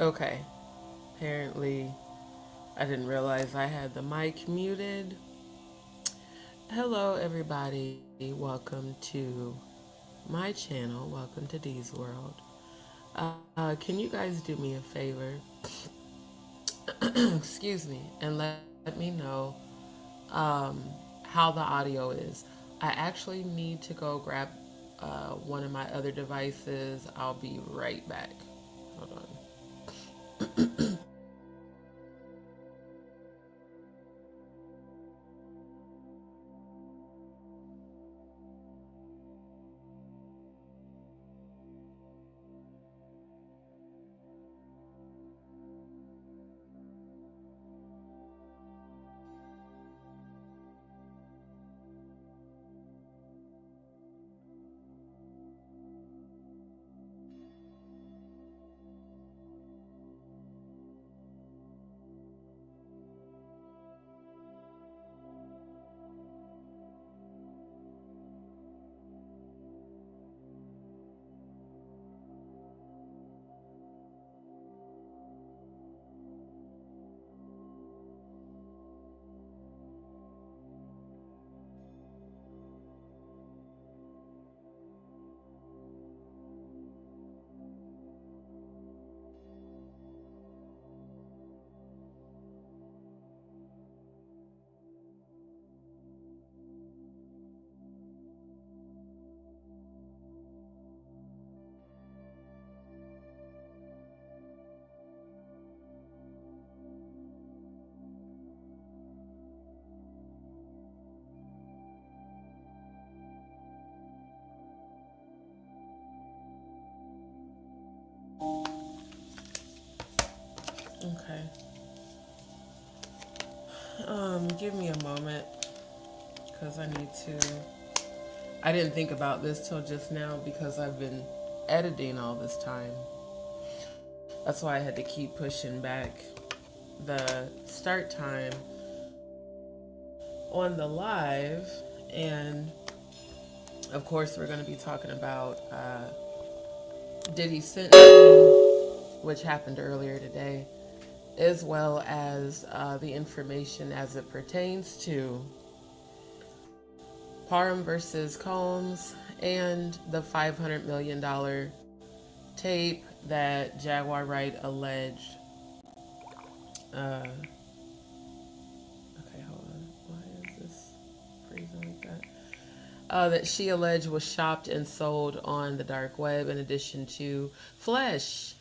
Okay. Apparently, I didn't realize I had the mic muted. Hello, everybody. Welcome to my channel. Welcome to D's World. Can you guys do me a favor? Excuse me, and let me know how the audio is. I actually need to go grab one of my other devices. I'll be right back. Hold on. Okay. Give me a moment because I need to. I didn't think about this till just now because I've been editing all this time. That's why I had to keep pushing back the start time on the live. And of course, we're going to be talking about Diddy's sentencing, which happened earlier today, as well as the information as it pertains to Parham versus Combs and the $500 million tape that Jaguar Wright alleged. Okay, hold on. Why is this freezing like that? That she alleged was shopped and sold on the dark web, in addition to flesh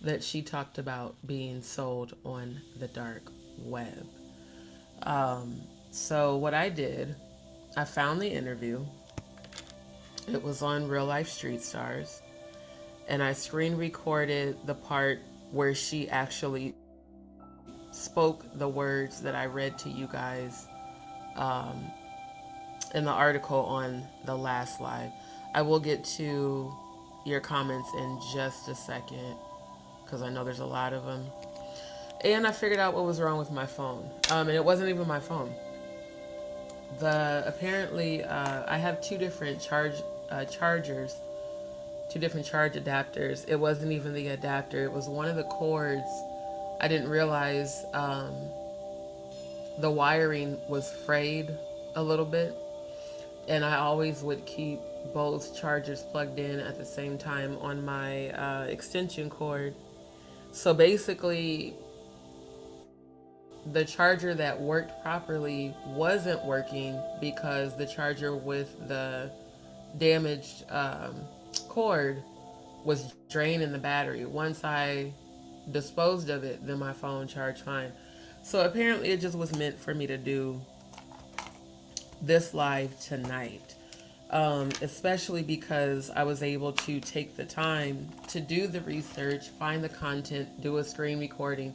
that she talked about being sold on the dark web. So what I did, I found the interview. It was on Real Life Street Stars, and I screen recorded the part where she actually spoke the words that I read to you guys in the article on the last live. I will get to your comments in just a second because I know there's a lot of them. And I figured out what was wrong with my phone. And it wasn't even my phone. Apparently I have two different chargers, two different charge adapters. It wasn't even the adapter. It was one of the cords. I didn't realize the wiring was frayed a little bit, and I always would keep both chargers plugged in at the same time on my extension cord. So basically, the charger that worked properly wasn't working because the charger with the damaged cord was draining the battery. Once I disposed of it, then my phone charged fine. So apparently it just was meant for me to do this live tonight, especially because I was able to take the time to do the research, find the content, do a screen recording,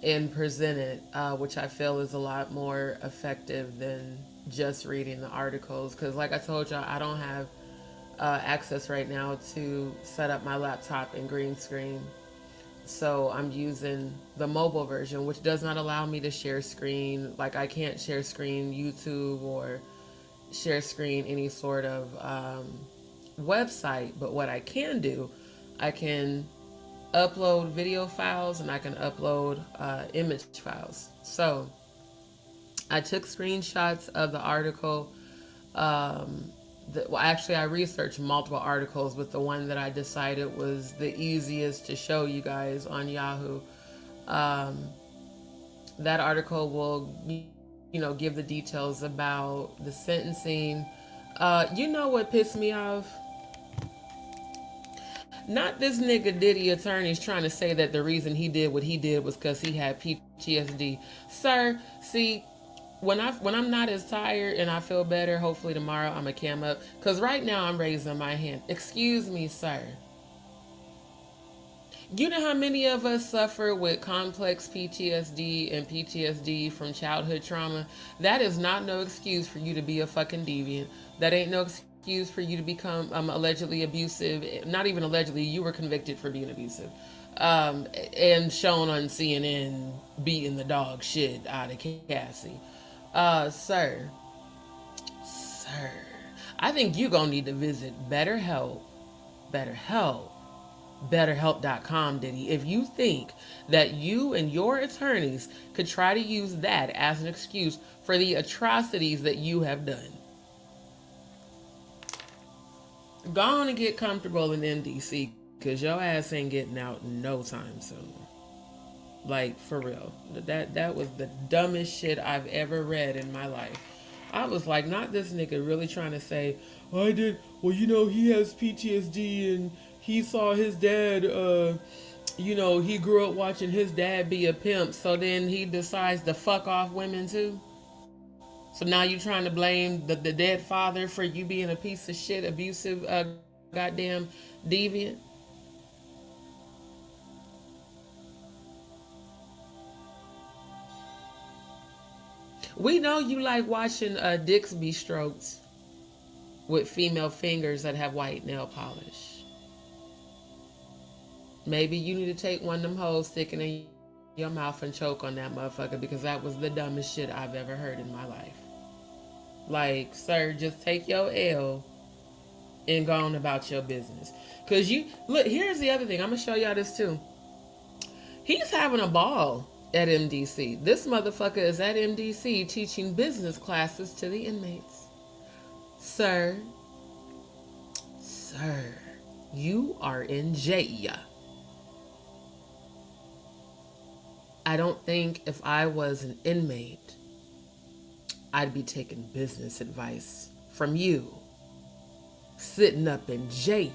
and present it, which I feel is a lot more effective than just reading the articles. Because like I told y'all, I don't have access right now to set up my laptop and green screen. So I'm using the mobile version, which does not allow me to share screen. Like I can't share screen YouTube or share screen any sort of website. But what I can do, I can upload video files and I can upload image files. So I took screenshots of the article. Well, actually, I researched multiple articles, but the one that I decided was the easiest to show you guys on Yahoo. Um, that article will, give the details about the sentencing. You know what pissed me off? Not this nigga Diddy attorneys trying to say that the reason he did what he did was because he had PTSD. Sir, see, when I'm not as tired and I feel better, hopefully tomorrow I'm gonna cam up. Cause right now I'm raising my hand. Excuse me, sir. You know how many of us suffer with complex PTSD and PTSD from childhood trauma? That is not no excuse for you to be a fucking deviant. That ain't no excuse for you to become allegedly abusive. Not even allegedly, you were convicted for being abusive. And shown on CNN beating the dog shit out of Cassie. Sir, I think you gonna need to visit BetterHelp.com, Diddy, if you think that you and your attorneys could try to use that as an excuse for the atrocities that you have done. Go on and get comfortable in MDC, because your ass ain't getting out no time soon. Like, for real. That was the dumbest shit I've ever read in my life. I was like, not this nigga really trying to say, well, he has PTSD and he saw his dad, he grew up watching his dad be a pimp, so then he decides to fuck off women too. So now you trying to blame the dead father for you being a piece of shit, abusive, goddamn deviant? We know you like watching dicks be stroked with female fingers that have white nail polish. Maybe you need to take one of them hoes, stick it in your mouth and choke on that motherfucker, because that was the dumbest shit I've ever heard in my life. Like, sir, just take your L and go on about your business. Because look, here's the other thing. I'm going to show y'all this too. He's having a ball at MDC. This motherfucker is at MDC teaching business classes to the inmates. Sir, you are in jail. I don't think if I was an inmate, I'd be taking business advice from you, sitting up in jail.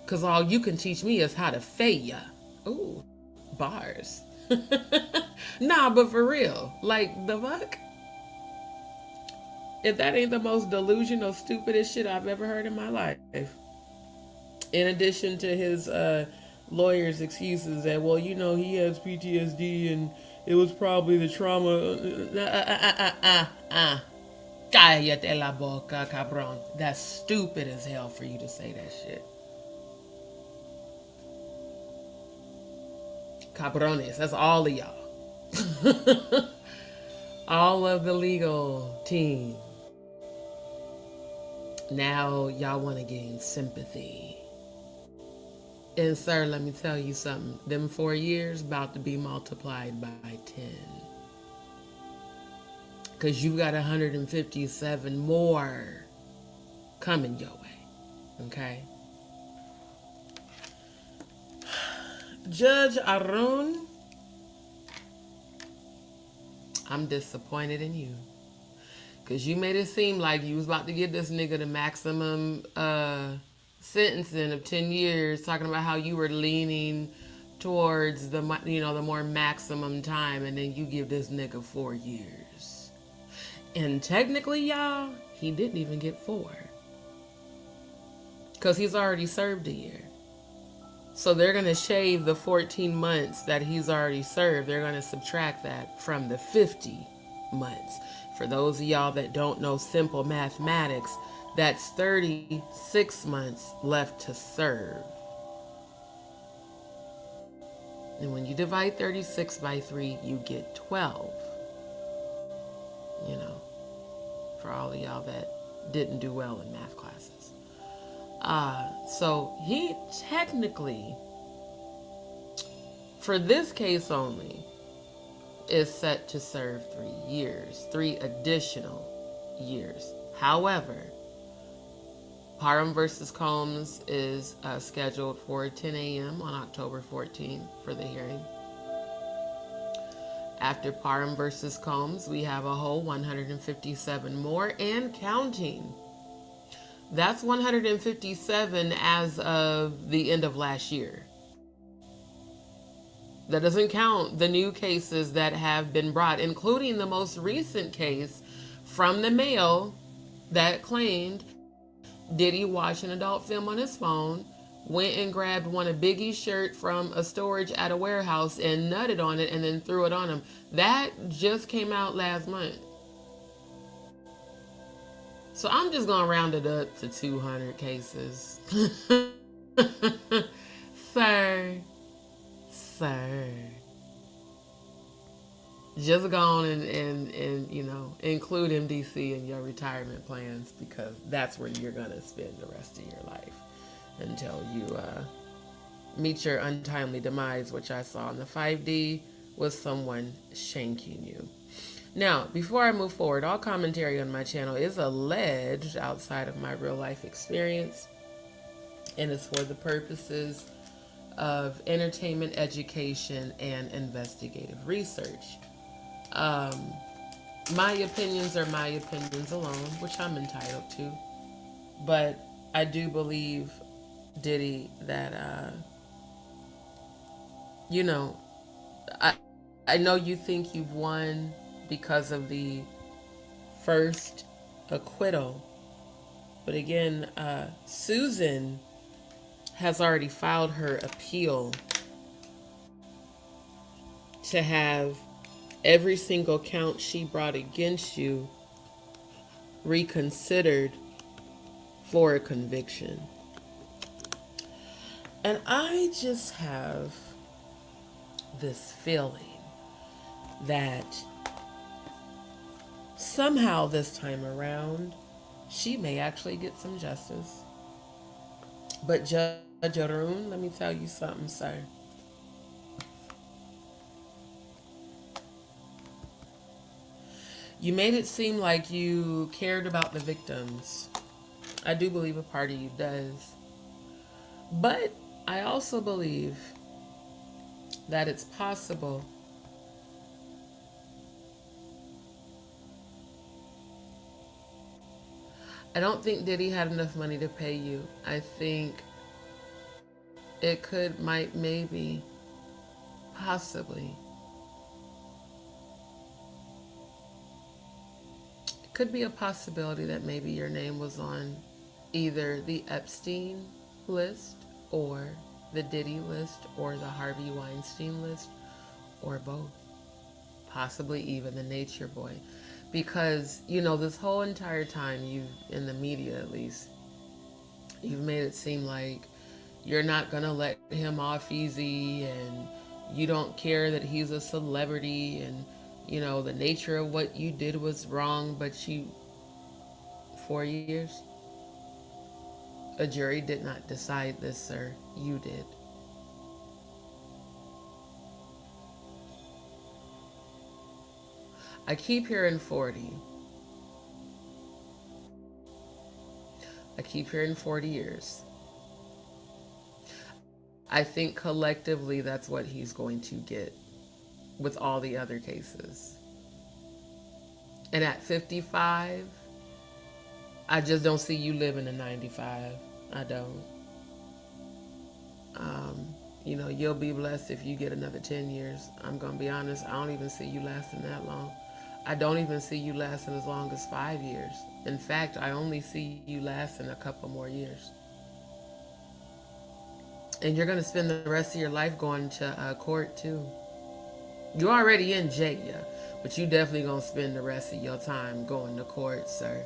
Because all you can teach me is how to fay ya. Ooh, bars. Nah, but for real, like, the fuck? If that ain't the most delusional, stupidest shit I've ever heard in my life. In addition to his lawyer's excuses that, well, he has PTSD and it was probably the trauma. Cállate la boca, cabrón. That's stupid as hell for you to say that shit. Cabrones, that's all of y'all. All of the legal team. Now y'all want to gain sympathy. And sir, let me tell you something. Them 4 years about to be multiplied by 10. Because you got 157 more coming your way. Okay? Judge Arun, I'm disappointed in you. Because you made it seem like you was about to give this nigga the maximum sentencing of 10 years, talking about how you were leaning towards the more maximum time, and then you give this nigga 4 years. And technically, y'all, he didn't even get 4. Because he's already served a year. So they're going to shave the 14 months that he's already served. They're going to subtract that from the 50 months. For those of y'all that don't know simple mathematics, that's 36 months left to serve. And when you divide 36 by 3, you get 12. For all of y'all that didn't do well in math classes. So he technically, for this case only, is set to serve 3 years, 3 additional years. However, Parham versus Combs is scheduled for 10 a.m. on October 14th for the hearing. After Parham versus Combs, we have a whole 157 more and counting. That's 157 as of the end of last year. That doesn't count the new cases that have been brought, including the most recent case from the male that claimed Diddy watched an adult film on his phone, went and grabbed one of Biggie's shirt from a storage at a warehouse and nutted on it and then threw it on him. That just came out last month. So I'm just going to round it up to 200 cases. Sir. Just go on and you know, include MDC in your retirement plans, because that's where you're going to spend the rest of your life until you meet your untimely demise, which I saw in the 5D was someone shanking you. Now, before I move forward, all commentary on my channel is alleged outside of my real life experience and is for the purposes of entertainment, education, and investigative research. My opinions are my opinions alone, which I'm entitled to. But I do believe, Diddy, that, you know, I know you think you've won because of the first acquittal. But again, Susan has already filed her appeal to have every single count she brought against you reconsidered for a conviction. And I just have this feeling that somehow this time around, she may actually get some justice. But Judge Odoron, let me tell you something, sir. You made it seem like you cared about the victims. I do believe a part of you does. But I also believe that it's possible I don't think Diddy had enough money to pay you. I think it could, might, maybe, possibly. It could be a possibility that maybe your name was on either the Epstein list or the Diddy list or the Harvey Weinstein list or both. Possibly even the Nature Boy. Because, you know, this whole entire time, you've, in the media at least, you've made it seem like you're not going to let him off easy, and you don't care that he's a celebrity, and, you know, the nature of what you did was wrong, but you, 4 years? A jury did not decide this, sir. You did. I keep hearing 40. I keep hearing 40 years. I think collectively that's what he's going to get with all the other cases. And at 55, I just don't see you living to 95. I don't. You know, you'll be blessed if you get another 10 years. I'm going to be honest, I don't even see you lasting that long. I don't even see you lasting as long as 5 years. In fact, I only see you lasting a couple more years. And you're going to spend the rest of your life going to court too. You're already in jail, but you definitely going to spend the rest of your time going to court, sir.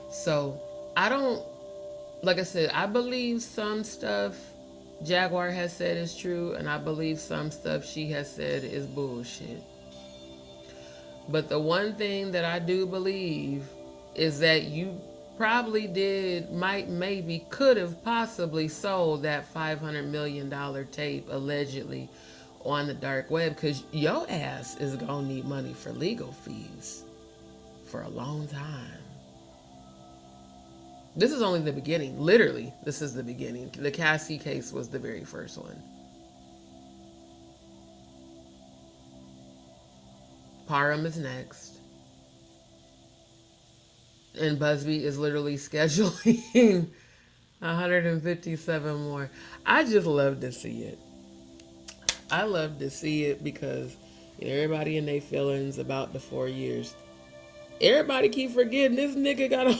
So, I don't, like I said, I believe some stuff Jaguar has said is true, and I believe some stuff she has said is bullshit. But the one thing that I do believe is that you probably did, might, maybe, could have possibly sold that $500 million tape allegedly on the dark web, because your ass is gonna need money for legal fees for a long time. This is only the beginning. Literally, this is the beginning. The Cassie case was the very first one. Parham is next. And Busby is literally scheduling 157 more. I just love to see it. I love to see it because everybody in their feelings about the 4 years. Everybody keep forgetting this nigga got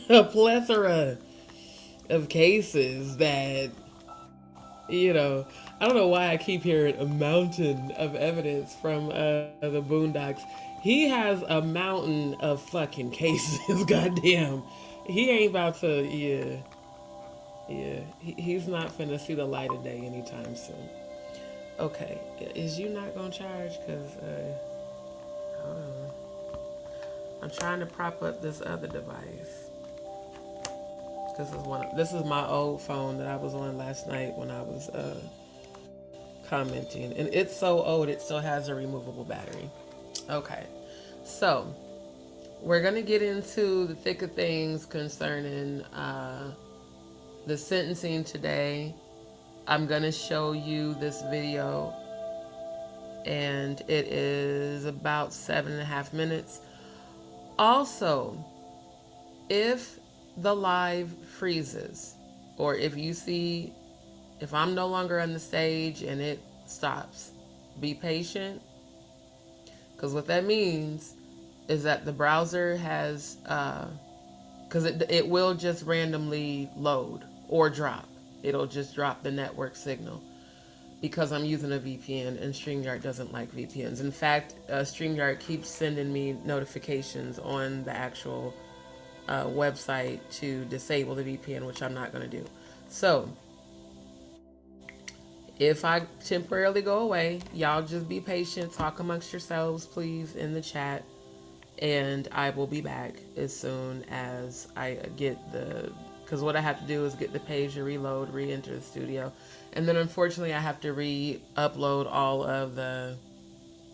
a plethora of cases that, you know, I don't know why I keep hearing a mountain of evidence from the Boondocks. He has a mountain of fucking cases. Goddamn, he ain't about to. Yeah, yeah. He's not finna see the light of day anytime soon. Okay, is you not gonna charge? Cause hold on. I'm trying to prop up this other device. This is my old phone that I was on last night when I was commenting, and it's so old it still has a removable battery. Okay, so we're gonna get into the thick of things concerning the sentencing today. I'm gonna show you this video, and it is about 7.5 minutes. Also, if the live freezes, or if I'm no longer on the stage and it stops, be patient, because what that means is that the browser has, because it will just randomly load or drop. It'll just drop the network signal because I'm using a VPN, and StreamYard doesn't like VPNs. In fact, StreamYard keeps sending me notifications on the actual website to disable the VPN, which I'm not going to do. So, if I temporarily go away, y'all just be patient, talk amongst yourselves, please, in the chat, and I will be back as soon as I get because what I have to do is get the page to reload, re-enter the studio, and then unfortunately I have to re-upload all of the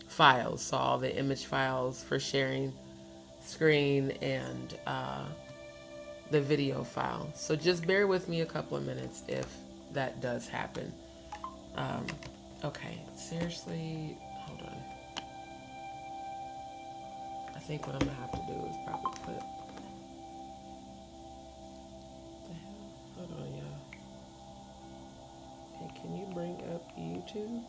files, so all the image files for sharing screen and the video file. So just bear with me a couple of minutes if that does happen. Okay, seriously, hold on. I think what I'm gonna have to do is probably put the hell. Hold on, y'all. Okay, can you bring up YouTube?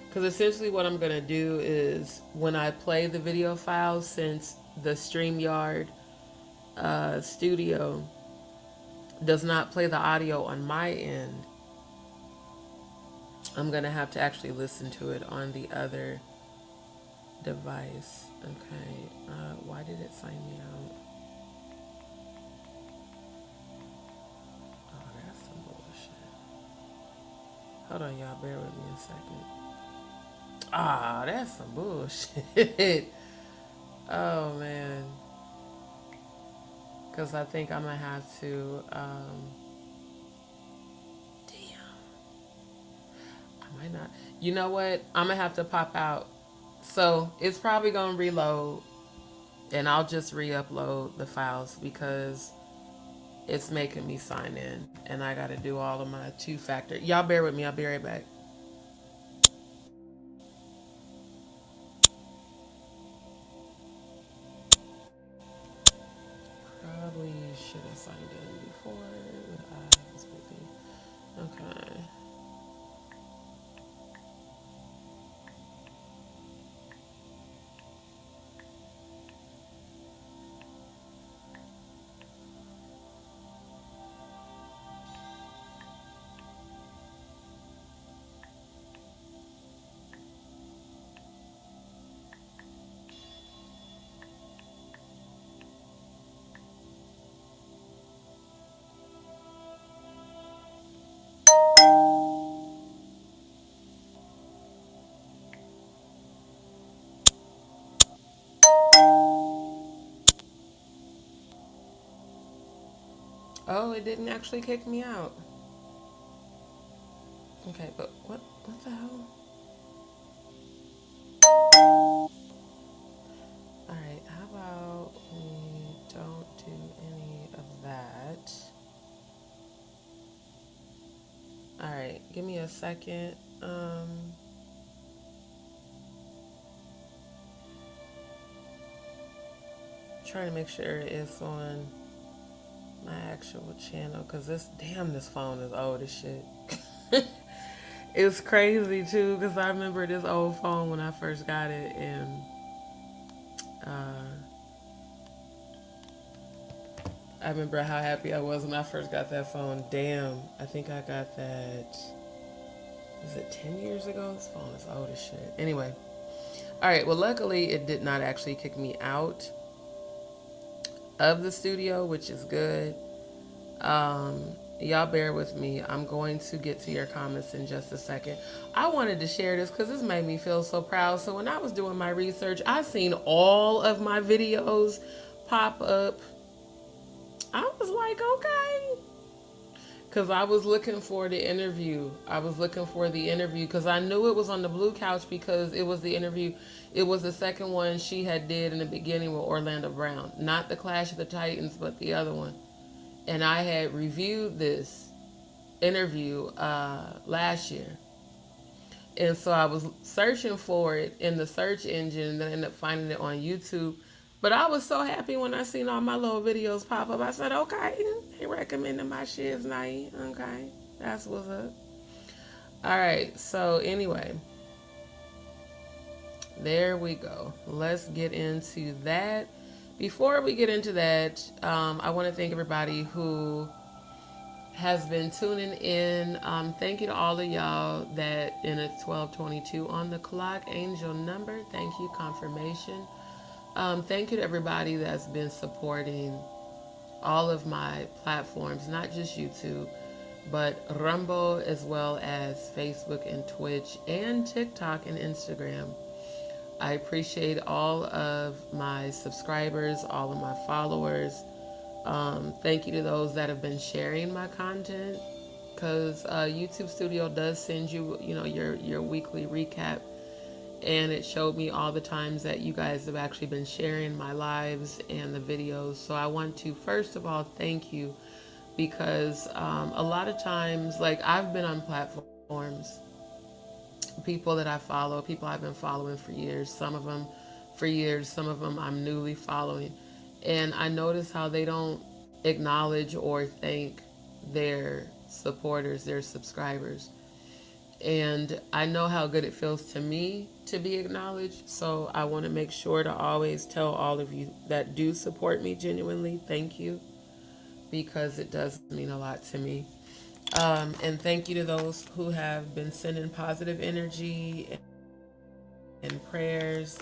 Because essentially what I'm gonna do is when I play the video files, since the StreamYard studio does not play the audio on my end, I'm gonna have to actually listen to it on the other device. Okay, why did it sign me out? Oh, that's some bullshit. Hold on, y'all, bear with me a second. Ah, that's some bullshit. Oh, man. Because I think I'm gonna have to, damn. I might not. You know what? I'm gonna have to pop out. So it's probably gonna reload, and I'll just re-upload the files because it's making me sign in, and I gotta do all of my two-factor. Y'all bear with me. I'll be right back. Probably should have signed in before with eyes, maybe. Okay. Oh, it didn't actually kick me out. Okay, but what the hell? All right, how about we don't do any of that? All right, give me a second. Trying to make sure it's on my actual channel because this phone is old as shit. It's crazy too because I remember this old phone when I first got it, and uh, I remember how happy I was when I first got that phone. Damn, I think I got that. Was it 10 years ago? This phone is old as shit. Anyway, all right. Well, luckily it did not actually kick me out of the studio, which is good. Um, y'all bear with me. I'm going to get to your comments in just a second. I wanted to share this because this made me feel so proud. So when I was doing my research, I seen all of my videos pop up. I was like, okay. Because I was looking for the interview. I was looking for the interview because I knew it was on the blue couch because it was the interview. It was the second one she had did in the beginning with Orlando Brown. Not the Clash of the Titans, but the other one. And I had reviewed this interview last year. And so I was searching for it in the search engine and then ended up finding it on YouTube. But I was so happy when I seen all my little videos pop up. I said, okay, they recommended my shit night. Okay, that's what's up. All right, so anyway, there we go. Let's get into that. Before we get into that, I want to thank everybody who has been tuning in. Thank you to all of y'all that in it's 12:22 on the clock. Angel number. Thank you. Confirmation. Thank you to everybody that's been supporting all of my platforms, not just YouTube, but Rumble as well as Facebook and Twitch and TikTok and Instagram. I appreciate all of my subscribers, all of my followers. Thank you to those that have been sharing my content, because YouTube Studio does send you, your weekly recap, and it showed me all the times that you guys have actually been sharing my lives and the videos. So I want to first of all thank you, because a lot of times, like, I've been on platforms, people that I follow, people I've been following for years, some of them for years, some of them I'm newly following. And I notice how they don't acknowledge or thank their supporters, their subscribers. And I know how good it feels to me to be acknowledged. So I want to make sure to always tell all of you that do support me genuinely, thank you, because it does mean a lot to me. And thank you to those who have been sending positive energy and prayers.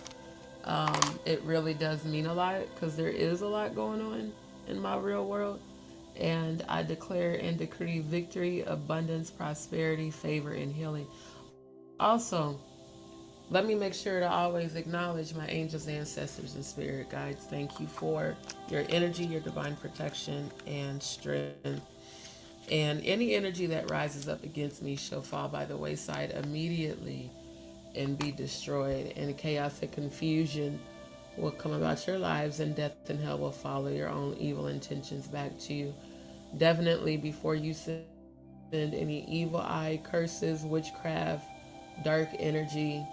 It really does mean a lot because there is a lot going on in my real world. And I declare and decree victory, abundance, prosperity, favor, and healing. Also, let me make sure to always acknowledge my angels, ancestors, and spirit guides. Thank you for your energy, your divine protection, and strength. And any energy that rises up against me shall fall by the wayside immediately and be destroyed. And chaos and confusion will come about your lives, and death and hell will follow your own evil intentions back to you. Definitely, before you send any evil eye, curses, witchcraft, dark energy,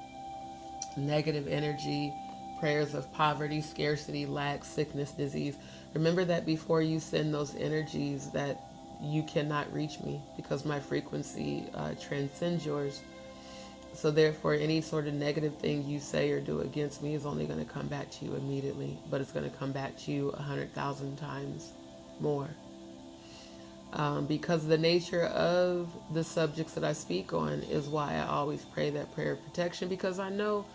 negative energy, prayers of poverty, scarcity, lack, sickness, disease, remember that before you send those energies, that you cannot reach me because my frequency transcends yours. So therefore, any sort of negative thing you say or do against me is only going to come back to you immediately, but it's going to come back to you 100,000 times more. Because the nature of the subjects that I speak on is why I always pray that prayer of protection, because I know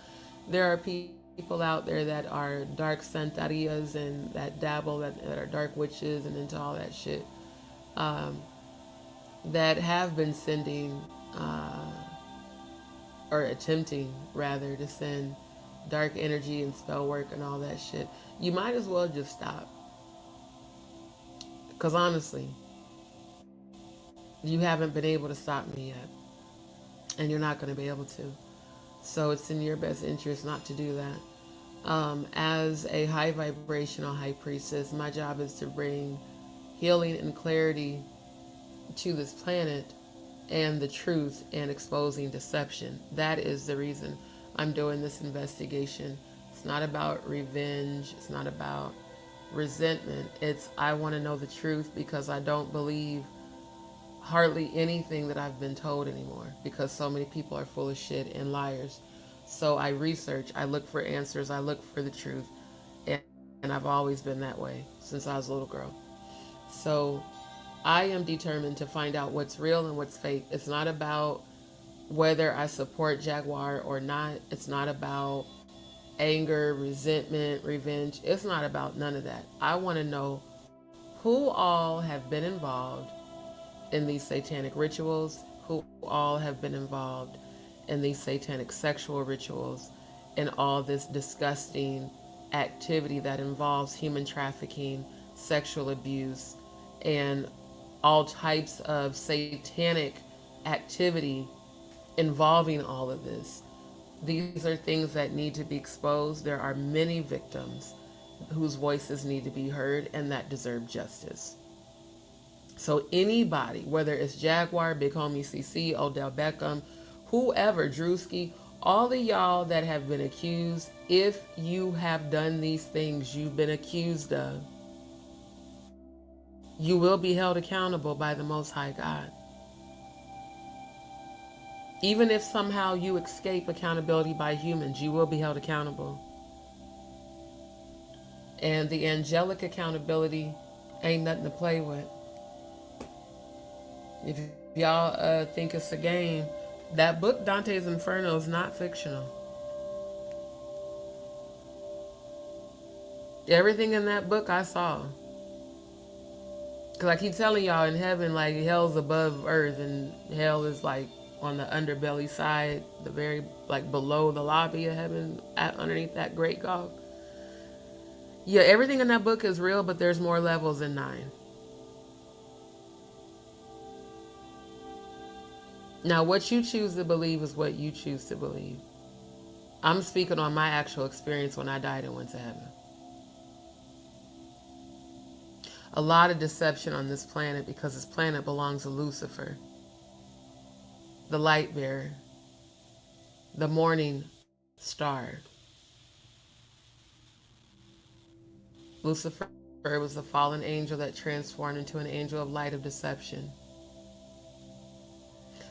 there are people out there that are dark santarias and that dabble, that are dark witches and into all that shit, that have been sending or attempting rather to send dark energy and spell work and all that shit. You might as well just stop, because honestly, You haven't been able to stop me yet, and you're not going to be able to. So it's in your best interest not to do that. As a high vibrational high priestess, my job is to bring healing and clarity to this planet and the truth and exposing deception. That is the reason I'm doing this investigation. It's not about revenge, it's not about resentment. It's I want to know the truth because I don't believe hardly anything that I've been told anymore because so many people are full of shit and liars. So I research, I look for answers, I look for the truth. And I've always been that way since I was a little girl. So I am determined to find out what's real and what's fake. It's not about whether I support Jaguar or not. It's not about anger, resentment, revenge. It's not about none of that. I want to know who all have been involved in these satanic rituals, who all have been involved in these satanic sexual rituals, and all this disgusting activity that involves human trafficking, sexual abuse, and all types of satanic activity involving all of this. These are things that need to be exposed. There are many victims whose voices need to be heard and that deserve justice. So anybody, whether it's Jaguar, Big Homie CC, Odell Beckham, whoever, Drewski, all of y'all that have been accused, if you have done these things you've been accused of, you will be held accountable by the Most High God. Even if somehow you escape accountability by humans, you will be held accountable. And the angelic accountability ain't nothing to play with. If y'all think it's a game, that book, Dante's Inferno, is not fictional. Everything in that book I saw. Because I keep telling y'all, in heaven, like, hell's above earth, and hell is, like, on the underbelly side, the very, like, below the lobby of heaven, underneath that great gulf. Yeah, everything in that book is real, but there's more levels than 9. Now, what you choose to believe is what you choose to believe. I'm speaking on my actual experience when I died and went to heaven. A lot of deception on this planet because this planet belongs to Lucifer, the light bearer, the morning star. Lucifer was a fallen angel that transformed into an angel of light of deception.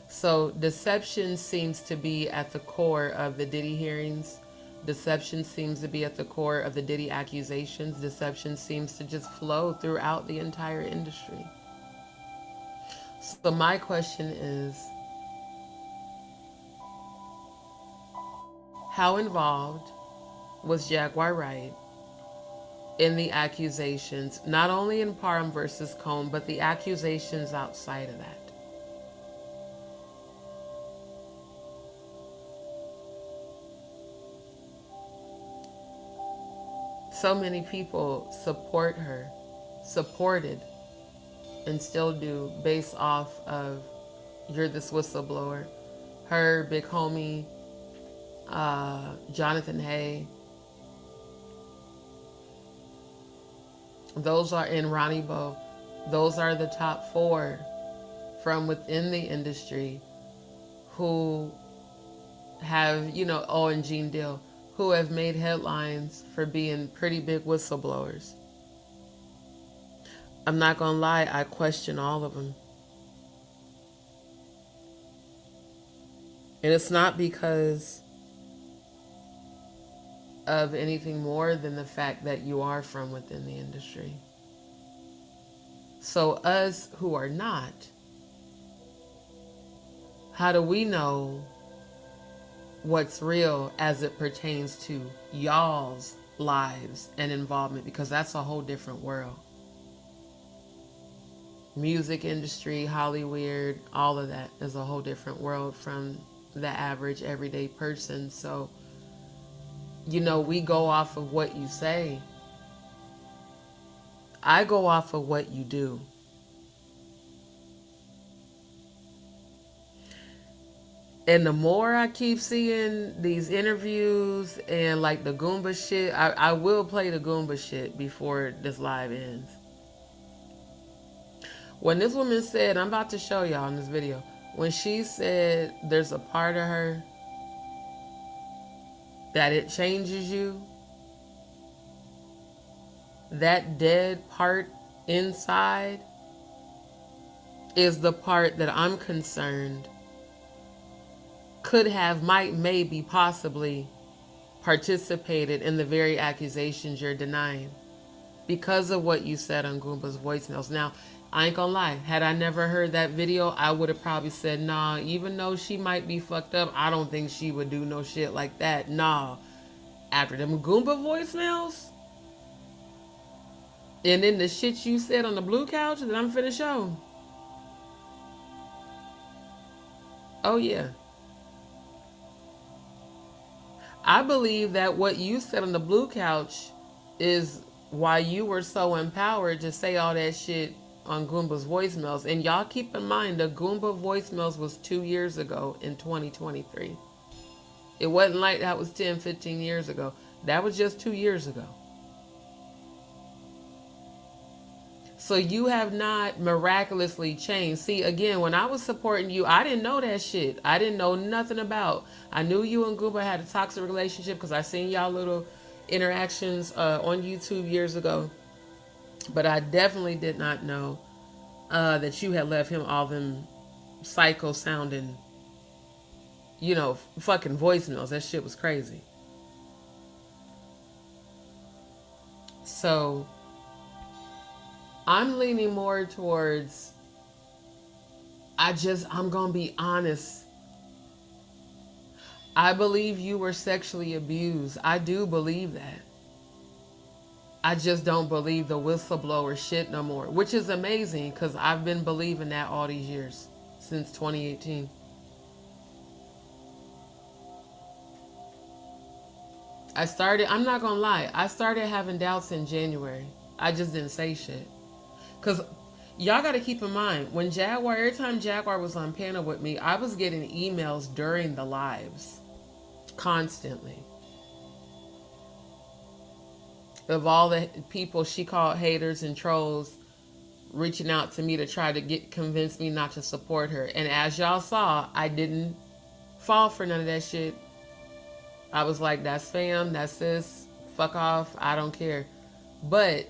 So deception seems to be at the core of the Diddy hearings. Deception seems to be at the core of the Diddy accusations. Deception seems to just flow throughout the entire industry. So my question is, how involved was Jaguar Wright in the accusations, not only in Parham versus Combe, but the accusations outside of that? So many people supported, and still do, based off of you're this whistleblower. Her, Big Homie, Jonathan Hay. Those are in Ronnie Bo. Those are the top 4 from within the industry who have, and Gene Deal, who have made headlines for being pretty big whistleblowers. I'm not going to lie, I question all of them. And it's not because of anything more than the fact that you are from within the industry. So us who are not, how do we know what's real as it pertains to y'all's lives and involvement? Because that's a whole different world. Music industry, Hollywood, all of that is a whole different world from the average everyday person. So, we go off of what you say. I go off of what you do. And the more I keep seeing these interviews and like the Goomba shit, I will play the Goomba shit before this live ends. When this woman said, I'm about to show y'all in this video, when she said there's a part of her that it changes you, that dead part inside is the part that I'm concerned could have, might, maybe, possibly participated in the very accusations you're denying because of what you said on Goomba's voicemails. Now, I ain't gonna lie, had I never heard that video, I would have probably said, nah, even though she might be fucked up, I don't think she would do no shit like that. Nah. After them Goomba voicemails, and then the shit you said on the blue couch that I'm finna show. Oh, yeah. I believe that what you said on the blue couch is why you were so empowered to say all that shit on Goomba's voicemails. And y'all keep in mind, the Goomba voicemails was 2 years ago in 2023. It wasn't like that was 10, 15 years ago. That was just 2 years ago. So you have not miraculously changed. See, again, when I was supporting you, I didn't know that shit. I didn't know nothing about. I knew you and Goomba had a toxic relationship because I seen y'all little interactions on YouTube years ago. But I definitely did not know that you had left him all them psycho sounding, fucking voicemails. That shit was crazy. So I'm leaning more towards, I'm going to be honest. I believe you were sexually abused. I do believe that. I just don't believe the whistleblower shit no more, which is amazing because I've been believing that all these years, since 2018. I'm not going to lie, I started having doubts in January. I just didn't say shit. Because y'all got to keep in mind, when every time Jaguar was on panel with me, I was getting emails during the lives. Constantly. Of all the people she called haters and trolls reaching out to me to try to convince me not to support her. And as y'all saw, I didn't fall for none of that shit. I was like, that's fam, that's this, fuck off, I don't care. But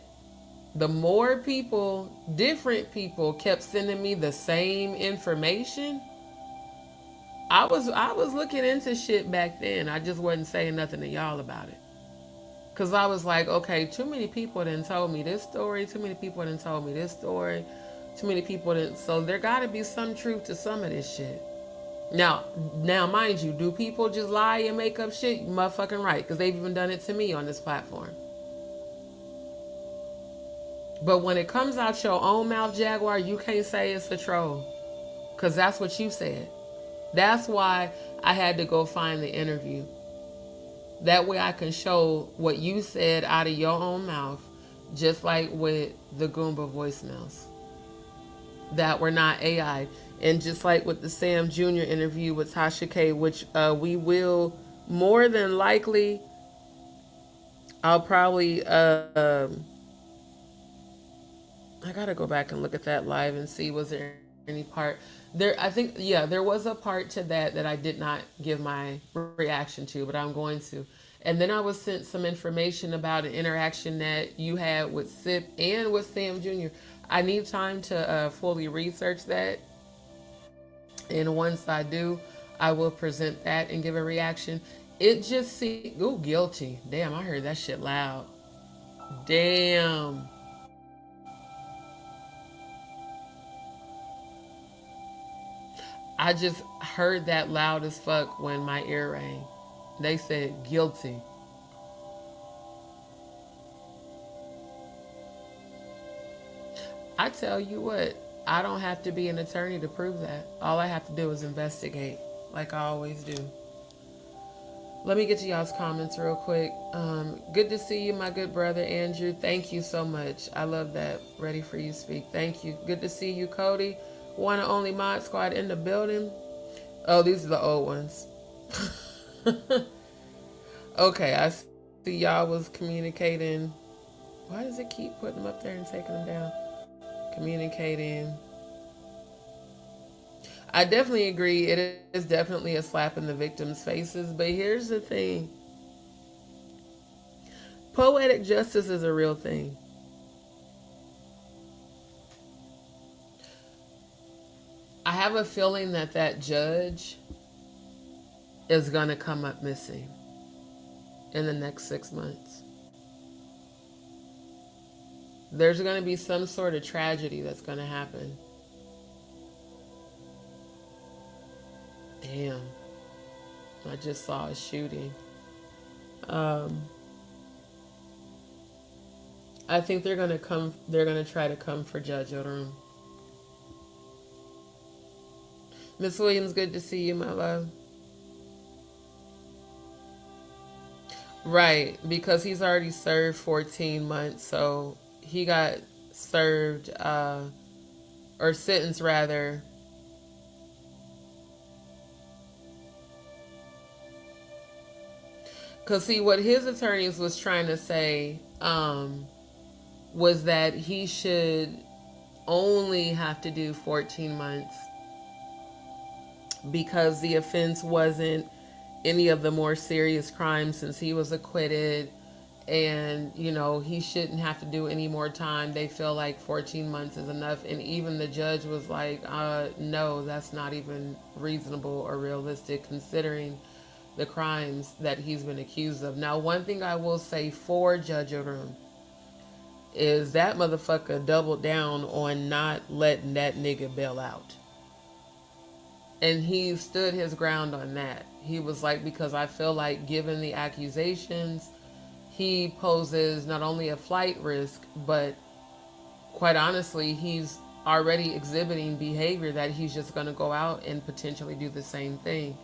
the more people, different people, kept sending me the same information, I was looking into shit back then. I just wasn't saying nothing to y'all about it. Because I was like, okay, too many people done told me this story. Too many people done told me this story. Too many people didn't. So there got to be some truth to some of this shit. Now, mind you, do people just lie and make up shit? You motherfucking right. Because they've even done it to me on this platform. But when it comes out your own mouth, Jaguar, you can't say it's a troll. Because that's what you said. That's why I had to go find the interview. That way I can show what you said out of your own mouth, just like with the Goomba voicemails that were not AI. And just like with the Sam Jr. interview with Tasha K, which we will more than likely, I'll probably... I gotta go back and look at that live and see, was there any part there? I think, yeah, there was a part to that I did not give my reaction to, but I'm going to. And then I was sent some information about an interaction that you had with Sip and with Sam Jr. I need time to fully research that. And once I do, I will present that and give a reaction. It just seemed, ooh, guilty. Damn, I heard that shit loud. Damn. I just heard that loud as fuck when my ear rang. They said guilty. I tell you what, I don't have to be an attorney to prove that. All I have to do is investigate, like I always do. Let me get to y'all's comments real quick. Good to see you, my good brother, Andrew. Thank you so much. I love that. Ready for you speak. Thank you. Good to see you, Cody. One and only mod squad in the building. Oh, these are the old ones. Okay, I see y'all was communicating. Why does it keep putting them up there and taking them down? Communicating. I definitely agree. It is definitely a slap in the victims' faces. But here's the thing: poetic justice is a real thing. I have a feeling that that judge is going to come up missing in the next 6 months. There's going to be some sort of tragedy that's going to happen. Damn. I just saw a shooting. Um, I think they're going to come, they're going to try to come for Judge Odom. Miss Williams, good to see you, my love. Right, because he's already served 14 months, so he got served, or sentenced rather. Because, see, what his attorneys was trying to say was that he should only have to do 14 months because the offense wasn't any of the more serious crimes since he was acquitted, and he shouldn't have to do any more time. They feel like 14 months is enough, and even the judge was like, no, that's not even reasonable or realistic considering the crimes that he's been accused of. Now, one thing I will say for Judge Arum is that motherfucker doubled down on not letting that nigga bail out. And he stood his ground on that. He was like, because I feel like given the accusations, he poses not only a flight risk, but quite honestly, he's already exhibiting behavior that he's just going to go out and potentially do the same thing.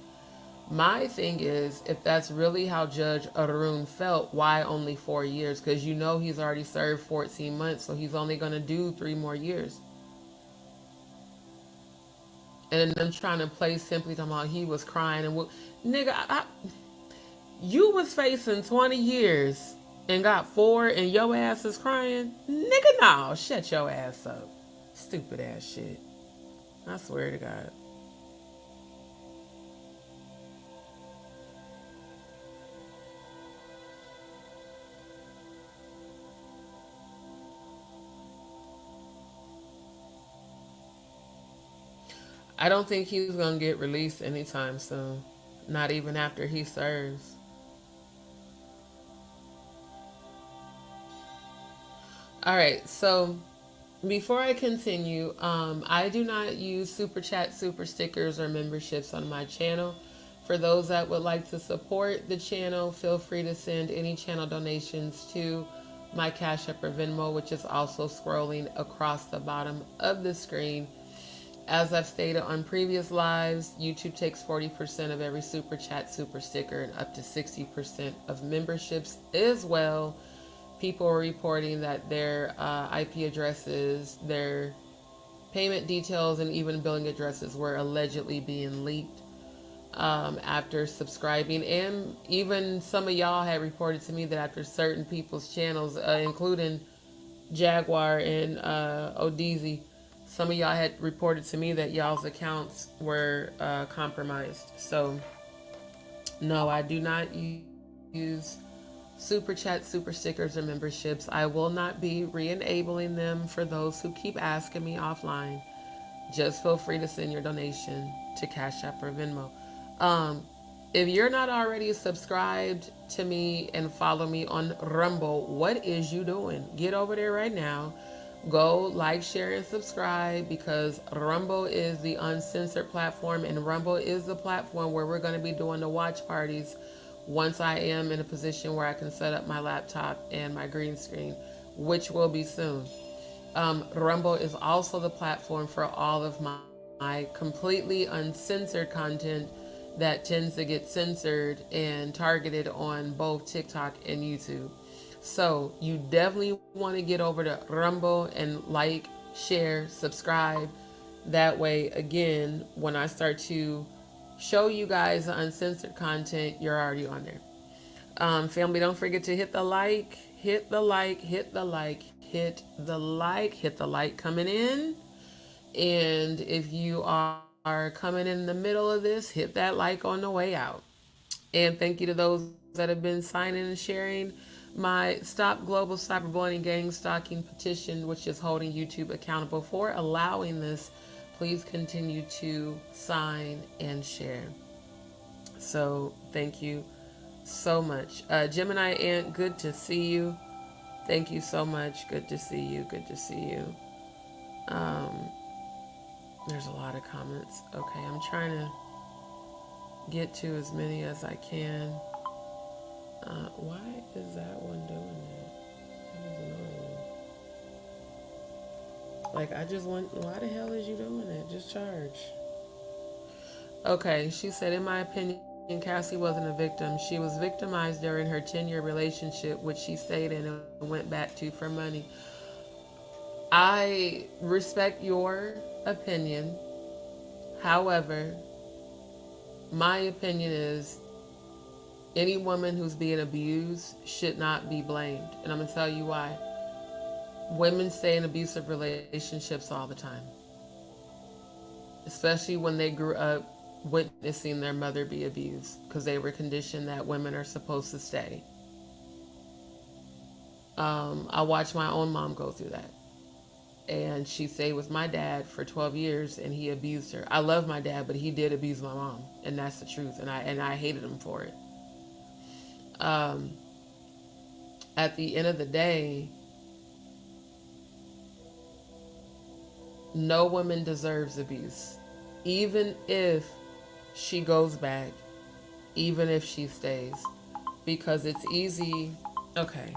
My thing is, if that's really how Judge Arun felt, why only 4 years? Because he's already served 14 months, so he's only going to do 3 more years. And then I'm trying to play simply talking about he was crying and nigga, you was facing 20 years and got 4 and your ass is crying? Nigga, no, shut your ass up. Stupid ass shit. I swear to God. I don't think he's going to get released anytime soon. Not even after he serves. All right, so before I continue, I do not use super chat, super stickers, or memberships on my channel. For those that would like to support the channel, feel free to send any channel donations to my Cash App or Venmo, which is also scrolling across the bottom of the screen. As I've stated on previous lives, YouTube takes 40% of every super chat, super sticker, and up to 60% of memberships as well. People are reporting that their IP addresses, their payment details, and even billing addresses were allegedly being leaked after subscribing. And even some of y'all had reported to me that after certain people's channels, including Jaguar and Odeezy, some of y'all had reported to me that y'all's accounts were compromised. So, no, I do not use super chat, super stickers, or memberships. I will not be re-enabling them for those who keep asking me offline. Just feel free to send your donation to Cash App or Venmo. If you're not already subscribed to me and follow me on Rumble, what is you doing? Get over there right now. Go like, share, and subscribe, because Rumble is the uncensored platform, and Rumble is the platform where we're going to be doing the watch parties once I am in a position where I can set up my laptop and my green screen, which will be soon. Rumble is also the platform for all of my completely uncensored content that tends to get censored and targeted on both TikTok and YouTube. So you definitely want to get over to Rumble and like, share, subscribe. That way, again, when I start to show you guys the uncensored content, you're already on there. Family, don't forget to hit the like, hit the like, hit the like, hit the like, hit the like coming in. And if you are coming in the middle of this, hit that like on the way out. And thank you to those that have been signing and sharing my Stop Global Cyberbullying Gang Stalking petition, which is holding YouTube accountable for allowing this. Please continue to sign and share. So thank you so much. Gemini Ant, good to see you. Thank you so much. Good to see you. Good to see you. There's a lot of comments. Okay, I'm trying to get to as many as I can. Why is that one doing that? That was annoying. Like, I just want, why the hell is you doing that? Just charge. Okay, she said, in my opinion, Cassie wasn't a victim. She was victimized during her 10-year relationship, which she stayed in and went back to for money. I respect your opinion. However, my opinion is any woman who's being abused should not be blamed. And I'm going to tell you why. Women stay in abusive relationships all the time, especially when they grew up witnessing their mother be abused because they were conditioned that women are supposed to stay. I watched my own mom go through that. And she stayed with my dad for 12 years and he abused her. I love my dad, but he did abuse my mom. And that's the truth. And I hated him for it. At the end of the day, no woman deserves abuse. Even if she goes back, even if she stays. Because it's easy. Okay.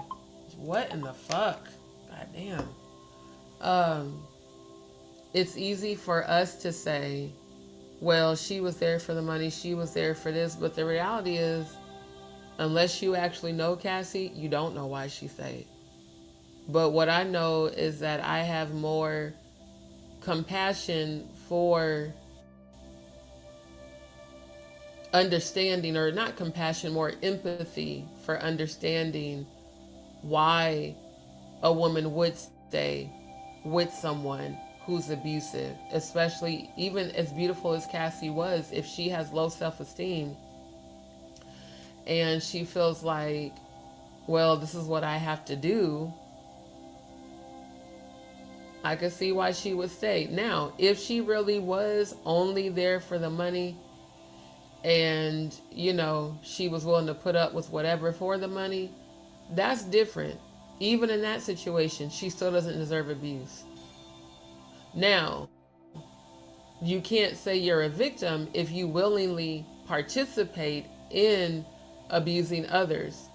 What in the fuck? God damn. It's easy for us to say, well, she was there for the money, she was there for this, but the reality is, unless you actually know Cassie, you don't know why she stayed. But what I know is that I have more compassion for understanding, or not compassion, more empathy for understanding why a woman would stay with someone who's abusive, especially even as beautiful as Cassie was. If she has low self-esteem and she feels like, well, this is what I have to do, I could see why she would stay. Now, if she really was only there for the money and, you know, she was willing to put up with whatever for the money, that's different. Even in that situation, she still doesn't deserve abuse. Now, you can't say you're a victim if you willingly participate in abusing others.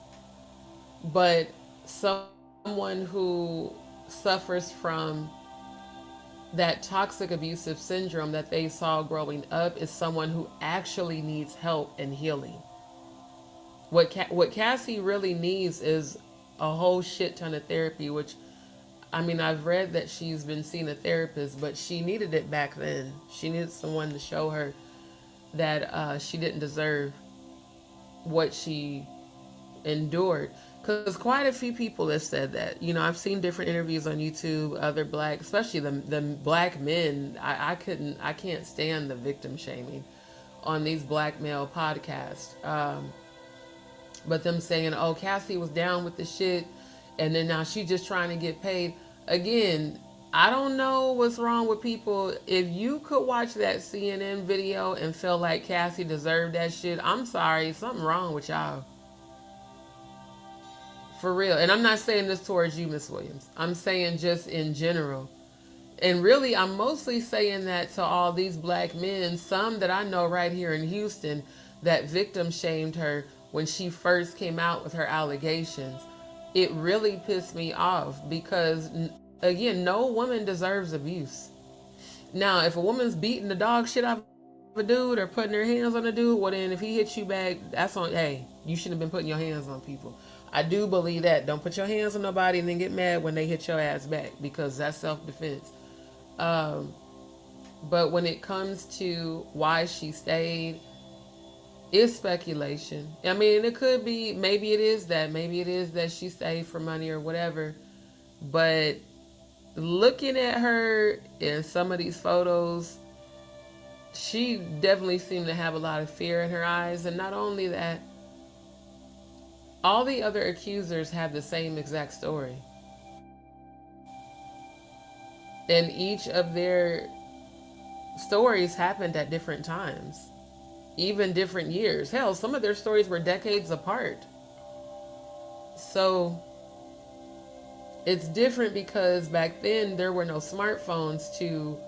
But someone who suffers from that toxic abusive syndrome that they saw growing up is someone who actually needs help and healing. What Cassie really needs is a whole shit ton of therapy, which, I mean, I've read that she's been seeing a therapist, but she needed it back then. She needed someone to show her that she didn't deserve what she endured. Because quite a few people have said that. You know, I've seen different interviews on YouTube, other black, especially the black men. I can't stand the victim shaming on these black male podcasts. But them saying, oh, Cassie was down with the shit, and then now she's just trying to get paid. Again, I don't know what's wrong with people. If you could watch that CNN video and feel like Cassie deserved that shit, I'm sorry, something wrong with y'all. For real. And I'm not saying this towards you, Miss Williams. I'm saying just in general. And really, I'm mostly saying that to all these black men, some that I know right here in Houston, that victim shamed her when she first came out with her allegations. It really pissed me off because, again, no woman deserves abuse. Now, if a woman's beating the dog shit out of a dude or putting her hands on a dude, well then if he hits you back, that's on, hey, you shouldn't have been putting your hands on people. I do believe that. Don't put your hands on nobody and then get mad when they hit your ass back, because that's self-defense. But when it comes to why she stayed It's speculation. I mean, it could be, maybe it is that. Maybe it is that she saved for money or whatever. But looking at her in some of these photos, she definitely seemed to have a lot of fear in her eyes. And not only that, all the other accusers have the same exact story. And each of their stories happened at different times, even different years. Hell, some of their stories were decades apart. So it's different because back then there were no smartphones to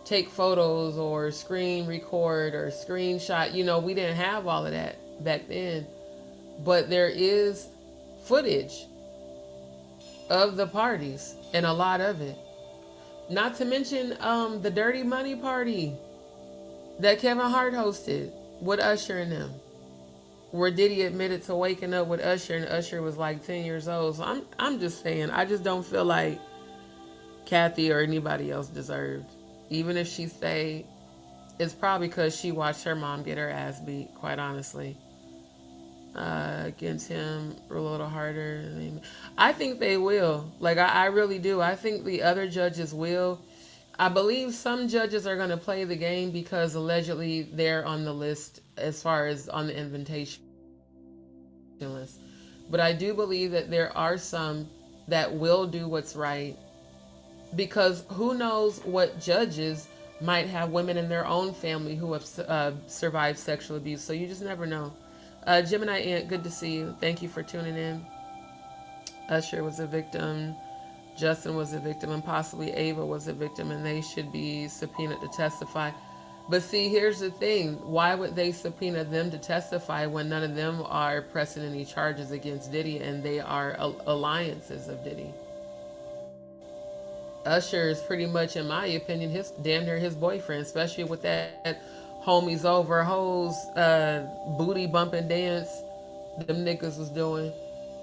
take photos or screen record or screenshot. You know, we didn't have all of that back then. But there is footage of the parties, and a lot of it. Not to mention the Dirty Money party that Kevin Hart hosted with Usher and them, where Diddy admitted to waking up with Usher, and Usher was like 10 years old. So I'm just saying, I just don't feel like Kathy or anybody else deserved. Even if she stayed, it's probably because she watched her mom get her ass beat, quite honestly. Against him a little harder. I think they will. Like, I really do. I think the other judges will. I believe some judges are going to play the game because allegedly they're on the list as far as on the invitation list. But I do believe that there are some that will do what's right, because who knows what judges might have women in their own family who have survived sexual abuse. So you just never know. Gemini Ant, good to see you. Thank you for tuning in. Usher was a victim. Justin was a victim, and possibly Ava was a victim, and they should be subpoenaed to testify. But see, here's the thing. Why would they subpoena them to testify when none of them are pressing any charges against Diddy, and they are alliances of Diddy? Usher is pretty much, in my opinion, his damn near his boyfriend, especially with that homies over hoes booty bumping dance them niggas was doing.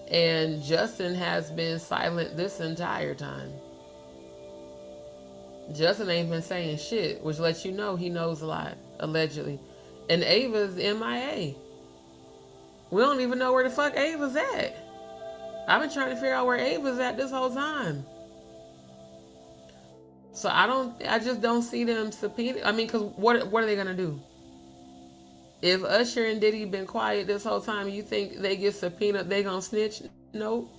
And Justin has been silent this entire time. Justin ain't been saying shit, which lets you know he knows a lot, allegedly. And Ava's MIA. We don't even know where the fuck Ava's at. I've been trying to figure out where Ava's at this whole time. So I just don't see them subpoena. I mean, because what are they going to do? If Usher and Diddy been quiet this whole time, you think they get subpoenaed, they going to snitch? Nope.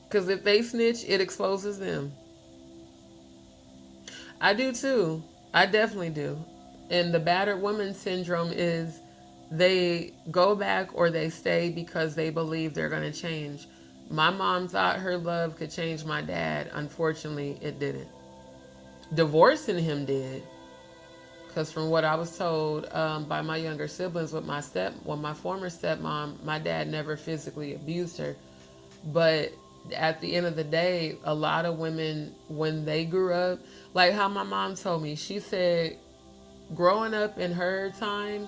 Because if they snitch, it exposes them. I do too. I definitely do. And the battered woman syndrome is they go back or they stay because they believe they're going to change. My mom thought her love could change my dad. Unfortunately, it didn't. Divorcing him did, because from what I was told by my younger siblings with my former stepmom, my dad never physically abused her. But at the end of the day, a lot of women, when they grew up, like how my mom told me, she said growing up in her time,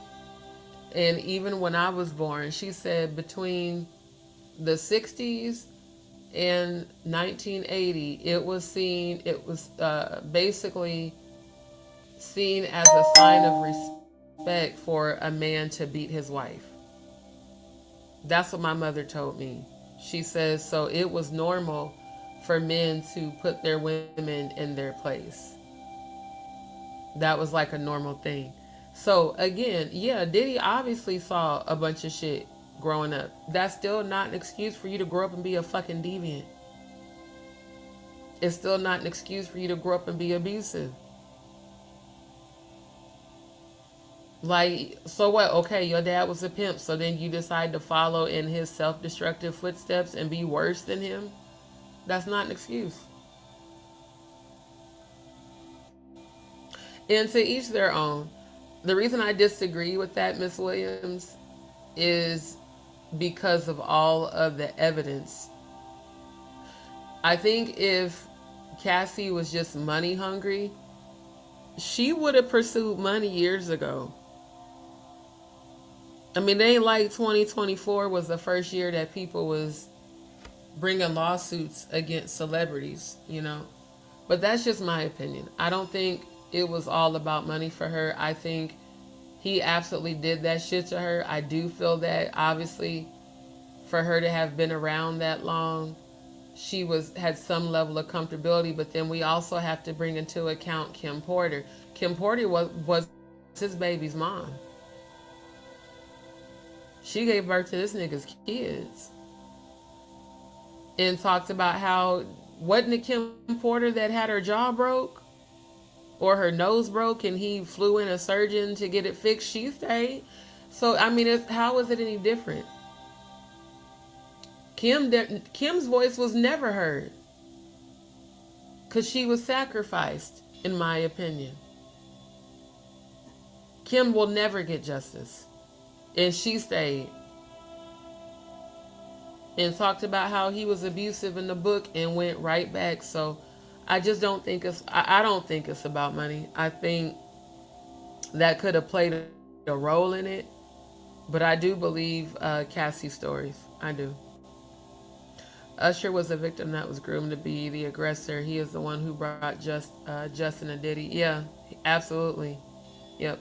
and even when I was born, she said between the 60s in 1980, it was basically seen as a sign of respect for a man to beat his wife. That's what my mother told me. She says, so it was normal for men to put their women in their place. That was like a normal thing. So again, yeah, Diddy obviously saw a bunch of shit growing up. That's still not an excuse for you to grow up and be a fucking deviant. It's still not an excuse for you to grow up and be abusive. Like, so what? Okay, your dad was a pimp, so then you decide to follow in his self-destructive footsteps and be worse than him? That's not an excuse. And to each their own. The reason I disagree with that, Miss Williams, is because of all of the evidence. I think if Cassie was just money hungry, she would have pursued money years ago. I mean, it ain't like 2024 was the first year that people was bringing lawsuits against celebrities, you know. But that's just my opinion. I don't think it was all about money for her. I think He absolutely did that shit to her. I do feel that obviously for her to have been around that long, she was had some level of comfortability, but then we also have to bring into account Kim Porter. Kim Porter was his baby's mom. She gave birth to this nigga's kids and talked about how wasn't it Kim Porter that had her jaw broke or her nose broke and he flew in a surgeon to get it fixed? She stayed. So I mean, how is it any different? Kim's voice was never heard because she was sacrificed, in my opinion. Kim will never get justice. And she stayed and talked about how he was abusive in the book and went right back. So I just don't think I don't think it's about money. I think that could have played a role in it. But I do believe Cassie's stories. I do. Usher was a victim that was groomed to be the aggressor. He is the one who brought Justin and Diddy. Yeah, absolutely. Yep.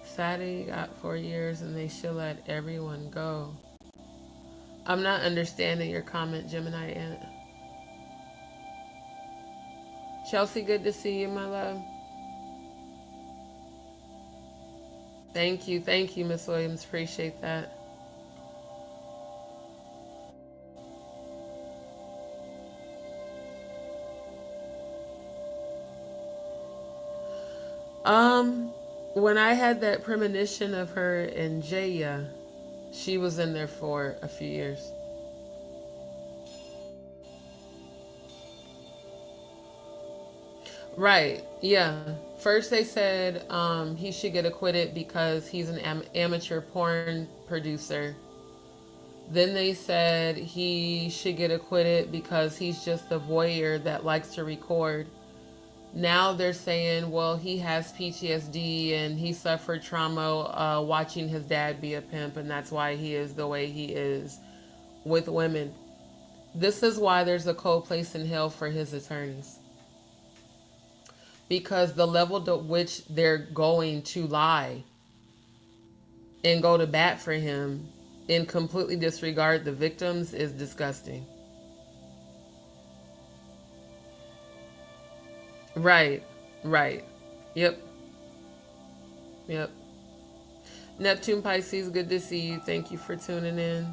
Sadie got 4 years and they should let everyone go. I'm not understanding your comment, Gemini Ant. Chelsea, good to see you, my love. Thank you, Miss Williams. Appreciate that. Um, when I had that premonition of her and Jaya, she was in there for a few years. Right. Yeah. First they said he should get acquitted because he's an amateur porn producer. Then they said he should get acquitted because he's just a voyeur that likes to record. Now they're saying, well, he has PTSD and he suffered trauma watching his dad be a pimp, and that's why he is the way he is with women. This is why there's a cold place in hell for his attorneys. Because the level to which they're going to lie and go to bat for him and completely disregard the victims is disgusting. Right, right. Yep, yep. Neptune Pisces, good to see you. Thank you for tuning in.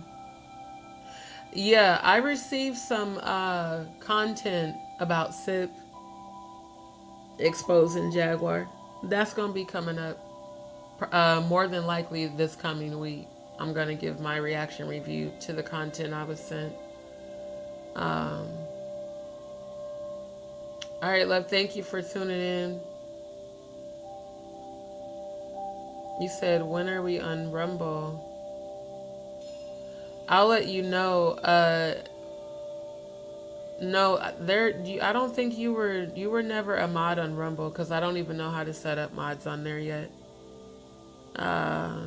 Yeah, I received some content about SIP exposing Jaguar. That's going to be coming up more than likely this coming week. I'm going to give my reaction review to the content I was sent. Um, all right, love, thank you for tuning in. You said, when are we on Rumble? I'll let you know. No, I don't think you were never a mod on Rumble because I don't even know how to set up mods on there yet. Uh,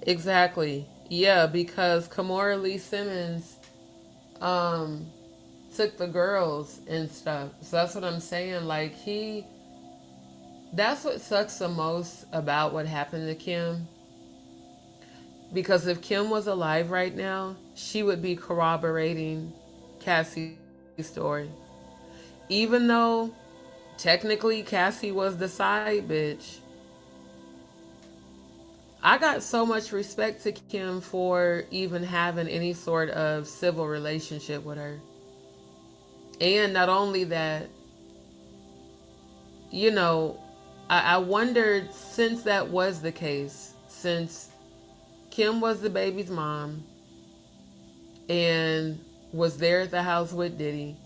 exactly. Yeah, because Kamora Lee Simmons um took the girls and stuff. So that's what I'm saying. Like that's what sucks the most about what happened to Kim. Because if Kim was alive right now, she would be corroborating Cassie's story. Even though technically Cassie was the side bitch, I got so much respect to Kim for even having any sort of civil relationship with her. And not only that, you know, I wondered, since that was the case, since Kim was the baby's mom and was there at the house with Diddy,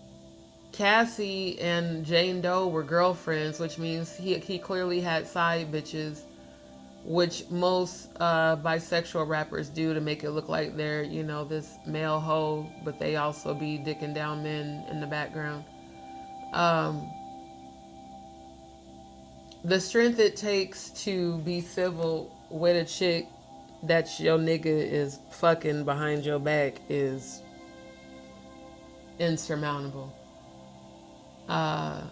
Cassie and Jane Doe were girlfriends, which means he clearly had side bitches which most bisexual rappers do to make it look like they're, you know, this male hoe, but they also be dicking down men in the background. Um, the strength it takes to be civil with a chick that your nigga is fucking behind your back is insurmountable. Uh,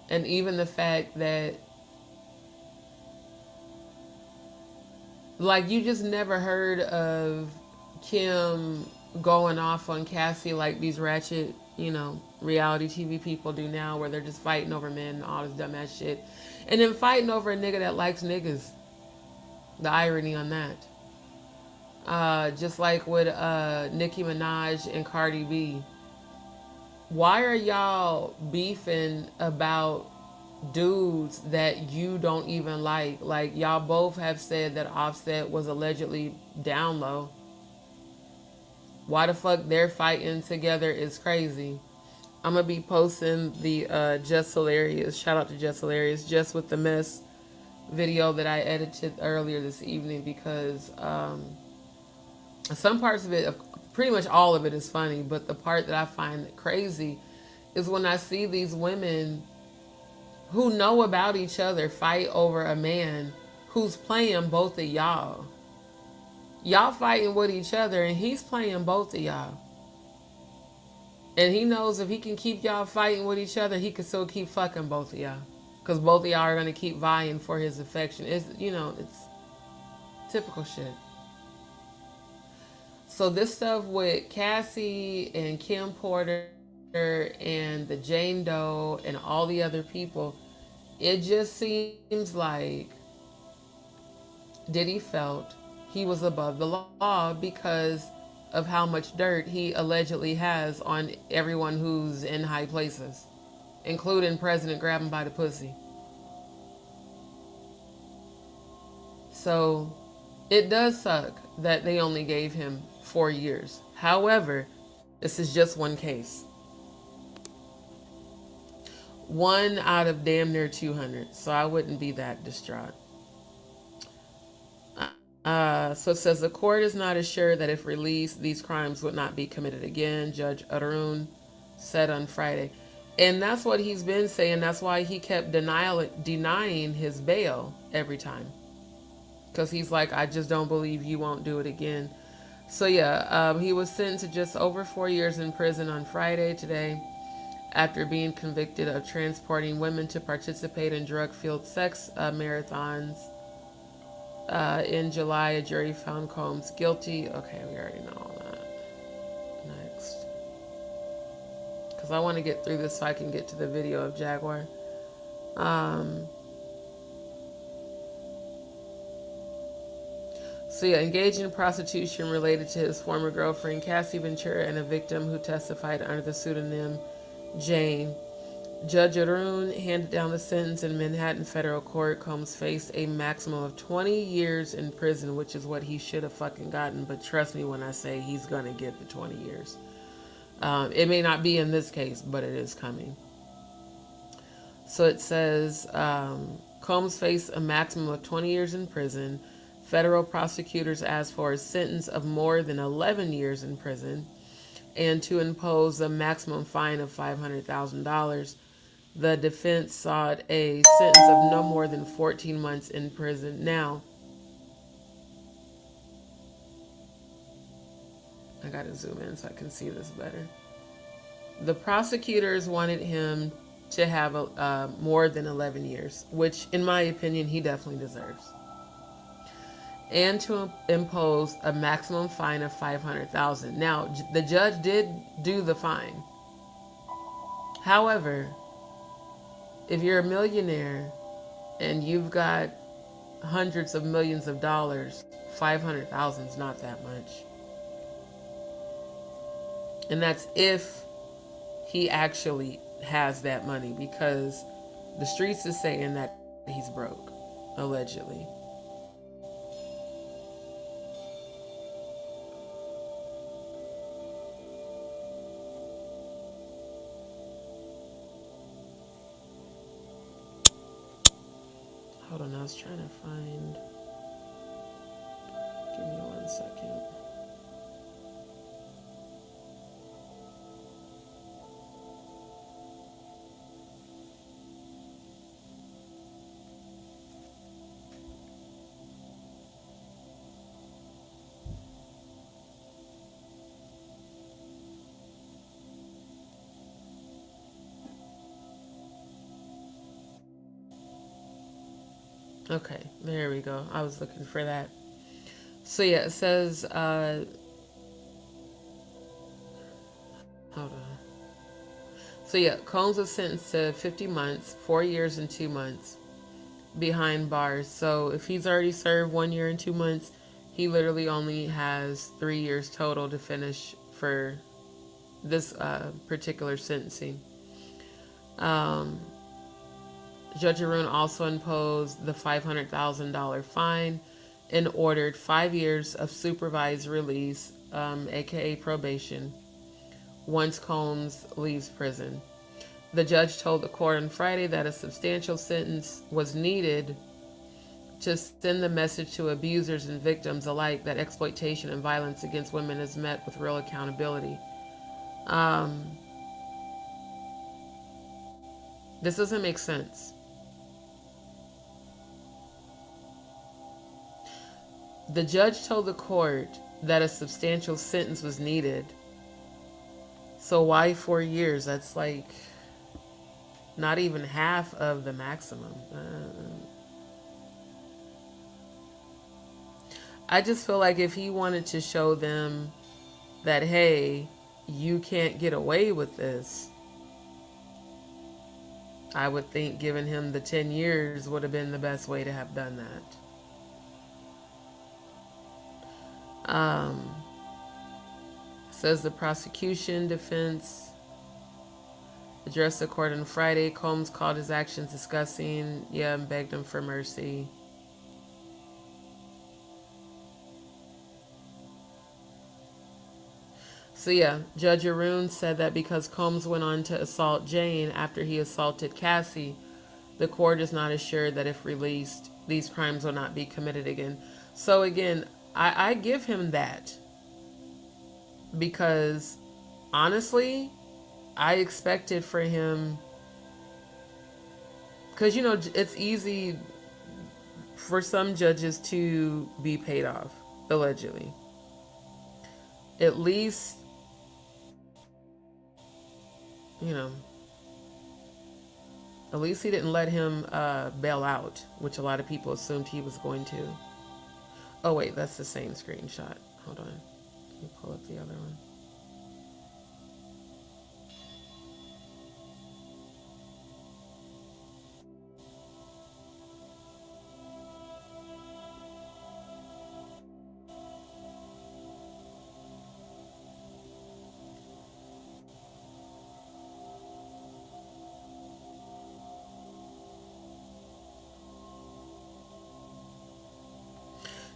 and even the fact that, like, you just never heard of Kim going off on Cassie like these ratchet, you know, reality TV people do now, where they're just fighting over men and all this dumbass shit. And then fighting over a nigga that likes niggas. The irony on that. Just like with Nicki Minaj and Cardi B. Why are y'all beefing about dudes that you don't even like? Like, y'all both have said that Offset was allegedly down low. Why the fuck they're fighting together is crazy. I'm gonna be posting the Just Hilarious, shout out to Just Hilarious, Just with the Mess video that I edited earlier this evening, because some parts of it, pretty much all of it, is funny, but the part that I find crazy is when I see these women who know about each other fight over a man who's playing both of y'all. Y'all fighting with each other and he's playing both of y'all. And he knows if he can keep y'all fighting with each other, he can still keep fucking both of y'all. Because both of y'all are going to keep vying for his affection. It's, you know, it's typical shit. So this stuff with Cassie and Kim Porter and the Jane Doe and all the other people, it just seems like Diddy felt he was above the law because of how much dirt he allegedly has on everyone who's in high places, including President grabbing by the pussy. So it does suck that they only gave him 4 years. However, this is just one case. One out of damn near 200. So I wouldn't be that distraught. So it says the court is not assured that if released, these crimes would not be committed again, Judge Arun said on Friday. And that's what he's been saying. That's why he kept denying his bail every time. Because he's like, I just don't believe you won't do it again. So yeah, he was sentenced to just over 4 years in prison on Friday today after being convicted of transporting women to participate in drug-fueled sex marathons. In July, a jury found Combs guilty. Okay, we already know all that. Next. Because I want to get through this so I can get to the video of Jaguar. So yeah, engaged in prostitution related to his former girlfriend, Cassie Ventura, and a victim who testified under the pseudonym Jane. Judge Arun handed down the sentence in Manhattan federal court. Combs faced a maximum of 20 years in prison, which is what he should have fucking gotten. But trust me when I say he's going to get the 20 years. It may not be in this case, but it is coming. So it says Combs faced a maximum of 20 years in prison. Federal prosecutors asked for a sentence of more than 11 years in prison and to impose a maximum fine of $500,000. The defense sought a sentence of no more than 14 months in prison. Now, I gotta zoom in so I can see this better. The prosecutors wanted him to have more than 11 years, which in my opinion, he definitely deserves. And to impose a maximum fine of $500,000. Now, the judge did do the fine. However, if you're a millionaire and you've got hundreds of millions of dollars, 500,000 is not that much. And that's if he actually has that money, because the streets is saying that he's broke, allegedly. Hold on, I was trying to find... Okay, there we go. I was looking for that. So yeah, it says, hold on. So yeah, Combs was sentenced to 50 months, 4 years and 2 months behind bars. So if he's already served 1 year and 2 months, he literally only has 3 years total to finish for this particular sentencing. Um, Judge Arun also imposed the $500,000 fine and ordered 5 years of supervised release, aka probation, once Combs leaves prison. The judge told the court on Friday that a substantial sentence was needed to send the message to abusers and victims alike that exploitation and violence against women is met with real accountability. Um, this doesn't make sense. The judge told the court that a substantial sentence was needed. So why 4 years? That's like not even half of the maximum. I just feel like if he wanted to show them that, hey, you can't get away with this, I would think giving him the 10 years would have been the best way to have done that. Says the prosecution defense addressed the court on Friday. Combs called his actions disgusting, and begged him for mercy. So yeah, Judge Arun said that because Combs went on to assault Jane after he assaulted Cassie, the court is not assured that if released, these crimes will not be committed again. So again, I give him that because honestly, I expected for him, because it's easy for some judges to be paid off, allegedly. At least, you know, at least he didn't let him bail out, which a lot of people assumed he was going to. Oh wait, that's the same screenshot. Hold on, let me pull up the other one.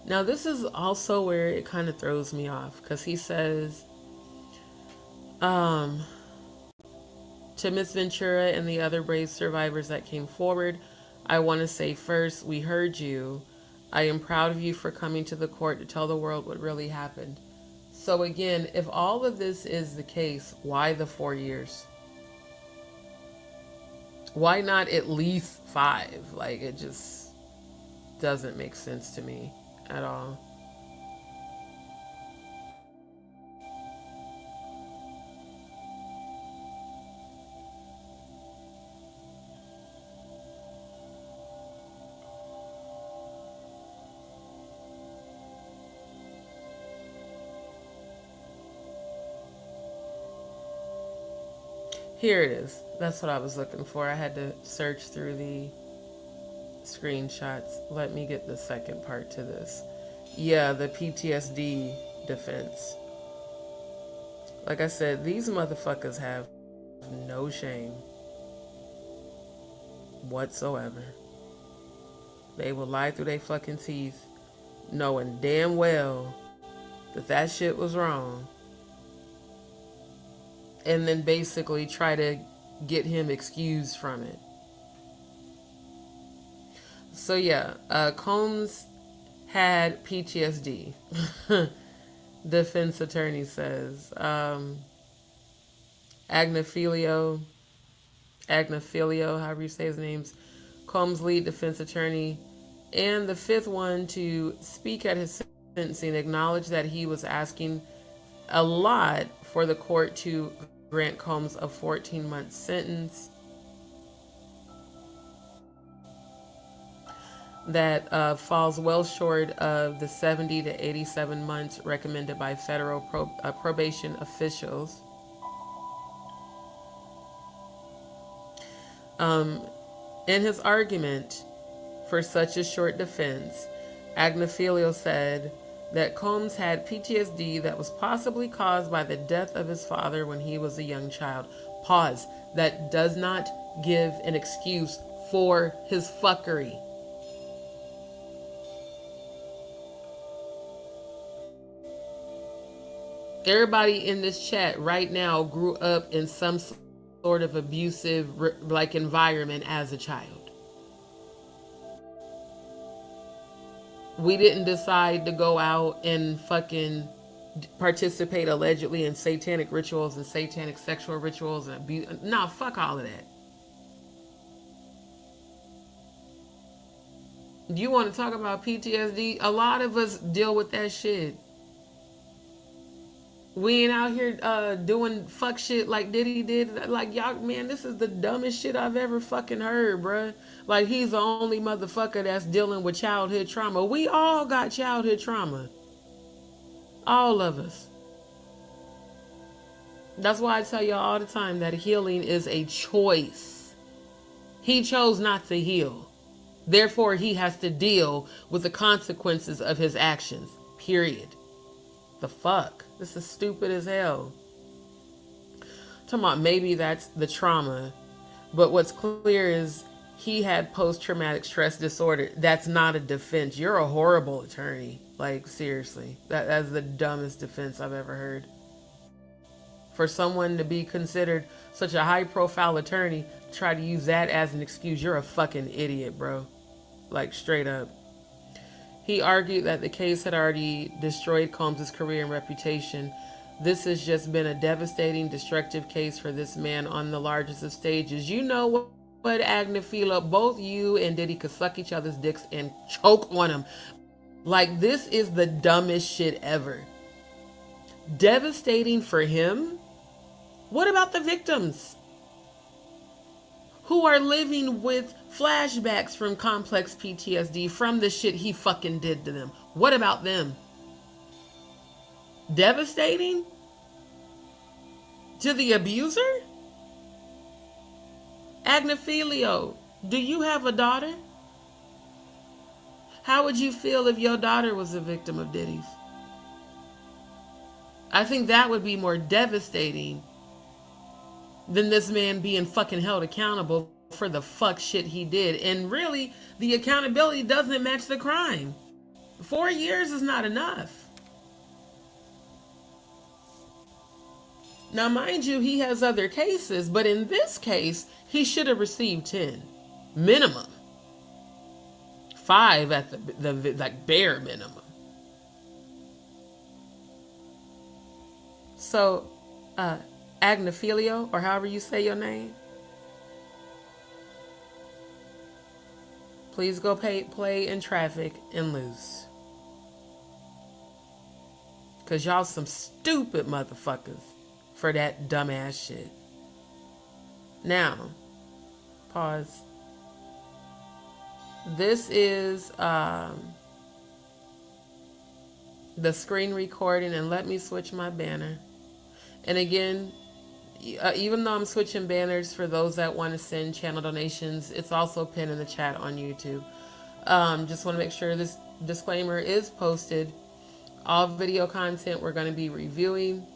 Now, this is also where it kind of throws me off because he says, um, to Miss Ventura and the other brave survivors that came forward, I want to say first, we heard you. I am proud of you for coming to the court to tell the world what really happened. So, again, if all of this is the case, why the 4 years? Why not at least 5? Like, it just doesn't make sense to me at all. Here it is. That's what I was looking for. I had to search through the screenshots. Let me get the second part to this. Yeah, the PTSD defense. Like I said, these motherfuckers have no shame whatsoever. They will lie through their fucking teeth, knowing damn well that that shit was wrong, and then basically try to get him excused from it. So yeah, Combs had PTSD. Defense attorney says. Agnifilio, however you say his name's Combs' lead defense attorney, and the fifth one to speak at his sentencing, acknowledged that he was asking a lot for the court to grant Combs a 14-month sentence. that falls well short of the 70 to 87 months recommended by federal probation officials. In his argument for such a short defense, Agnifilio said that Combs had PTSD that was possibly caused by the death of his father when he was a young child. Pause. That does not give an excuse for his fuckery. Everybody in this chat right now grew up in some sort of abusive like environment as a child. We didn't decide to go out and fucking participate allegedly in satanic rituals and satanic sexual rituals and abuse. Nah, fuck all of that. You want to talk about PTSD? A lot of us deal with that shit. We ain't out here doing fuck shit like Diddy did. Like, y'all, man, this is the dumbest shit I've ever fucking heard, bruh. Like, he's the only motherfucker that's dealing with childhood trauma. We all got childhood trauma. All of us. That's why I tell y'all all the time that healing is a choice. He chose not to heal. Therefore, he has to deal with the consequences of his actions. Period. The fuck? This is stupid as hell. Talking about maybe that's the trauma. But what's clear is he had post-traumatic stress disorder. That's not a defense. You're a horrible attorney. Like, seriously. That's the dumbest defense I've ever heard. For someone to be considered such a high-profile attorney, try to use that as an excuse. You're a fucking idiot, bro. Like, straight up. He argued that the case had already destroyed Combs' career and reputation. This has just been a devastating, destructive case for this man on the largest of stages. You know what, Agnifilo? Both you and Diddy could suck each other's dicks and choke on them. Like, this is the dumbest shit ever. Devastating for him? What about the victims who are living with flashbacks from complex PTSD from the shit he fucking did to them? What about them? Devastating? To the abuser? Agnifilio, do you have a daughter? How would you feel if your daughter was a victim of Diddy's? I think that would be more devastating than this man being fucking held accountable for the fuck shit he did. And really, the accountability doesn't match the crime. 4 years is not enough. Now, mind you, he has other cases, but in this case, he should have received 10. Minimum. 5 at the like bare minimum. So, Agnifilio, or however you say your name, please go play in Traffic and lose. Because y'all some stupid motherfuckers for that dumbass shit. Now, pause. This is the screen recording, and let me switch my banner. And again, even though I'm switching banners for those that want to send channel donations, it's also pinned in the chat on YouTube. Just want to make sure this disclaimer is posted. All video content we're going to be reviewing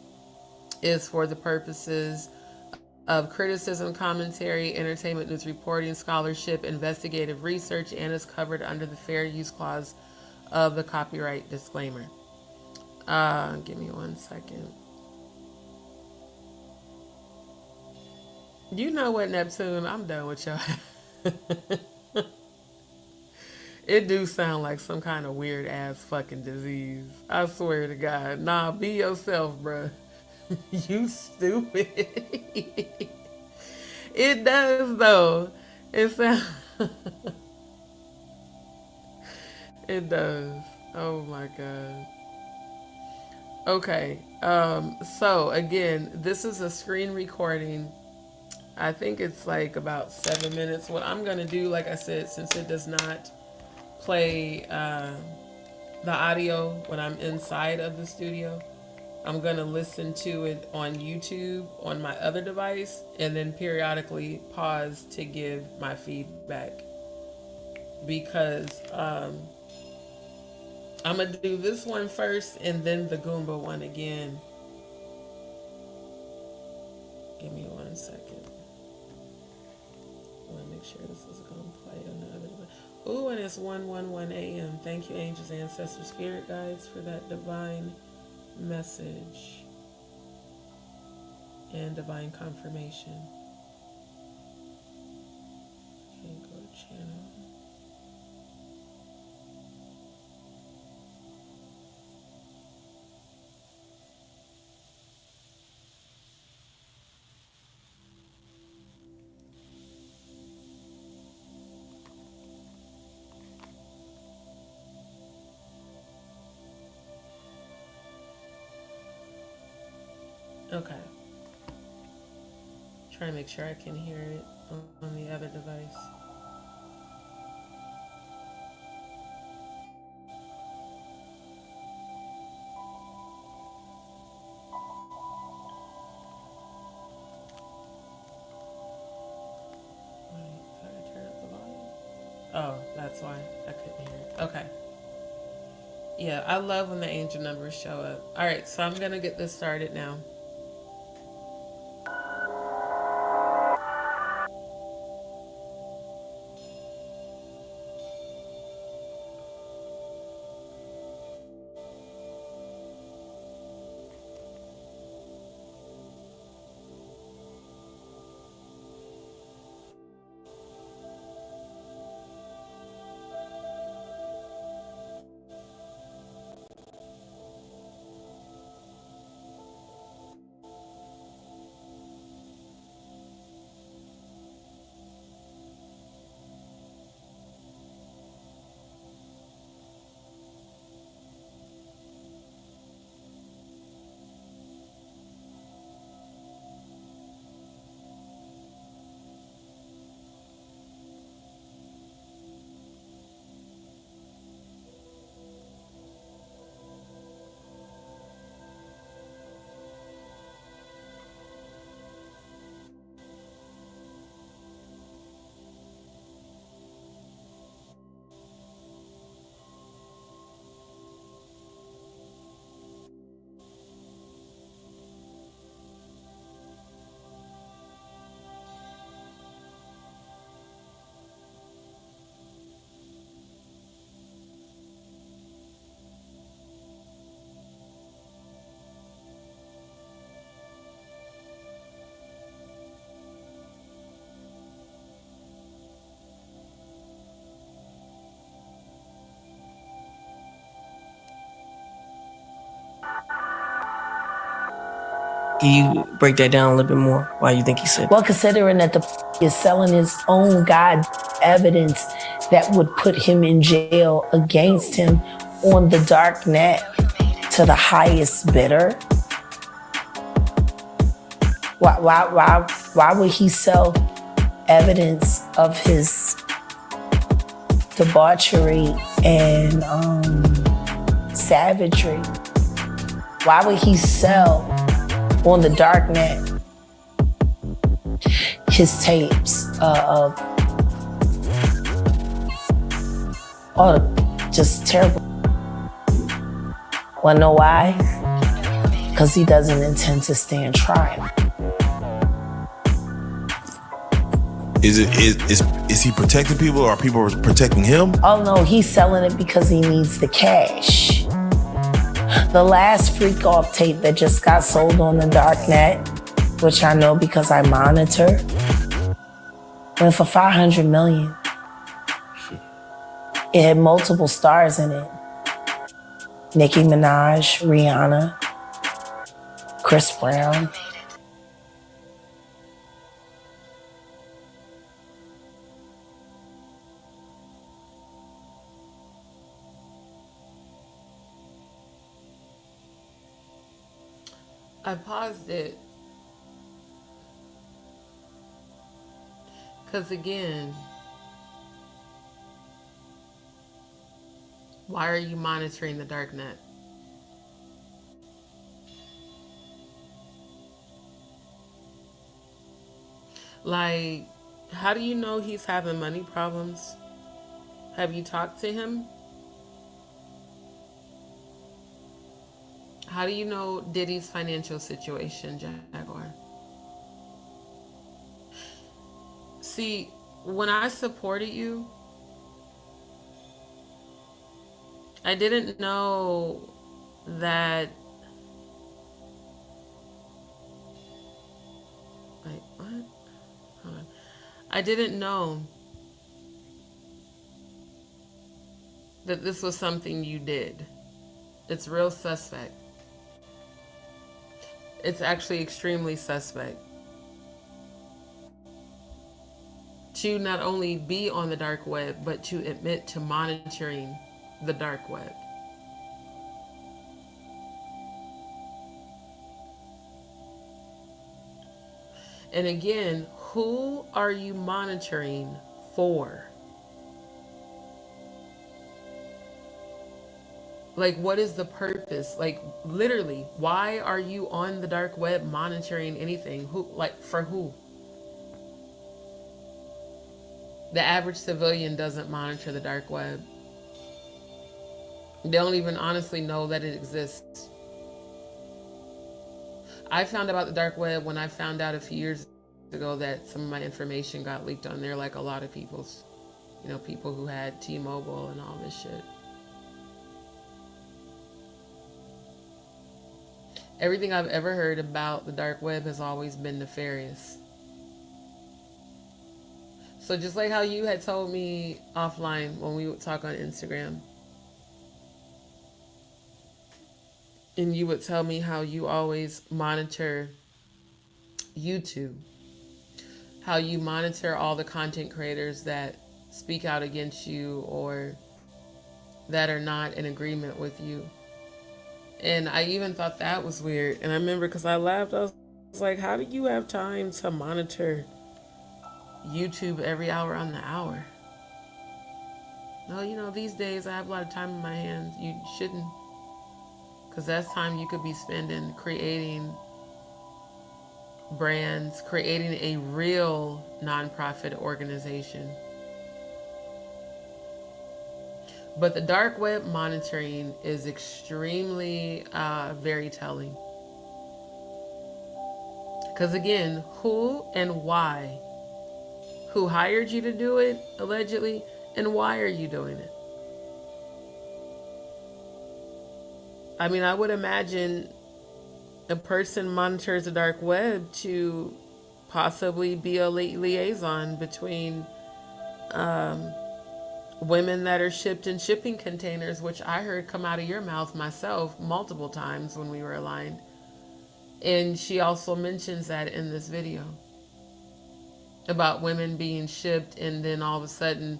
is for the purposes of criticism, commentary, entertainment, news reporting, scholarship, investigative research, and is covered under the fair use clause of the copyright disclaimer. Give me 1 second. You know what, Neptune? I'm done with y'all. It do sound like some kind of weird ass fucking disease. I swear to God. Nah, be yourself, bruh. You stupid. It does though. It sounds. It does. Oh my God. Okay. So again, this is a screen recording. I think it's like about 7 minutes. What I'm gonna do, like I said, since it does not play the audio when I'm inside of the studio. I'm going to listen to it on YouTube on my other device and then periodically pause to give my feedback because I'm going to do this one first and then the Goomba one again. Give me 1 second. I want to make sure this is going to play on the other device. Ooh, and it's 1:11 a.m. Thank you, angels, ancestors, spirit guides, for that divine message and divine confirmation. Okay, go to channel. Okay. Try to make sure I can hear it on the other device. Oh, that's why I couldn't hear it. Okay. Yeah, I love when the angel numbers show up. All right, so I'm going to get this started now. Can you break that down a little bit more? Why you think he said that? Well, considering that the is selling his own God evidence that would put him in jail against him on the dark net to the highest bidder. Why would he sell evidence of his debauchery and savagery? Why would he sell on the dark net his tapes of all the just terrible? Wanna know why? Because he doesn't intend to stand trial. Is he protecting people, or are people protecting him? Oh no, he's selling it because he needs the cash. The last freak off tape that just got sold on the dark net, which I know because I monitor, went for $500 million. It had multiple stars in it. Nicki Minaj, Rihanna, Chris Brown. I paused it because, again, Why are you monitoring the dark net? Like, how do you know he's having money problems? Have you talked to him? How do you know Diddy's financial situation, Jaguar? See, when I supported you, I didn't know that. Wait, what? Hold on. I didn't know that this was something you did. It's real suspect. It's actually extremely suspect. To not only be on the dark web, but to admit to monitoring the dark web. And again, who are you monitoring for? Like, what is the purpose? Like, literally, why are you on the dark web monitoring anything? Who, like, for who? The average civilian doesn't monitor the dark web. They don't even honestly know that it exists. I found about the dark web when I found out a few years ago that some of my information got leaked on there, like a lot of people's, you know, people who had T-Mobile and all this shit. Everything I've ever heard about the dark web has always been nefarious. So just like how you had told me offline when we would talk on Instagram, and you would tell me how you always monitor YouTube, how you monitor all the content creators that speak out against you or that are not in agreement with you. And I even thought that was weird. And I remember because I laughed, I was like, how do you have time to monitor YouTube every hour on the hour? No, you know, these days I have a lot of time in my hands. You shouldn't. Because that's time you could be spending creating brands, creating a real nonprofit organization. But the dark web monitoring is extremely very telling. Because again, who and why? Who hired you to do it, allegedly, and why are you doing it? I mean, I would imagine a person monitors the dark web to possibly be a liaison between women that are shipped in shipping containers, which I heard come out of your mouth myself multiple times when we were aligned. And she also mentions that in this video about women being shipped and then all of a sudden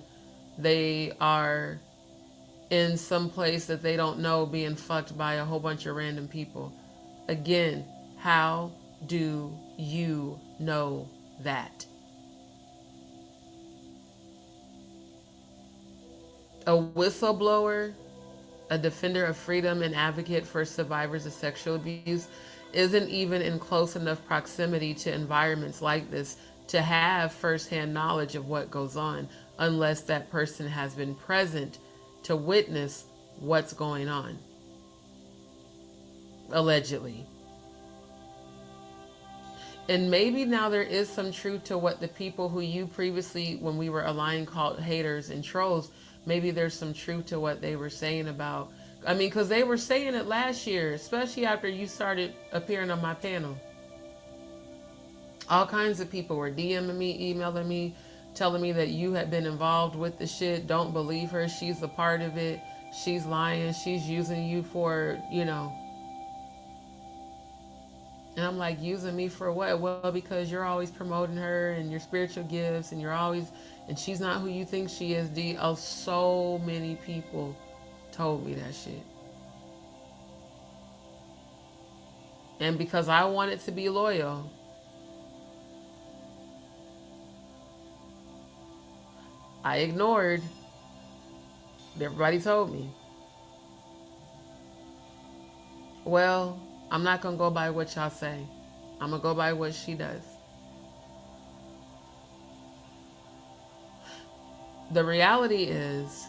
they are in some place that they don't know being fucked by a whole bunch of random people. Again, how do you know that? A whistleblower, a defender of freedom and advocate for survivors of sexual abuse isn't even in close enough proximity to environments like this to have firsthand knowledge of what goes on unless that person has been present to witness what's going on. Allegedly. And maybe now there is some truth to what the people who you previously, when we were aligned, called haters and trolls, maybe there's some truth to what they were saying about. I mean, because they were saying it last year, especially after you started appearing on my panel. All kinds of people were DMing me, emailing me, telling me that you had been involved with the shit. Don't believe her. She's a part of it. She's lying. She's using you for, you know. And I'm like, using me for what? Well, because you're always promoting her and your spiritual gifts and you're always, and she's not who you think she is, D. Oh, so many people told me that shit. And because I wanted to be loyal, I ignored what everybody told me. Well, I'm not gonna go by what y'all say. I'm gonna go by what she does. The reality is,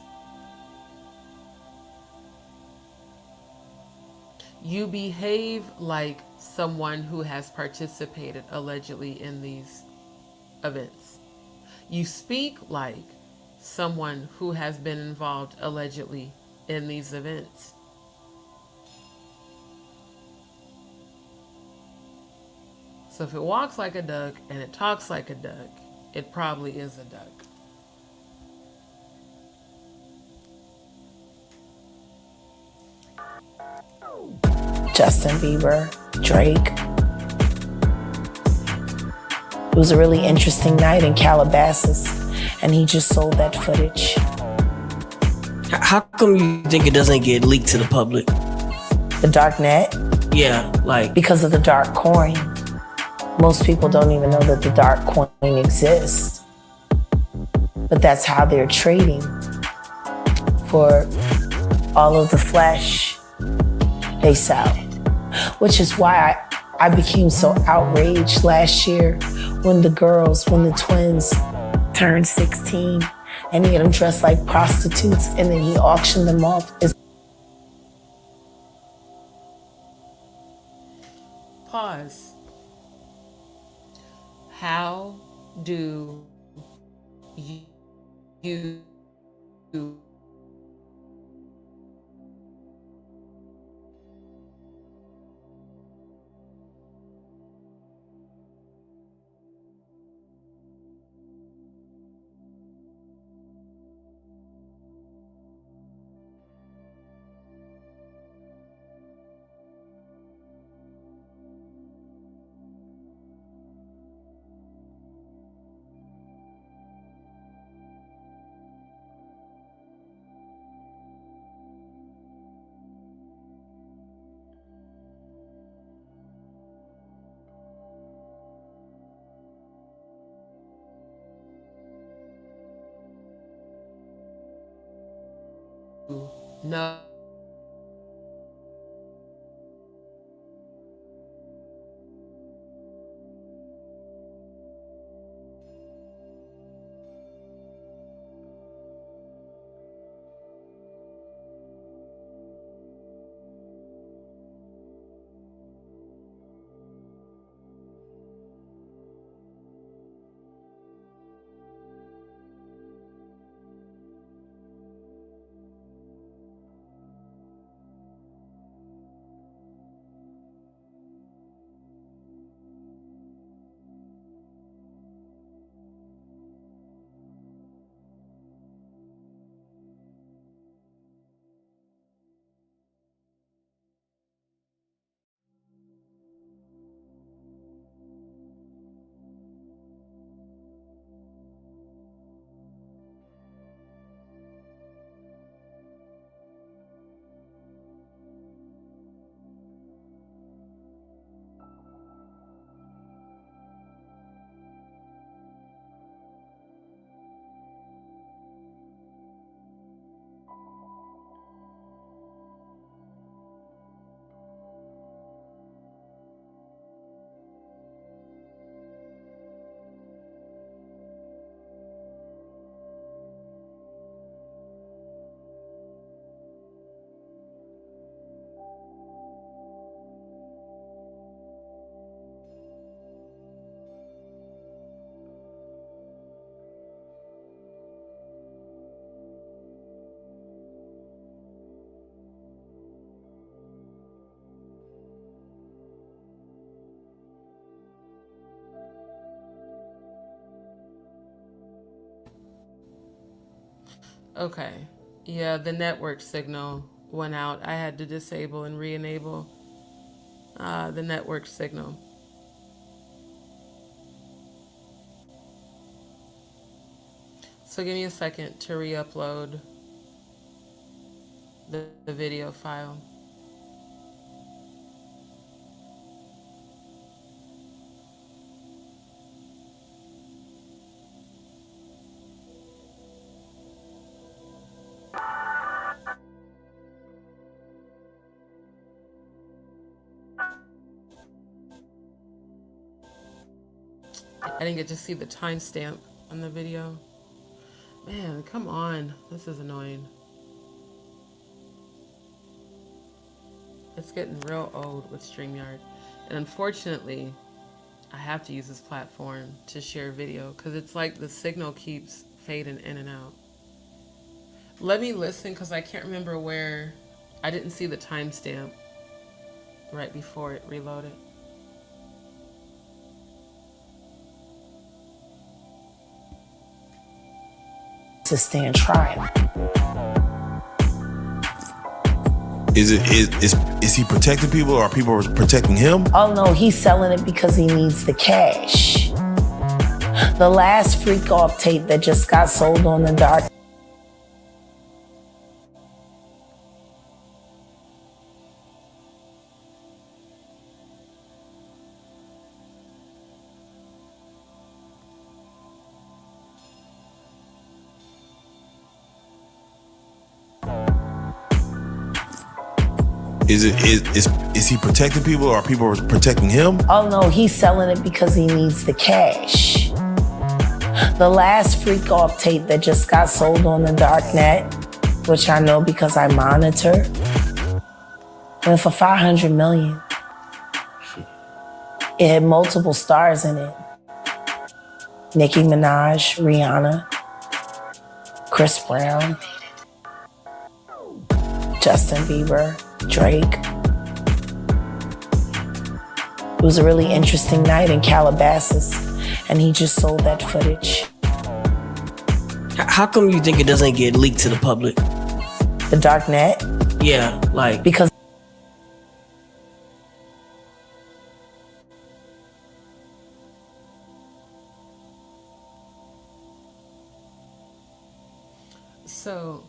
you behave like someone who has participated allegedly in these events. You speak like someone who has been involved allegedly in these events. So if it walks like a duck and it talks like a duck, it probably is a duck. Justin Bieber, Drake. It was a really interesting night in Calabasas, and he just sold that footage. How come you think it doesn't get leaked to the public? The dark net? Yeah, like... Because of the dark coin. Most people don't even know that the dark coin exists. But that's how they're trading for all of the flesh they sell. Which is why I became so outraged last year when the twins turned 16 and he had them dressed like prostitutes and then he auctioned them off. Pause. How do you know? Okay. Yeah, the network signal went out. I had to disable and re-enable the network signal. So give me a second to re-upload the video file. I didn't get to see the timestamp on the video. Man, come on. This is annoying. It's getting real old with StreamYard. And unfortunately, I have to use this platform to share video because it's like the signal keeps fading in and out. Let me listen because I can't remember where. I didn't see the timestamp right before it reloaded. To stand trial. Is he protecting people or are people protecting him? Oh no, he's selling it because he needs the cash. The last freak off tape that just got sold on the dark. Is he protecting people or are people protecting him? Oh no, he's selling it because he needs the cash. The last freak off tape that just got sold on the dark net, which I know because I monitor, went for $500 million. It had multiple stars in it. Nicki Minaj, Rihanna, Chris Brown, Justin Bieber, Drake. It was a really interesting night in Calabasas, and he just sold that footage. How come you think it doesn't get leaked to the public? The dark net? Yeah, like Because So,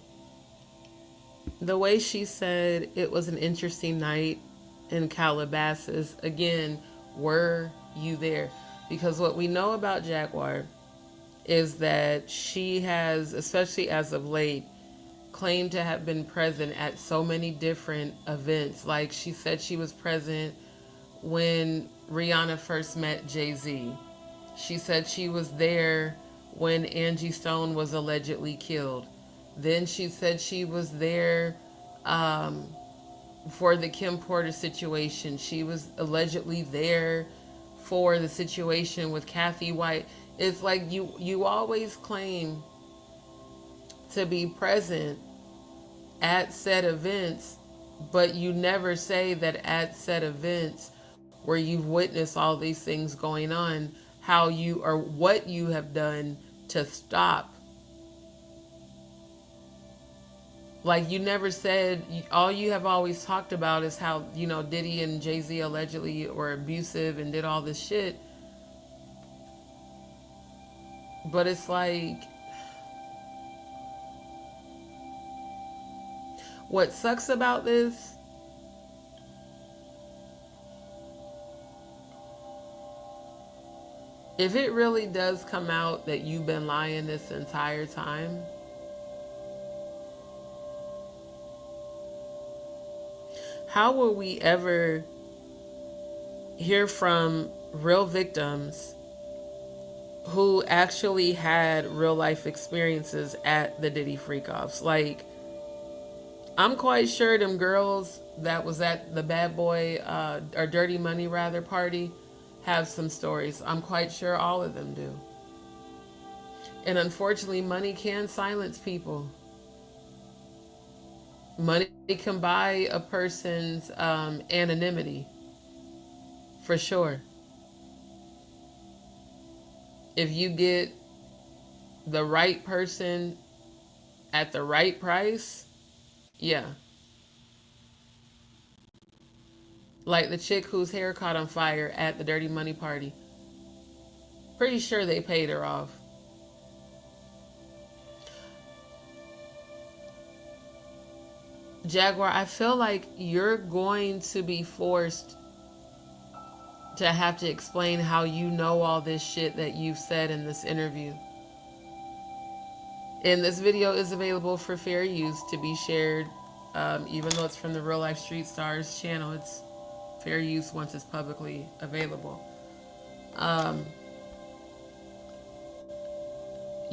the way she said it was an interesting night in Calabasas, again, were you there? Because what we know about Jaguar is that she has, especially as of late, claimed to have been present at so many different events. Like she said she was present when Rihanna first met Jay-Z. She said she was there when Angie Stone was allegedly killed. Then she said she was there for the Kim Porter situation. She was allegedly there for the situation with Kathy White. It's like you always claim to be present at said events, but you never say that at said events where you've witnessed all these things going on, how you or what you have done to stop. Like you never said, all you have always talked about is how, you know, Diddy and Jay-Z allegedly were abusive and did all this shit. But it's like, what sucks about this if it really does come out that you've been lying this entire time, how will we ever hear from real victims who actually had real life experiences at the Diddy freak-offs? Like, I'm quite sure them girls that was at the Bad Boy, or Dirty Money rather, party have some stories. I'm quite sure all of them do. And unfortunately, money can silence people. Money can buy a person's anonymity, for sure. If you get the right person at the right price, yeah. Like the chick whose hair caught on fire at the Dirty Money party. Pretty sure they paid her off. Jaguar, I feel like you're going to be forced to have to explain how you know all this shit that you've said in this interview. And this video is available for fair use to be shared, even though it's from the Real Life Street Stars channel. It's fair use once it's publicly available.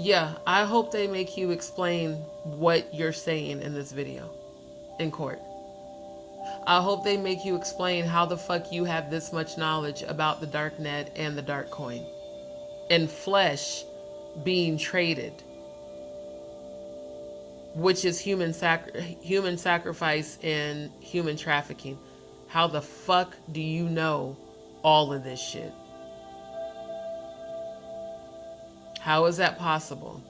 Yeah, I hope they make you explain what you're saying in this video in court. I hope they make you explain how the fuck you have this much knowledge about the dark net and the dark coin and flesh being traded, which is human sacrifice and human trafficking. How the fuck do you know all of this shit? How is that possible?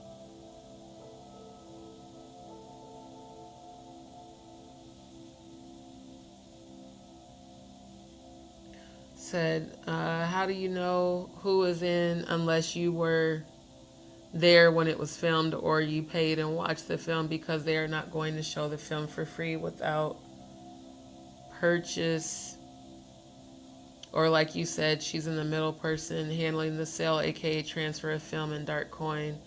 Said, how do you know who is in unless you were there when it was filmed or you paid and watched the film, because they are not going to show the film for free without purchase. Or like you said, she's in the middle person handling the sale, aka transfer of film and dark coin.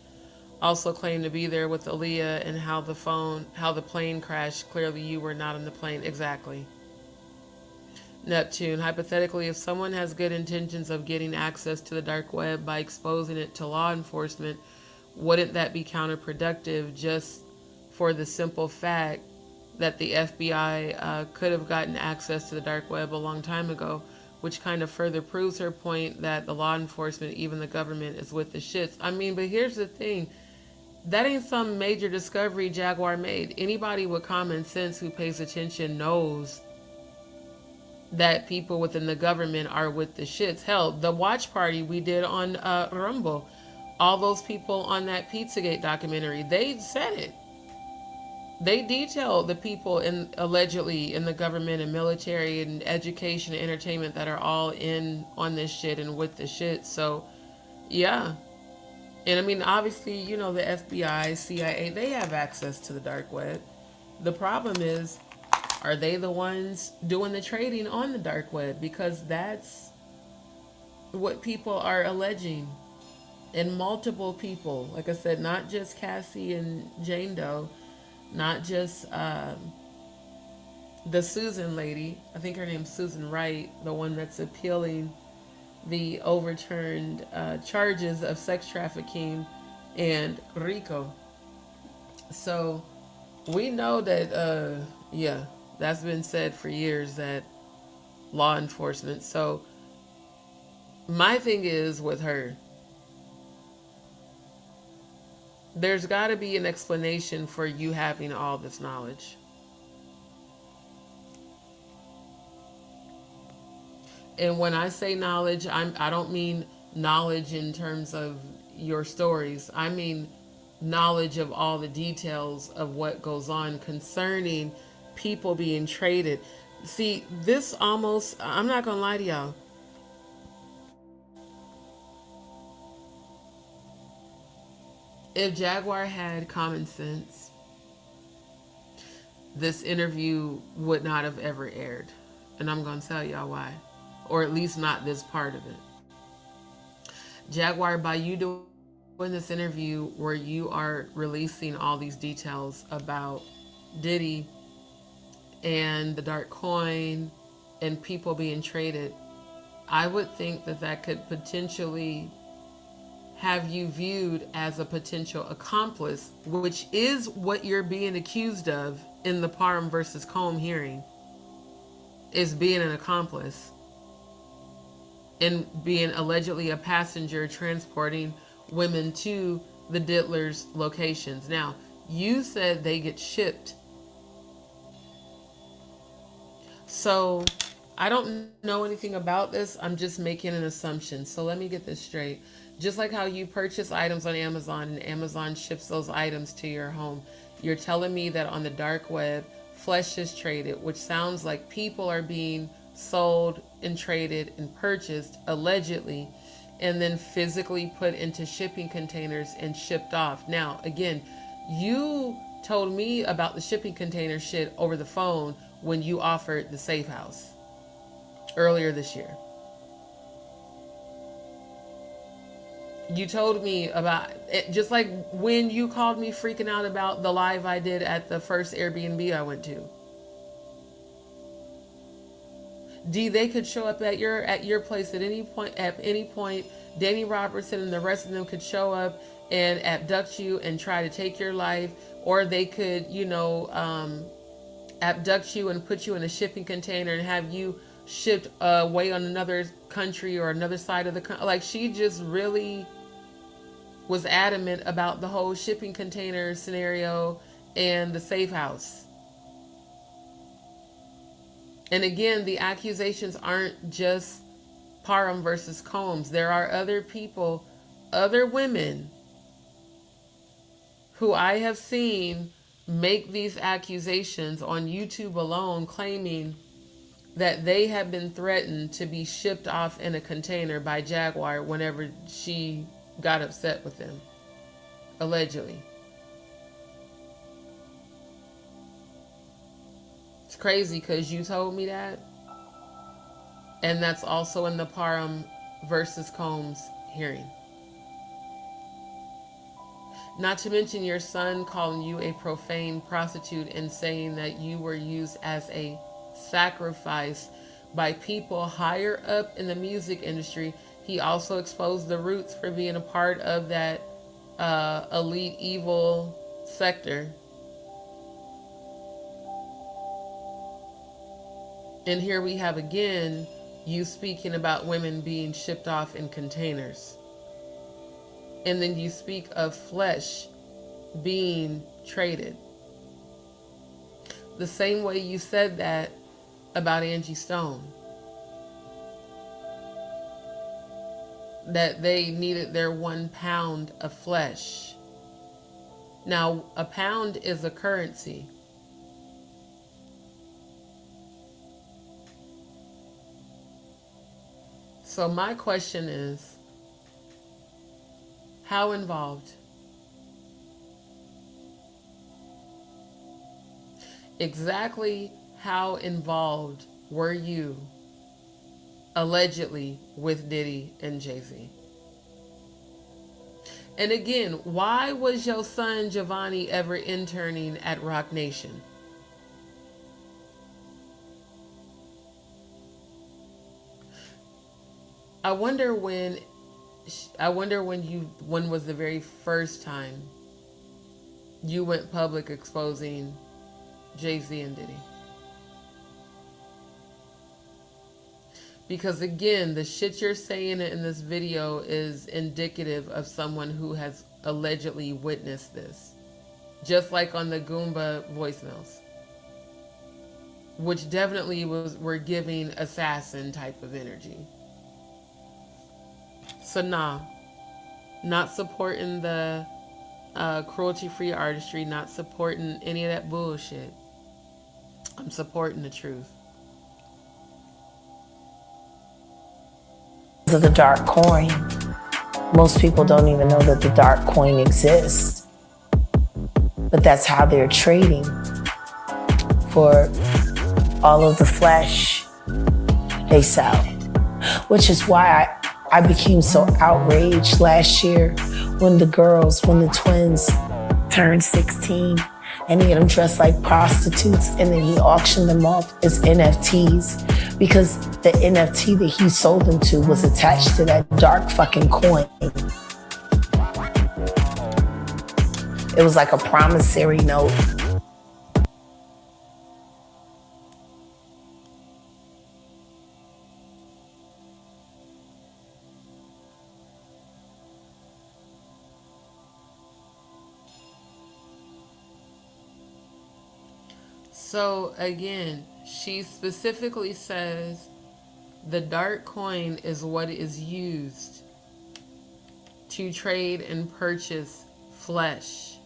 Also claimed to be there with Aaliyah and how the plane crashed. Clearly you were not on the plane. Exactly. Neptune, hypothetically, if someone has good intentions of getting access to the dark web by exposing it to law enforcement, wouldn't that be counterproductive, just for the simple fact that the FBI could have gotten access to the dark web a long time ago, which kind of further proves her point that the law enforcement, even the government, is with the shits. I mean, but here's the thing. That ain't some major discovery Jaguar made. Anybody with common sense who pays attention knows that people within the government are with the shits. Hell, the watch party we did on Rumble, all those people on that Pizzagate documentary, they said it. They detailed the people allegedly in the government and military and education and entertainment that are all in on this shit and with the shit. So, yeah. And I mean, obviously, you know, the FBI, CIA, they have access to the dark web. The problem is, are they the ones doing the trading on the dark web? Because that's what people are alleging. And multiple people, like I said, not just Cassie and Jane Doe, not just the Susan lady, I think her name's Susan Wright, the one that's appealing the overturned charges of sex trafficking and RICO. So we know that, yeah, that's been said for years, that law enforcement. So my thing is with her, there's got to be an explanation for you having all this knowledge. And when I say knowledge, I don't mean knowledge in terms of your stories. I mean knowledge of all the details of what goes on concerning people being traded. See, this almost, I'm not gonna lie to y'all, if Jaguar had common sense, this interview would not have ever aired. And I'm gonna tell y'all why. Or at least not this part of it. Jaguar, by you doing this interview where you are releasing all these details about Diddy and the dark coin and people being traded, I would think that that could potentially have you viewed as a potential accomplice, which is what you're being accused of in the Parham versus Combe hearing, is being an accomplice and being allegedly a passenger transporting women to the Diddler's locations. Now, you said they get shipped. So I don't know anything about this. I'm just making an assumption. So let me get this straight. Just like how you purchase items on Amazon and Amazon ships those items to your home, you're telling me that on the dark web, flesh is traded, which sounds like people are being sold and traded and purchased allegedly, and then physically put into shipping containers and shipped off. Now, again, you told me about the shipping container shit over the phone when you offered the safe house earlier this year. You told me about it, just like when you called me freaking out about the live I did at the first Airbnb I went to. D, they could show up at your place at any point. At any point, Danny Robertson and the rest of them could show up and abduct you and try to take your life, or they could, abduct you and put you in a shipping container and have you shipped away on another country or another side of the country. Like, she just really was adamant about the whole shipping container scenario and the safe house. And again, the accusations aren't just Parham versus Combs. There are other people, other women who I have seen make these accusations on YouTube alone, claiming that they have been threatened to be shipped off in a container by Jaguar whenever she got upset with them, allegedly. It's crazy because you told me that, and that's also in the Parham versus Combs hearing. Not to mention your son calling you a profane prostitute and saying that you were used as a sacrifice by people higher up in the music industry. He also exposed the Roots for being a part of that elite evil sector. And here we have again you speaking about women being shipped off in containers. And then you speak of flesh being traded. The same way you said that about Angie Stone. That they needed their 1 pound of flesh. Now, a pound is a currency. So my question is, how involved? Exactly how involved were you, allegedly, with Diddy and Jay-Z? And again, why was your son Giovanni ever interning at Roc Nation? I wonder when was the very first time you went public exposing Jay-Z and Diddy? Because again, the shit you're saying in this video is indicative of someone who has allegedly witnessed this. Just like on the Goomba voicemails. Which definitely were giving assassin type of energy. So nah, not supporting the cruelty-free artistry, not supporting any of that bullshit. I'm supporting the truth. Of the dark coin. Most people don't even know that the dark coin exists. But that's how they're trading for all of the flesh they sell. Which is why I became so outraged last year when the twins turned 16 and he had them dressed like prostitutes and then he auctioned them off as NFTs because the NFT that he sold them to was attached to that dark fucking coin. It was like a promissory note. So again, she specifically says the dark coin is what is used to trade and purchase flesh.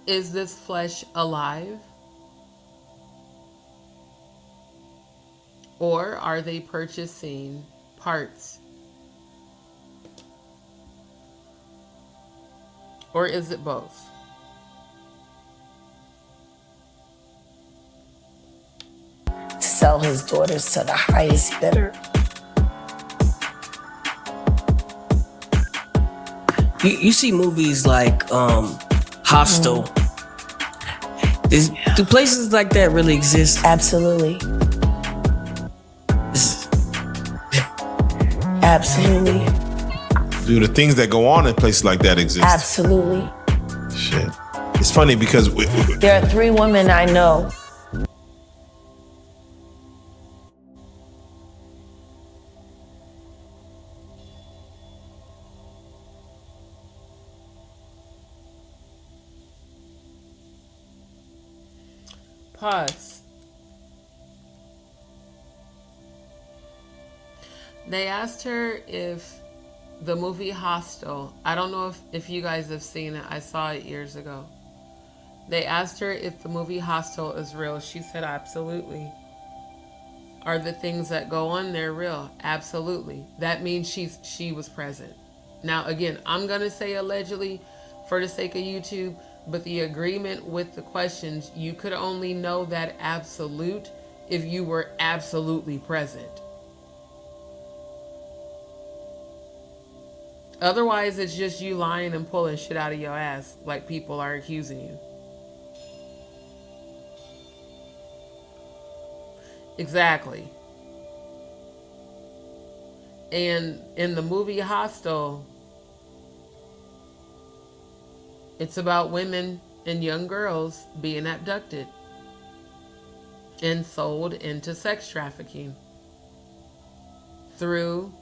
Is this flesh alive? Or are they purchasing parts? Or is it both? To sell his daughters to the highest bidder. You see movies like hostile. Do places like that really exist? Absolutely. Absolutely. Do the things that go on in places like that exist? Absolutely. Shit. It's funny because there are 3 women I know. Pause. They asked her if the movie Hostel, I don't know if you guys have seen it. I saw it years ago. They asked her if the movie Hostel is real. She said absolutely. Are the things that go on there real? Absolutely. That means she was present. Now again, I'm going to say allegedly for the sake of YouTube, but the agreement with the questions, you could only know that absolute if you were absolutely present. Otherwise, it's just you lying and pulling shit out of your ass like people are accusing you. Exactly. And in the movie Hostel, it's about women and young girls being abducted and sold into sex trafficking through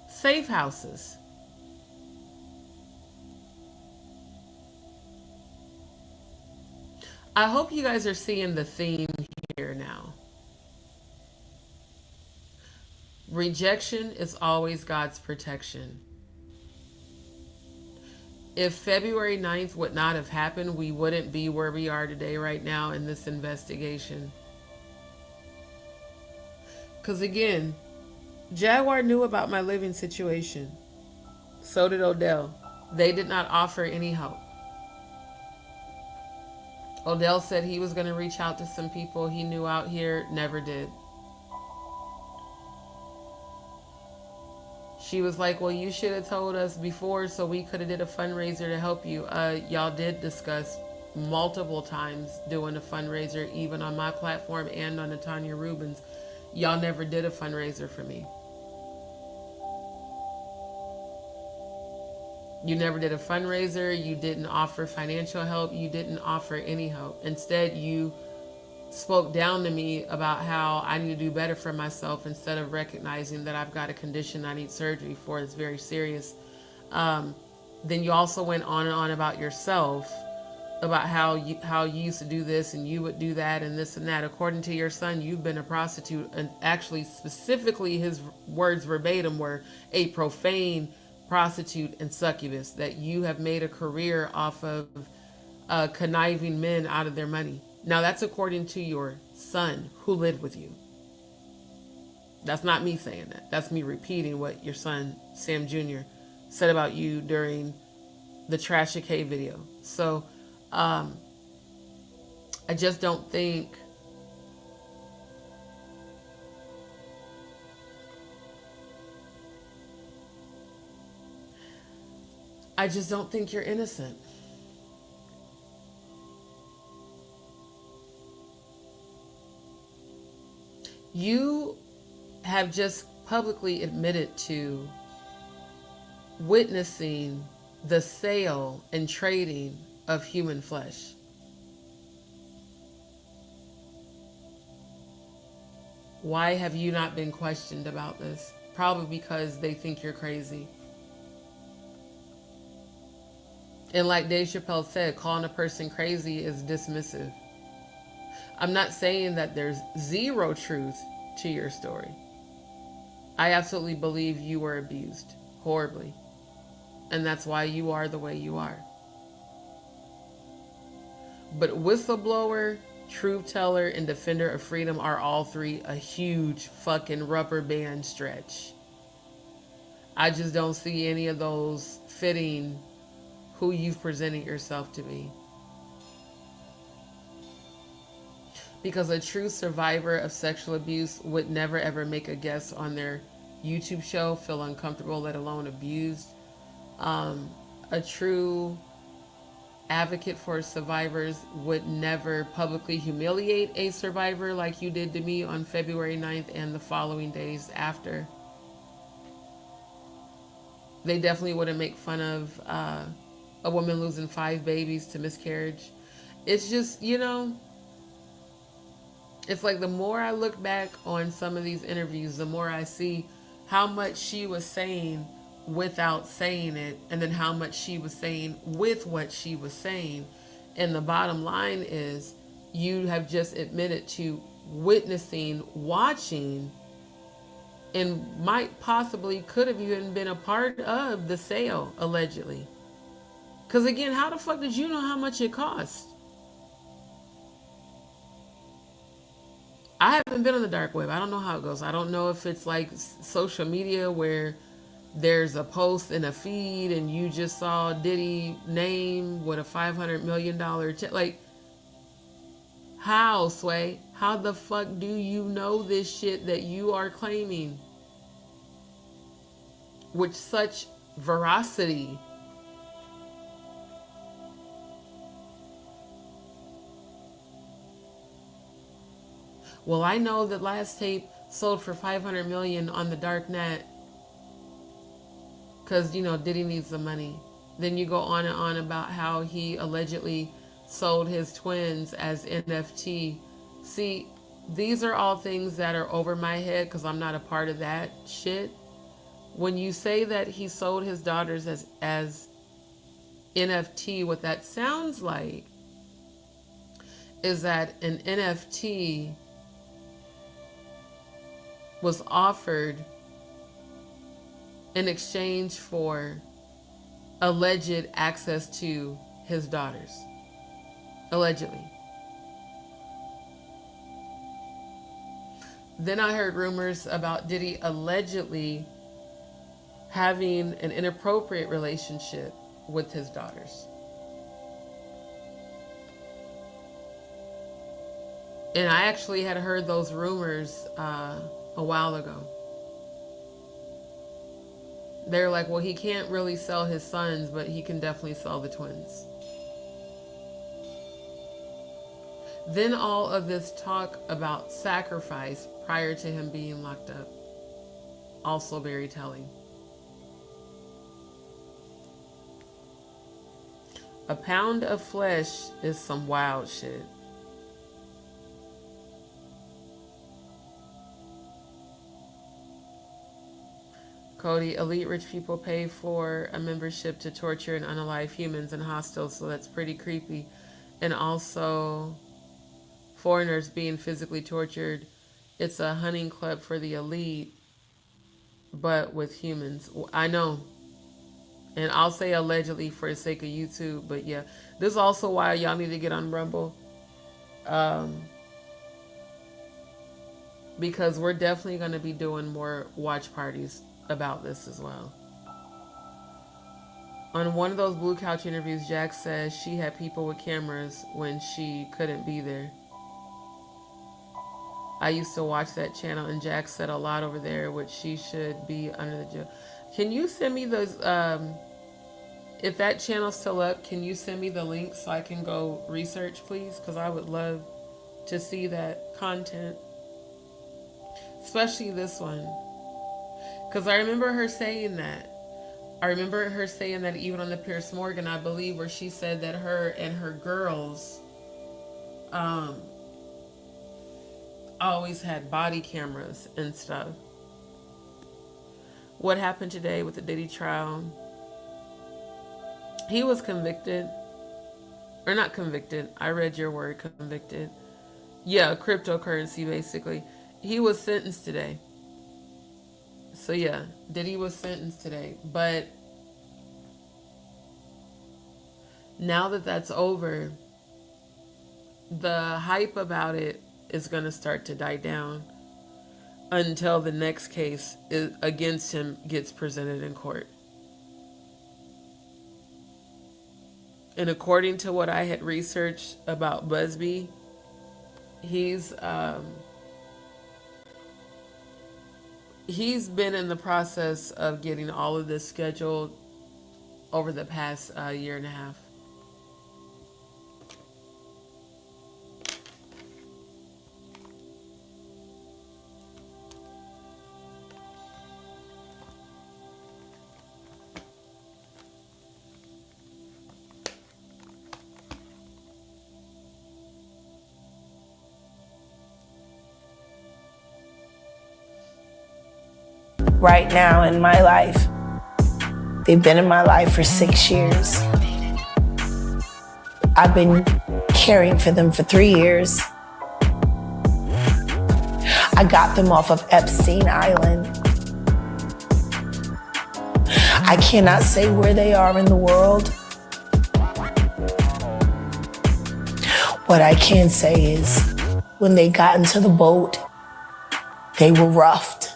safe houses. I hope you guys are seeing the theme here now. Rejection is always God's protection. If February 9th would not have happened, we wouldn't be where we are today right now in this investigation. Because again, Jaguar knew about my living situation. So did Odell. They did not offer any help. Odell said he was going to reach out to some people he knew out here, never did. She was like, well, you should have told us before so we could have did a fundraiser to help you. Y'all did discuss multiple times doing a fundraiser, even on my platform and on the Tanya Rubin's. Y'all never did a fundraiser for me. You never did a fundraiser. You didn't offer financial help. You didn't offer any help. Instead, you spoke down to me about how I need to do better for myself instead of recognizing that I've got a condition I need surgery for. It's very serious. Then you also went on and on about yourself, about how you used to do this and you would do that and this and that. According to your son, you've been a prostitute, and actually specifically his words verbatim were a profane prostitute and succubus, that you have made a career off of conniving men out of their money. Now that's according to your son who lived with you. That's not me saying that. That's me repeating what your son, Sam Jr., said about you during the Trafficking video. So I just don't think you're innocent. You have just publicly admitted to witnessing the sale and trading of human flesh. Why have you not been questioned about this? Probably because they think you're crazy. And like Dave Chappelle said, calling a person crazy is dismissive. I'm not saying that there's zero truth to your story. I absolutely believe you were abused horribly. And that's why you are the way you are. But whistleblower, truth teller, and defender of freedom are all three a huge fucking rubber band stretch. I just don't see any of those fitting who you've presented yourself to be. Because a true survivor of sexual abuse would never ever make a guest on their YouTube show feel uncomfortable, let alone abused. A true advocate for survivors would never publicly humiliate a survivor like you did to me on February 9th and the following days after. They definitely wouldn't make fun of a woman losing 5 babies to miscarriage. It's just, you know, it's like the more I look back on some of these interviews, the more I see how much she was saying without saying it, and then how much she was saying with what she was saying. And the bottom line is, you have just admitted to witnessing, watching, and might possibly could have even been a part of the sale, allegedly. Because again, how the fuck did you know how much it cost? I haven't been on the dark web. I don't know how it goes. I don't know if it's like social media where there's a post in a feed and you just saw Diddy name with a $500 million check. Like, how, Sway? How the fuck do you know this shit that you are claiming with such veracity? Well, I know that last tape sold for $500 million on the dark net because, you know, Diddy needs the money. Then you go on and on about how he allegedly sold his twins as NFT. See, these are all things that are over my head because I'm not a part of that shit. When you say that he sold his daughters as NFT, what that sounds like is that an NFT was offered in exchange for alleged access to his daughters. Allegedly. Then I heard rumors about Diddy allegedly having an inappropriate relationship with his daughters. And I actually had heard those rumors a while ago. They're like, well, he can't really sell his sons, but he can definitely sell the twins. Then all of this talk about sacrifice prior to him being locked up. Also very telling. A pound of flesh is some wild shit. Cody, elite rich people pay for a membership to torture and unalive humans and hostels, so that's pretty creepy. And also, foreigners being physically tortured. It's a hunting club for the elite, but with humans. I know. And I'll say allegedly for the sake of YouTube, but yeah. This is also why y'all need to get on Rumble. Because we're definitely going to be doing more watch parties about this as well. On one of those Blue Couch interviews, Jack says she had people with cameras when she couldn't be there. I used to watch that channel, and Jack said a lot over there, which she should be under the jail. Can you send me those, if that channel's still up, can you send me the link so I can go research, please? Because I would love to see that content. Especially this one. Because I remember her saying that. I remember her saying that even on the Piers Morgan, I believe, where she said that her and her girls always had body cameras and stuff. What happened today with the Diddy trial? He was convicted. Or not convicted. I read your word, convicted. Yeah, cryptocurrency, basically. He was sentenced today. So yeah, Diddy was sentenced today. But now that that's over, the hype about it is going to start to die down until the next case against him gets presented in court. And according to what I had researched about Busby, he's been in the process of getting all of this scheduled over the past year and a half. right now in my life. They've been in my life for 6 years. I've been caring for them for 3 years. I got them off of Epstein Island. I cannot say where they are in the world. What I can say is, when they got into the boat, they were roughed.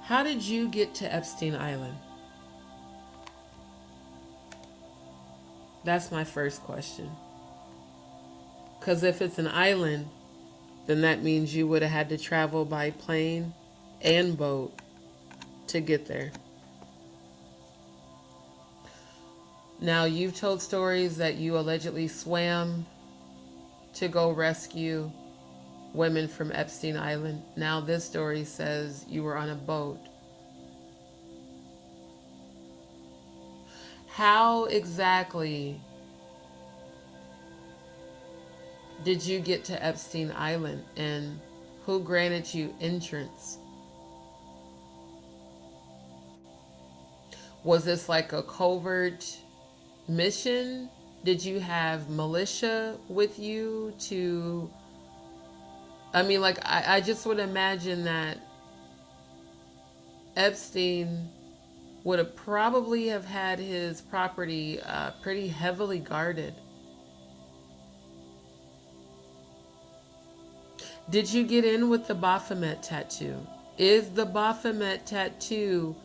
How did you get to Epstein Island? That's my first question. Because if it's an island, then that means you would have had to travel by plane and boat to get there. Now, you've told stories that you allegedly swam to go rescue women from Epstein Island. Now this story says you were on a boat. How exactly did you get to Epstein Island, and who granted you entrance? Was this like a covert mission? Did you have militia with you to... I just would imagine that Epstein would have probably have had his property pretty heavily guarded. Did you get in with the Baphomet tattoo? Is the Baphomet tattoo...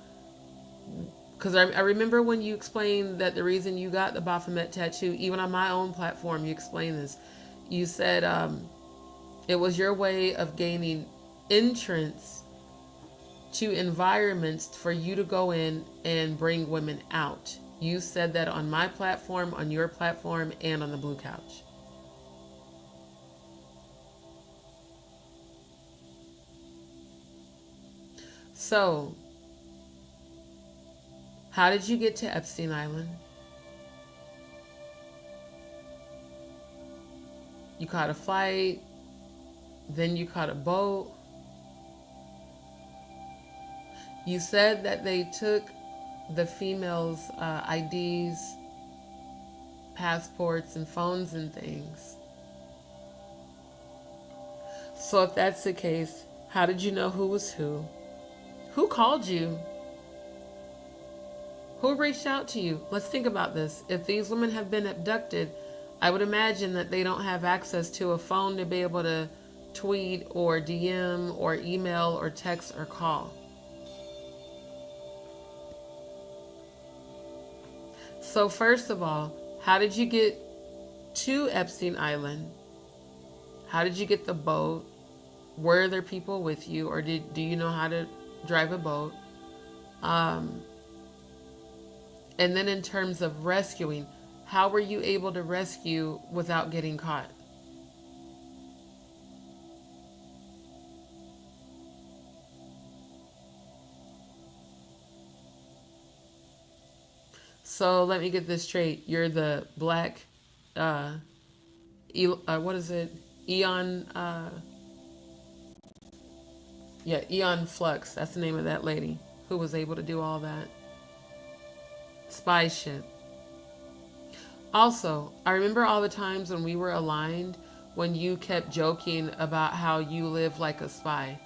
Because I remember when you explained that the reason you got the Baphomet tattoo, even on my own platform, you explained this. You said... it was your way of gaining entrance to environments for you to go in and bring women out. You said that on my platform, on your platform, and on the Blue Couch. So, how did you get to Epstein Island? You caught a flight. Then you caught a boat. You said that they took the females' IDs, passports, and phones and things. So if that's the case, how did you know who was who? Who called you? Who reached out to you? Let's think about this. If these women have been abducted, I would imagine that they don't have access to a phone to be able to tweet or DM or email or text or call. So first of all, how did you get to Epstein Island? How did you get the boat? Were there people with you, or do you know how to drive a boat? And then in terms of rescuing, how were you able to rescue without getting caught? So let me get this straight. You're the black, what is it? Eon Flux. That's the name of that lady who was able to do all that. Spy shit. Also, I remember all the times when we were aligned, when you kept joking about how you live like a spy.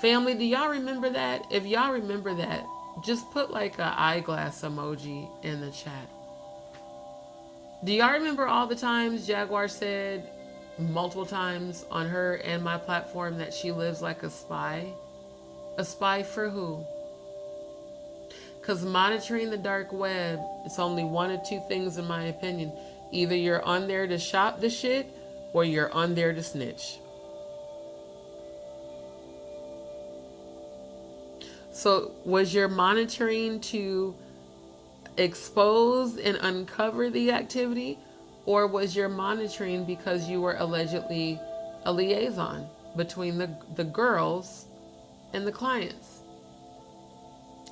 Family, do y'all remember that? If y'all remember that, just put like an eyeglass emoji in the chat. Do y'all remember all the times Jaguar said multiple times on her and my platform that she lives like a spy? A spy for who? Because monitoring the dark web, it's only one of two things in my opinion. Either you're on there to shop the shit, or you're on there to snitch. So was your monitoring to expose and uncover the activity, Or was your monitoring because you were allegedly a liaison between the girls and the clients?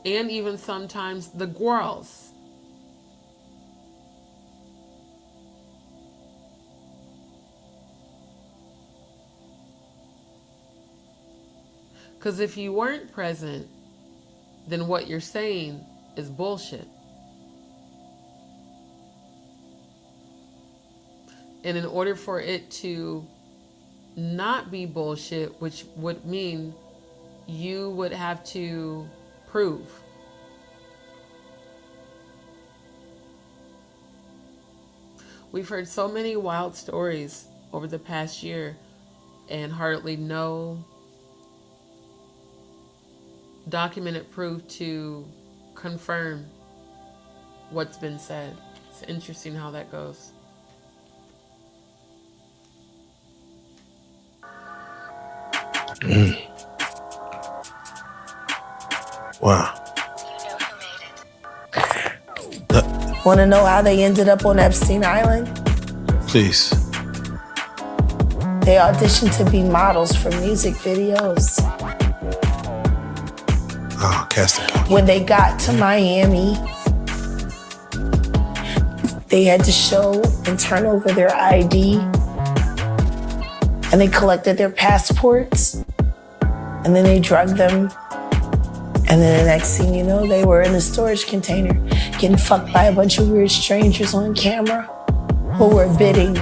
And even sometimes the girls. Because if you weren't present, then what you're saying is bullshit. And in order for it to not be bullshit, which would mean you would have to prove. We've heard so many wild stories over the past year and hardly no documented proof to confirm what's been said. It's interesting how that goes. Wow. Want to know how they ended up on Epstein Island? Please. They auditioned to be models for music videos. Oh, casting. When they got to Miami, they had to show and turn over their ID. And they collected their passports. And then they drugged them. And then the next thing you know, they were in a storage container getting fucked by a bunch of weird strangers on camera who were bidding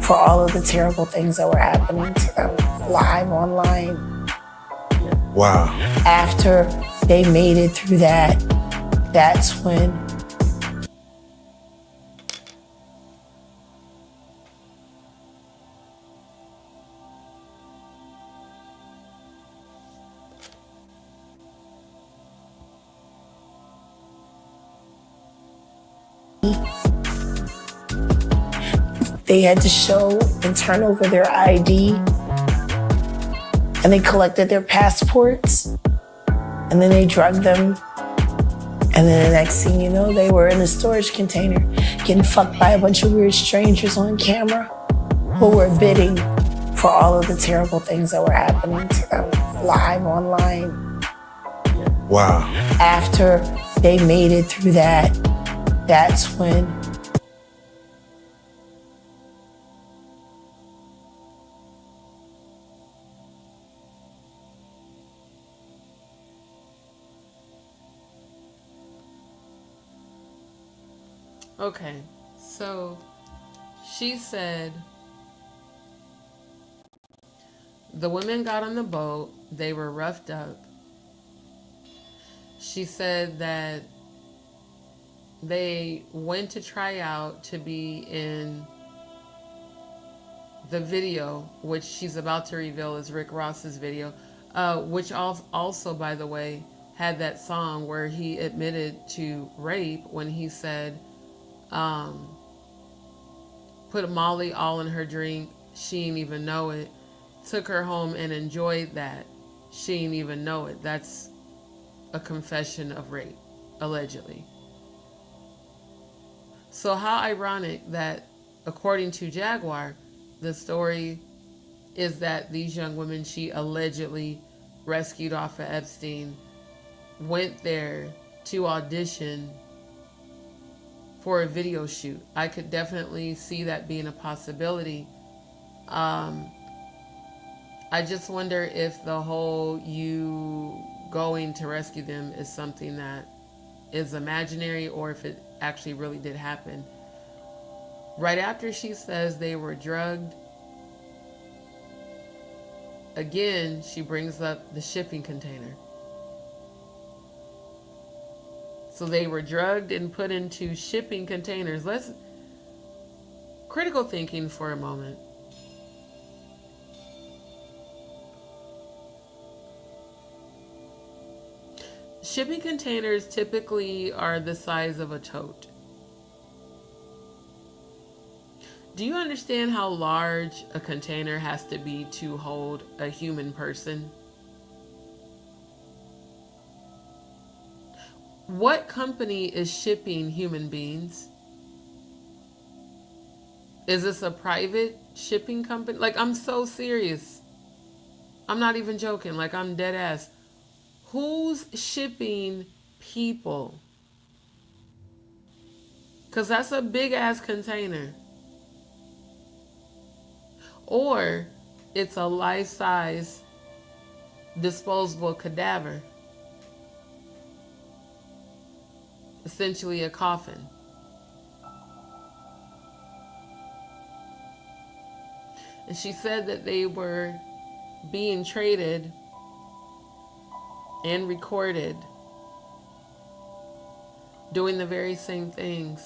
for all of the terrible things that were happening to them live online. Wow. After they made it through that, that's when they had to show and turn over their ID. And they collected their passports. And then they drugged them. And then the next thing you know, they were in a storage container getting fucked by a bunch of weird strangers on camera who were bidding for all of the terrible things that were happening to them live online. Wow. After they made it through that, that's when Okay, so she said the women got on the boat, they were roughed up. She said that they went to try out to be in the video, which she's about to reveal is Rick Ross's video, which also, by the way, had that song where he admitted to rape when he said, put Molly all in her drink, she didn't even know it, took her home and enjoyed that, she didn't even know it. That's a confession of rape, allegedly. So how ironic that, according to Jaguar, the story is that these young women she allegedly rescued off of Epstein went there to audition for a video shoot. I could definitely see that being a possibility. I just wonder if the whole you going to rescue them is something that is imaginary or if it actually really did happen. Right after she says they were drugged, again, she brings up the shipping container. So they were drugged and put into shipping containers. Let's critical thinking for a moment. Shipping containers typically are the size of a tote. Do you understand how large a container has to be to hold a human person? What company is shipping human beings? Is this a private shipping company? Like, I'm so serious. I'm not even joking. Like, I'm dead ass. Who's shipping people? Because that's a big ass container. Or it's a life-size disposable cadaver. Essentially a coffin. And she said that they were being traded and recorded doing the very same things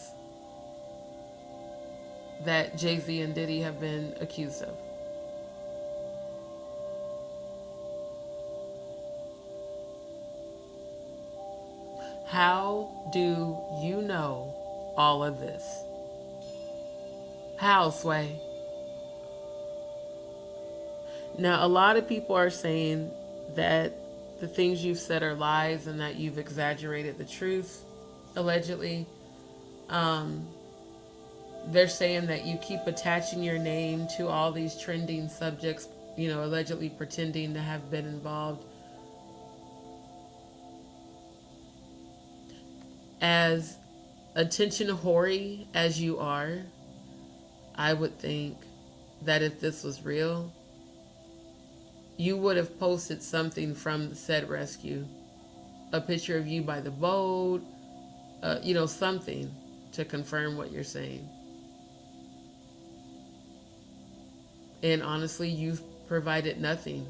that Jay-Z and Diddy have been accused of. How do you know all of this? How, Sway? Now, a lot of people are saying that the things you've said are lies and that you've exaggerated the truth, allegedly. They're saying that you keep attaching your name to all these trending subjects, you know, allegedly pretending to have been involved. As attention whory as you are, I would think that if this was real, you would have posted something from the said rescue. A picture of you by the boat, you know, something to confirm what you're saying. And honestly, you've provided nothing.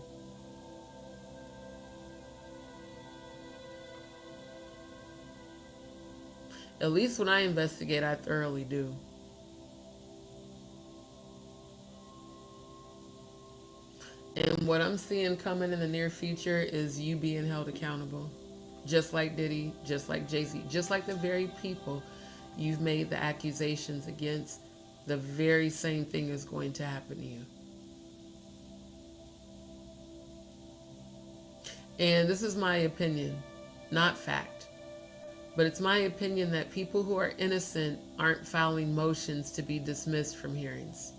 At least when I investigate, I thoroughly do. And what I'm seeing coming in the near future is you being held accountable. Just like Diddy, just like Jay-Z, just like the very people you've made the accusations against, the very same thing is going to happen to you. And this is my opinion, not fact. But it's my opinion that people who are innocent aren't filing motions to be dismissed from hearings.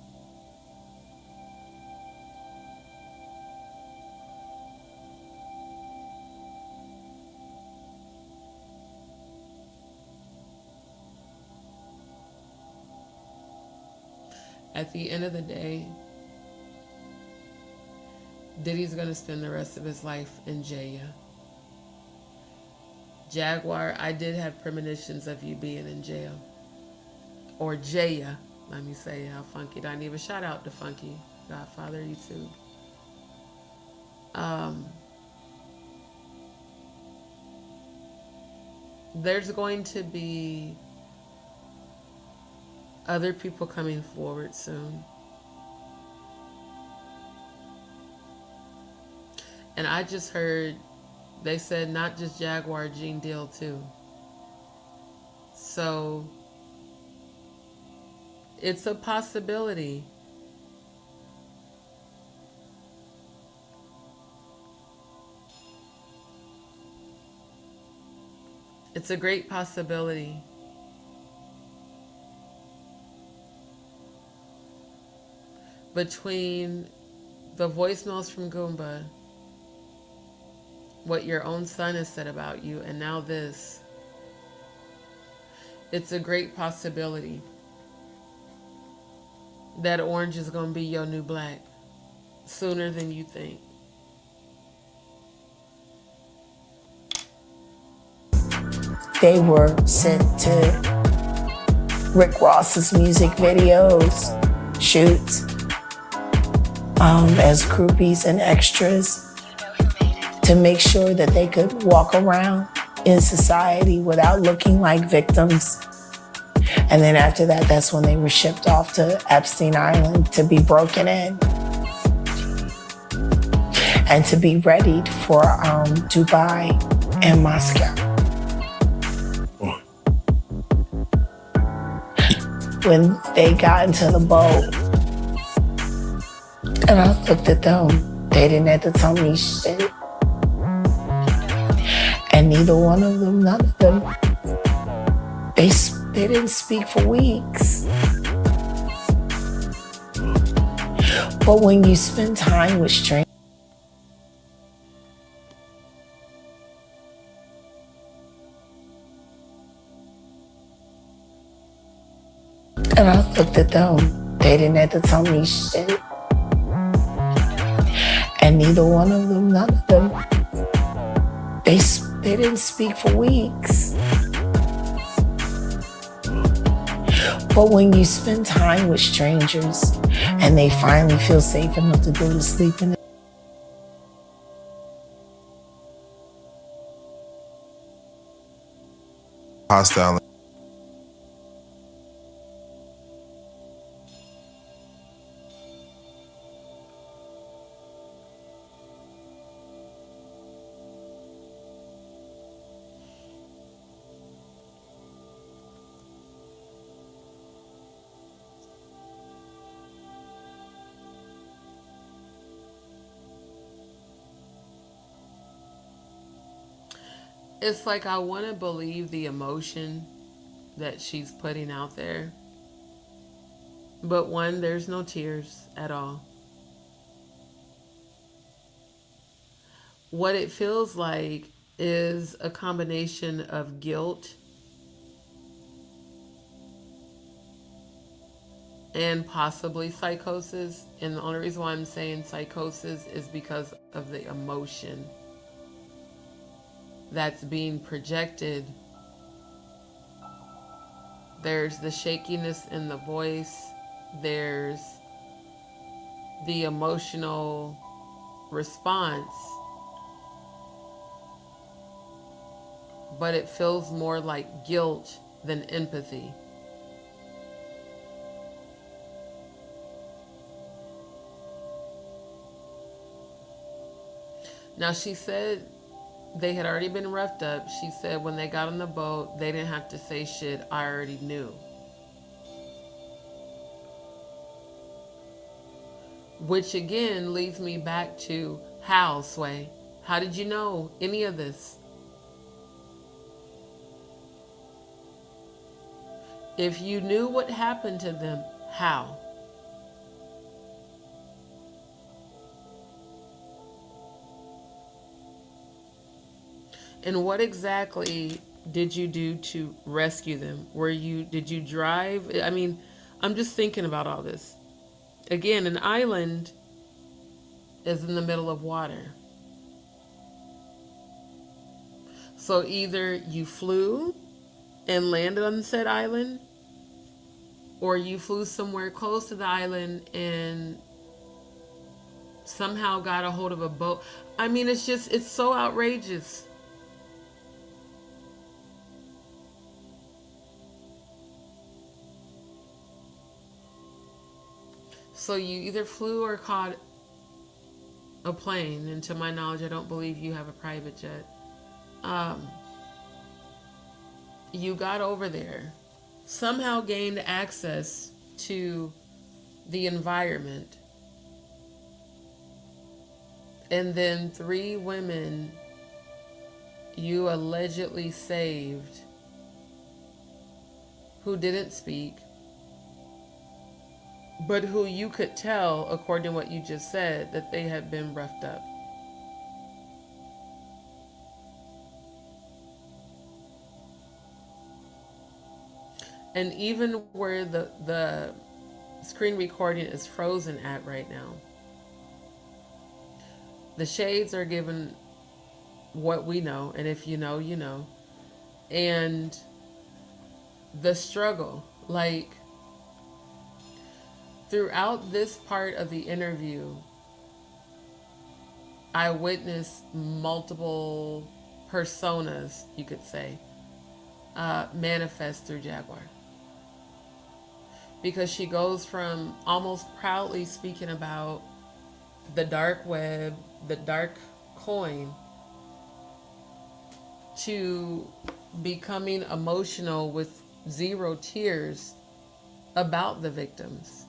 At the end of the day, Diddy's gonna spend the rest of his life in jail. Jaguar, I did have premonitions of you being in jail. Or Jaya, let me say how funky. I didn't even shout out to Funky, Godfather YouTube. There's going to be other people coming forward soon. And I just heard, they said not just Jaguar, Gene Deal too. So it's a possibility. It's a great possibility. Between the voicemails from Goomba, what your own son has said about you, and now this, it's a great possibility that orange is going to be your new black sooner than you think. They were sent to Rick Ross's music videos, shoots, as groupies and extras, to make sure that they could walk around in society without looking like victims. And then after that, that's when they were shipped off to Epstein Island to be broken in and to be readied for Dubai and Moscow. When they got into the boat, and I looked at them, they didn't have to tell me shit. And neither one of them, none of them, they didn't speak for weeks. But when you spend time with strangers, and I looked at them, they didn't have to tell me shit. And neither one of them, none of them, they didn't speak for weeks. But when you spend time with strangers and they finally feel safe enough to go to sleep in Hostile. It's like I want to believe the emotion that she's putting out there. But one, there's no tears at all. What it feels like is a combination of guilt and possibly psychosis. And the only reason why I'm saying psychosis is because of the emotion that's being projected. There's the shakiness in the voice. There's the emotional response. But it feels more like guilt than empathy. Now, she said they had already been roughed up. She said when they got on the boat, they didn't have to say shit. I already knew. Which again leads me back to how, Sway? How did you know any of this? If you knew what happened to them, how? And what exactly did you do to rescue them? Did you drive? I mean, I'm just thinking about all this. Again, an island is in the middle of water. So either you flew and landed on said island, or you flew somewhere close to the island and somehow got a hold of a boat. I mean, it's so outrageous. So you either flew or caught a plane, and to my knowledge, I don't believe you have a private jet. You got over there, somehow gained access to the environment, and then 3 women you allegedly saved who didn't speak, but who you could tell, according to what you just said, that they had been roughed up. And even where the screen recording is frozen at right now, the shades are given what we know, and if you know, you know. And the struggle, like, throughout this part of the interview, I witnessed multiple personas, you could say, manifest through Jaguar. Because she goes from almost proudly speaking about the dark web, the dark coin, to becoming emotional with 0 tears about the victims.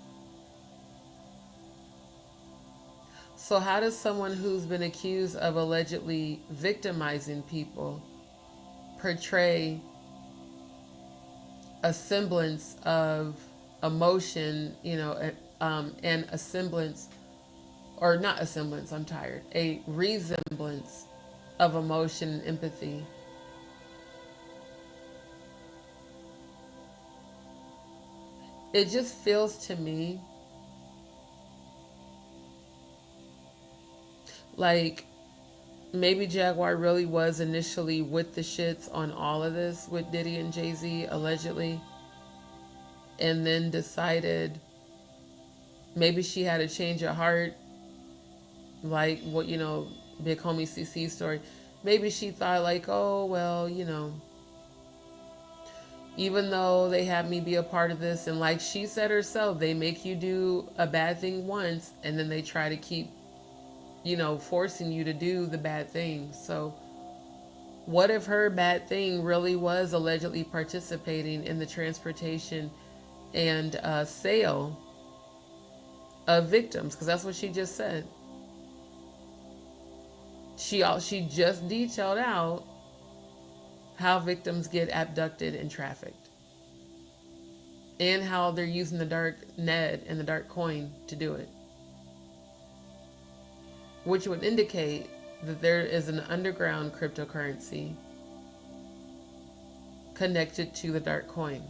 So how does someone who's been accused of allegedly victimizing people portray a semblance of emotion, you know, and a semblance, or not a semblance, I'm tired, a resemblance of emotion and empathy. It just feels to me like maybe Jaguar really was initially with the shits on all of this with Diddy and Jay-Z, allegedly, and then decided maybe she had a change of heart, like what, Big Homie CC story. Maybe she thought like, oh, well, even though they had me be a part of this, and like she said herself, they make you do a bad thing once, and then they try to keep, forcing you to do the bad thing. So what if her bad thing really was allegedly participating in the transportation and sale of victims? Because that's what she just said. She just detailed out how victims get abducted and trafficked, and how they're using the dark net and the dark coin to do it, which would indicate that there is an underground cryptocurrency connected to the dark coin.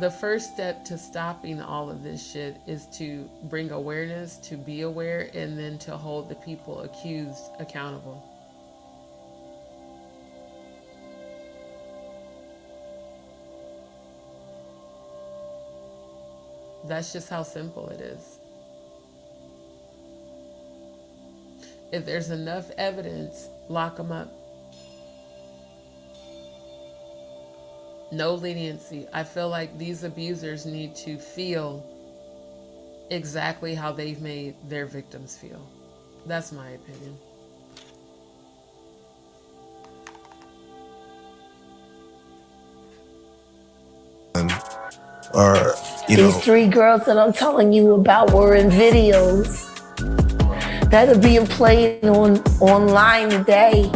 The first step to stopping all of this shit is to bring awareness, to be aware, and then to hold the people accused accountable. That's just how simple it is. If there's enough evidence, lock them up. No leniency. I feel like these abusers need to feel exactly how they've made their victims feel. That's my opinion. Or, These 3 girls that I'm telling you about were in videos that are being played online today.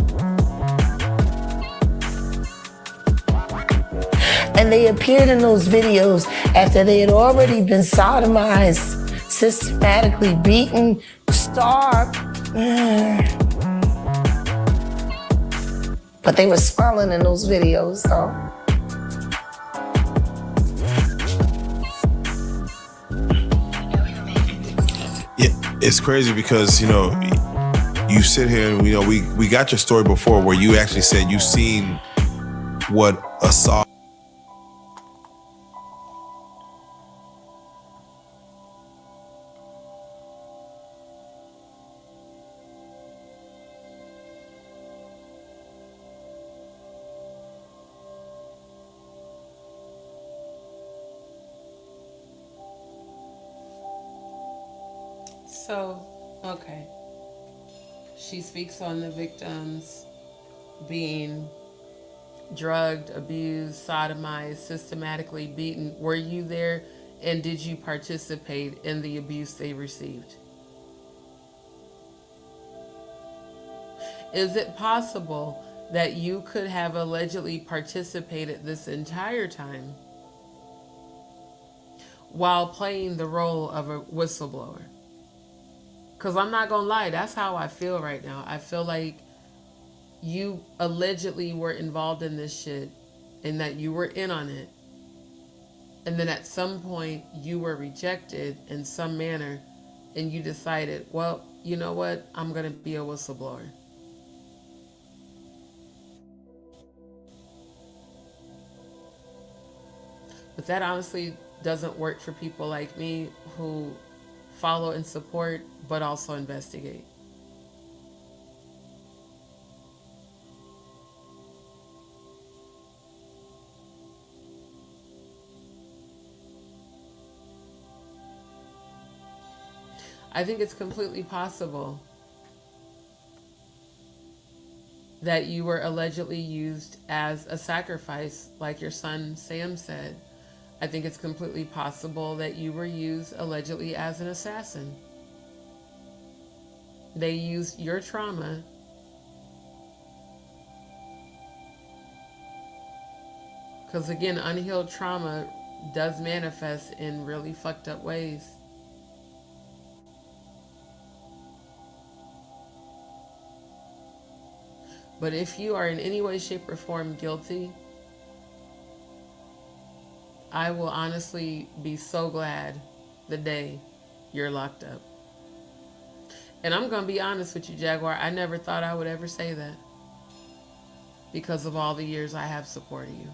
And they appeared in those videos after they had already been sodomized, systematically beaten, starved. But they were smiling in those videos, though. Yeah, it's crazy because, you sit here and, we got your story before where you actually said you seen what assault. So, okay. She speaks on the victims being drugged, abused, sodomized, systematically beaten. Were you there, and did you participate in the abuse they received? Is it possible that you could have allegedly participated this entire time while playing the role of a whistleblower? Because I'm not going to lie, that's how I feel right now. I feel like you allegedly were involved in this shit and that you were in on it. And then at some point you were rejected in some manner and you decided, well, you know what? I'm going to be a whistleblower. But that honestly doesn't work for people like me who follow and support, but also investigate. I think it's completely possible that you were allegedly used as a sacrifice, like your son Sam said. I think it's completely possible that you were used allegedly as an assassin. They used your trauma Because again, unhealed trauma does manifest in really fucked up ways. But if you are in any way, shape, or form guilty, I will honestly be so glad the day you're locked up. And I'm going to be honest with you, Jaguar. I never thought I would ever say that because of all the years I have supported you.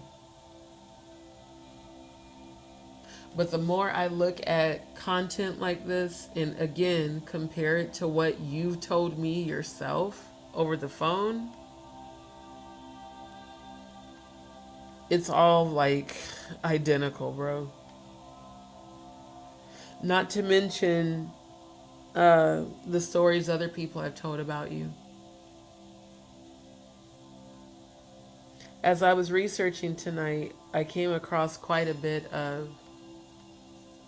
But the more I look at content like this and again compare it to what you've told me yourself over the phone, it's all like identical, bro. Not to mention the stories other people have told about you. As I was researching tonight, I came across quite a bit of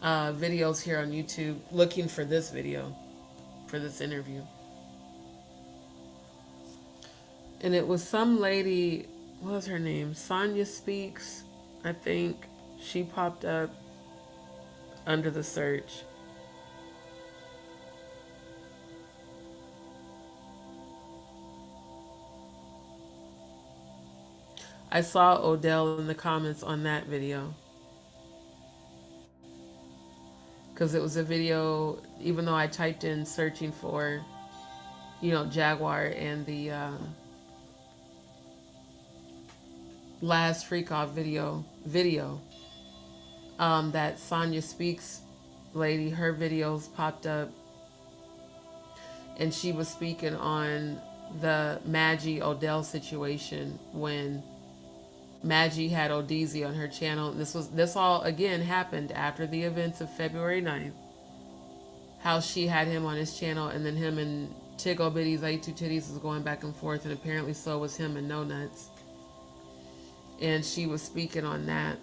videos here on YouTube looking for this video, for this interview. And it was some lady, what was her name? Sonia Speaks, I think. She popped up under the search. I saw Odell in the comments on that video. Because it was a video, even though I typed in searching for, you know, Jaguar and the last freak off video, that Sonia Speaks lady, her videos popped up. And she was speaking on the Maggie Odell situation when Maggie had Odeezy on her channel. This all again happened after the events of February 9th. How she had him on his channel, and then him and Tiggle Bitty's A2 Titties was going back and forth, and apparently so was him and No Nuts. And she was speaking on that.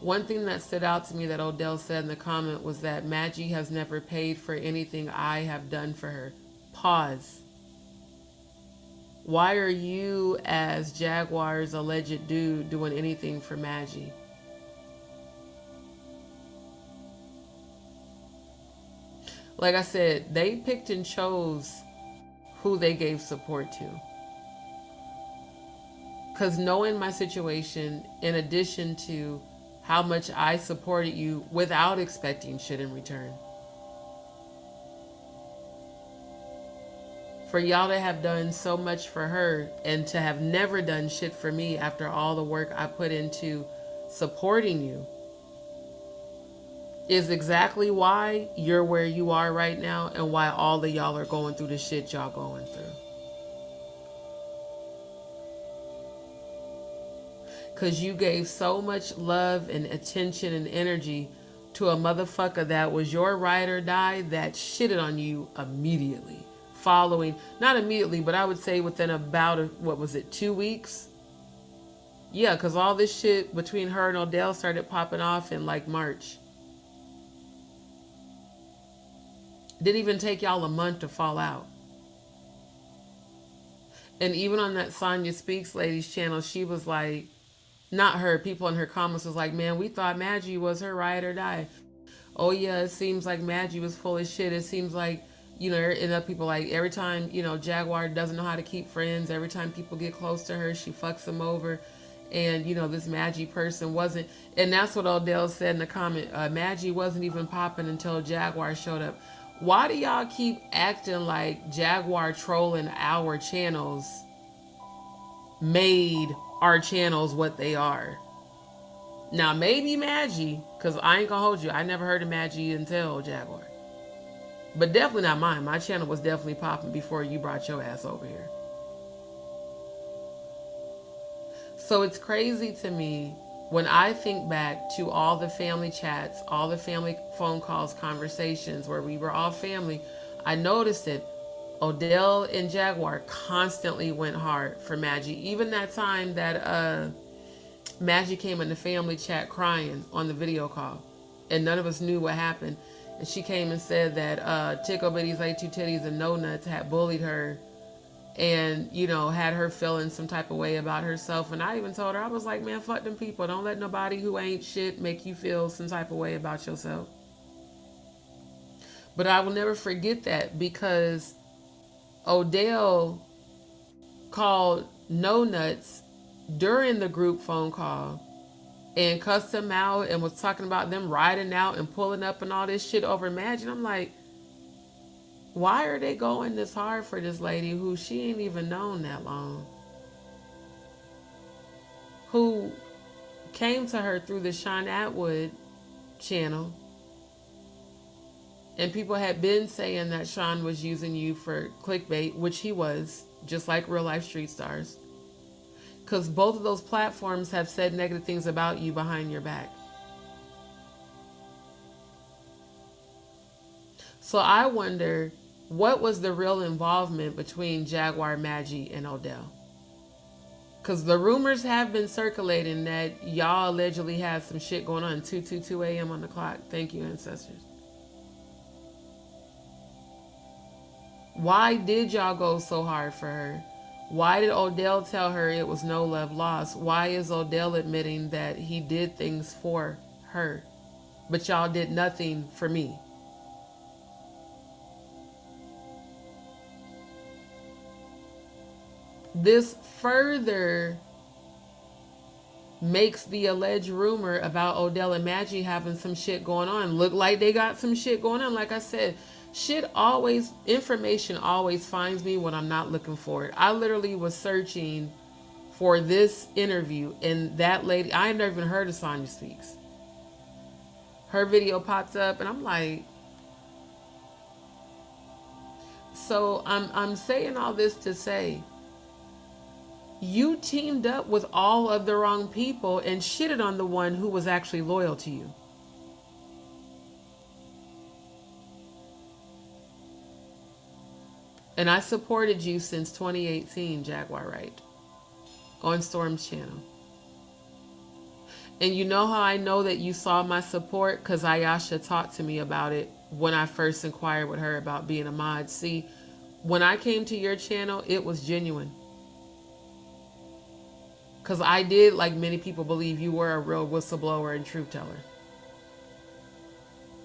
One thing that stood out to me that Odell said in the comment was that Maggie has never paid for anything I have done for her. Pause. Why are you, as Jaguar's alleged dude, doing anything for Maggie? Like I said, they picked and chose who they gave support to. Because knowing my situation, in addition to how much I supported you without expecting shit in return. For y'all to have done so much for her and to have never done shit for me after all the work I put into supporting you is exactly why you're where you are right now and why all of y'all are going through the shit y'all going through. Because you gave so much love and attention and energy to a motherfucker that was your ride or die that shitted on you immediately. Following, not immediately, but I would say within about, 2 weeks? Yeah, because all this shit between her and Odell started popping off in like March. Didn't even take y'all a month to fall out. And even on that Sonia Speaks lady's channel, she was like, not her, people in her comments was like, man, we thought Maggie was her ride or die. Oh yeah, it seems like Maggie was full of shit. It seems like, you know, and other people like every time, you know, Jaguar doesn't know how to keep friends. Every time people get close to her, she fucks them over. And, you know, this Maggie person wasn't, and that's what Odell said in the comment. Maggie wasn't even popping until Jaguar showed up. Why do y'all keep acting like Jaguar trolling our channels made our channels what they are? Now, maybe Maggie, because I ain't gonna hold you. I never heard of Maggie until Jaguar. But definitely not mine. My channel was definitely popping before you brought your ass over here. So it's crazy to me when I think back to all the family chats, all the family phone calls, conversations where we were all family. I noticed it. Odell and Jaguar constantly went hard for Maggie. Even that time that Maggie came in the family chat crying on the video call, and none of us knew what happened. And she came and said that Tickle Bitty's A2 Titties and No Nuts had bullied her and, you know, had her feeling some type of way about herself. And I even told her, I was like, man, fuck them people. Don't let nobody who ain't shit make you feel some type of way about yourself. But I will never forget that, because Odell called No Nuts during the group phone call and cussed them out and was talking about them riding out and pulling up and all this shit over Imagine. I'm like, why are they going this hard for this lady who she ain't even known that long? Who came to her through the Sean Atwood channel. And people had been saying that Sean was using you for clickbait, which he was, just like real life street stars. Because both of those platforms have said negative things about you behind your back. So I wonder, what was the real involvement between Jaguar, Maggie, and Odell? Because the rumors have been circulating that y'all allegedly had some shit going on. 2:22 a.m. on the clock. Thank you, ancestors. Why did y'all go so hard for her? Why did Odell tell her it was no love lost? Why is Odell admitting that he did things for her, but y'all did nothing for me? This further makes the alleged rumor about Odell and Maggie having some shit going on look like they got some shit going on. Like I said, information always finds me when I'm not looking for it. I literally was searching for this interview, and that lady, I had never even heard of Sonya Speaks. Her video popped up, and I'm like, so I'm saying all this to say, you teamed up with all of the wrong people and shitted on the one who was actually loyal to you. And I supported you since 2018, Jaguar Wright, on Storm's channel. And you know how I know that you saw my support? Because Ayasha talked to me about it when I first inquired with her about being a mod. See, when I came to your channel, it was genuine. Because I did, like many people, believe you were a real whistleblower and truth teller.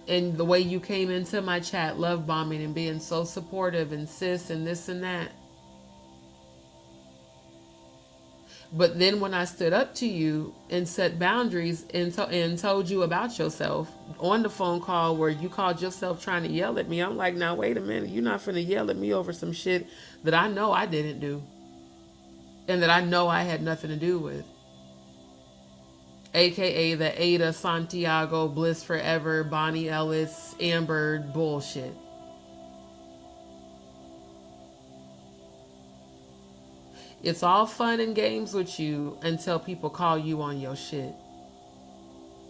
And the way you came into my chat, love bombing and being so supportive and sis and this and that. But then when I stood up to you and set boundaries and told you about yourself on the phone call where you called yourself trying to yell at me, I'm like, now wait a minute, you're not finna yell at me over some shit that I know I didn't do. And that I know I had nothing to do with. AKA the Ada Santiago, Bliss Forever, Bonnie Ellis, Amber bullshit. It's all fun and games with you until people call you on your shit.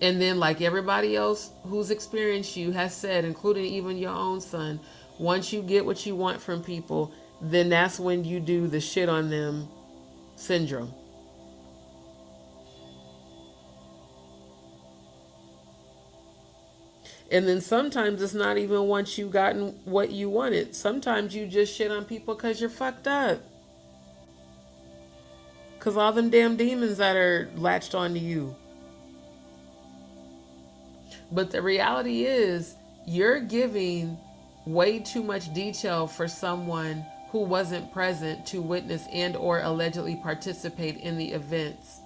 And then, like everybody else who's experienced you has said, including even your own son, once you get what you want from people, then that's when you do the shit on them syndrome. And then sometimes it's not even once you gotten what you wanted. Sometimes you just shit on people because you're fucked up. Because all them damn demons that are latched onto you. But the reality is, you're giving way too much detail for someone who wasn't present to witness and or allegedly participate in the events.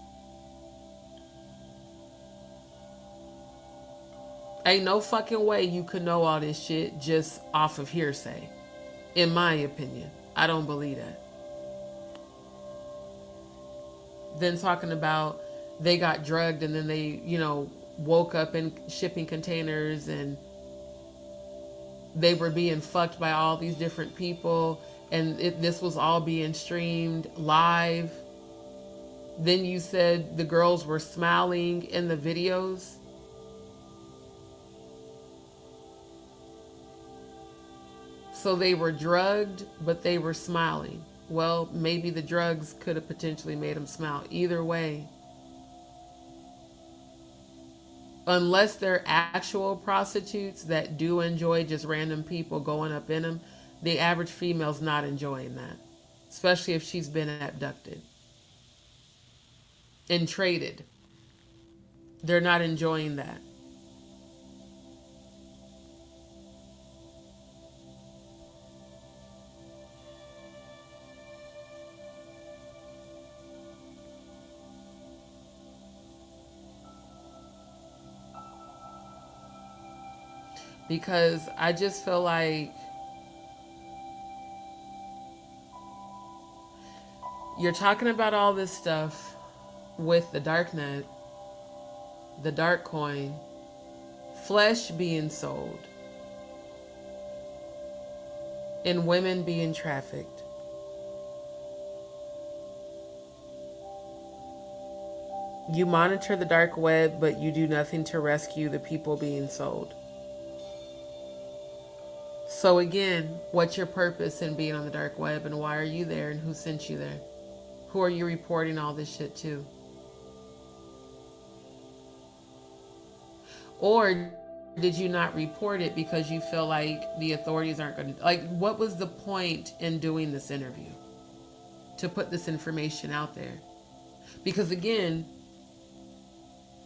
Ain't no fucking way you could know all this shit just off of hearsay. In my opinion. I don't believe that. Then talking about they got drugged and then they, you know, woke up in shipping containers and they were being fucked by all these different people and this was all being streamed live. Then you said the girls were smiling in the videos. So they were drugged, but they were smiling. Well, maybe the drugs could have potentially made them smile. Either way, unless they're actual prostitutes that do enjoy just random people going up in them, the average female's not enjoying that. especially if she's been abducted and traded. They're not enjoying that. Because I just feel like you're talking about all this stuff with the darknet, the dark coin, flesh being sold, and women being trafficked. You monitor the dark web, but you do nothing to rescue the people being sold. So again, what's your purpose in being on the dark web, and why are you there, and who sent you there? Who are you reporting all this shit to? Or did you not report it because you feel like the authorities aren't going to... Like, what was the point in doing this interview? To put this information out there? Because again,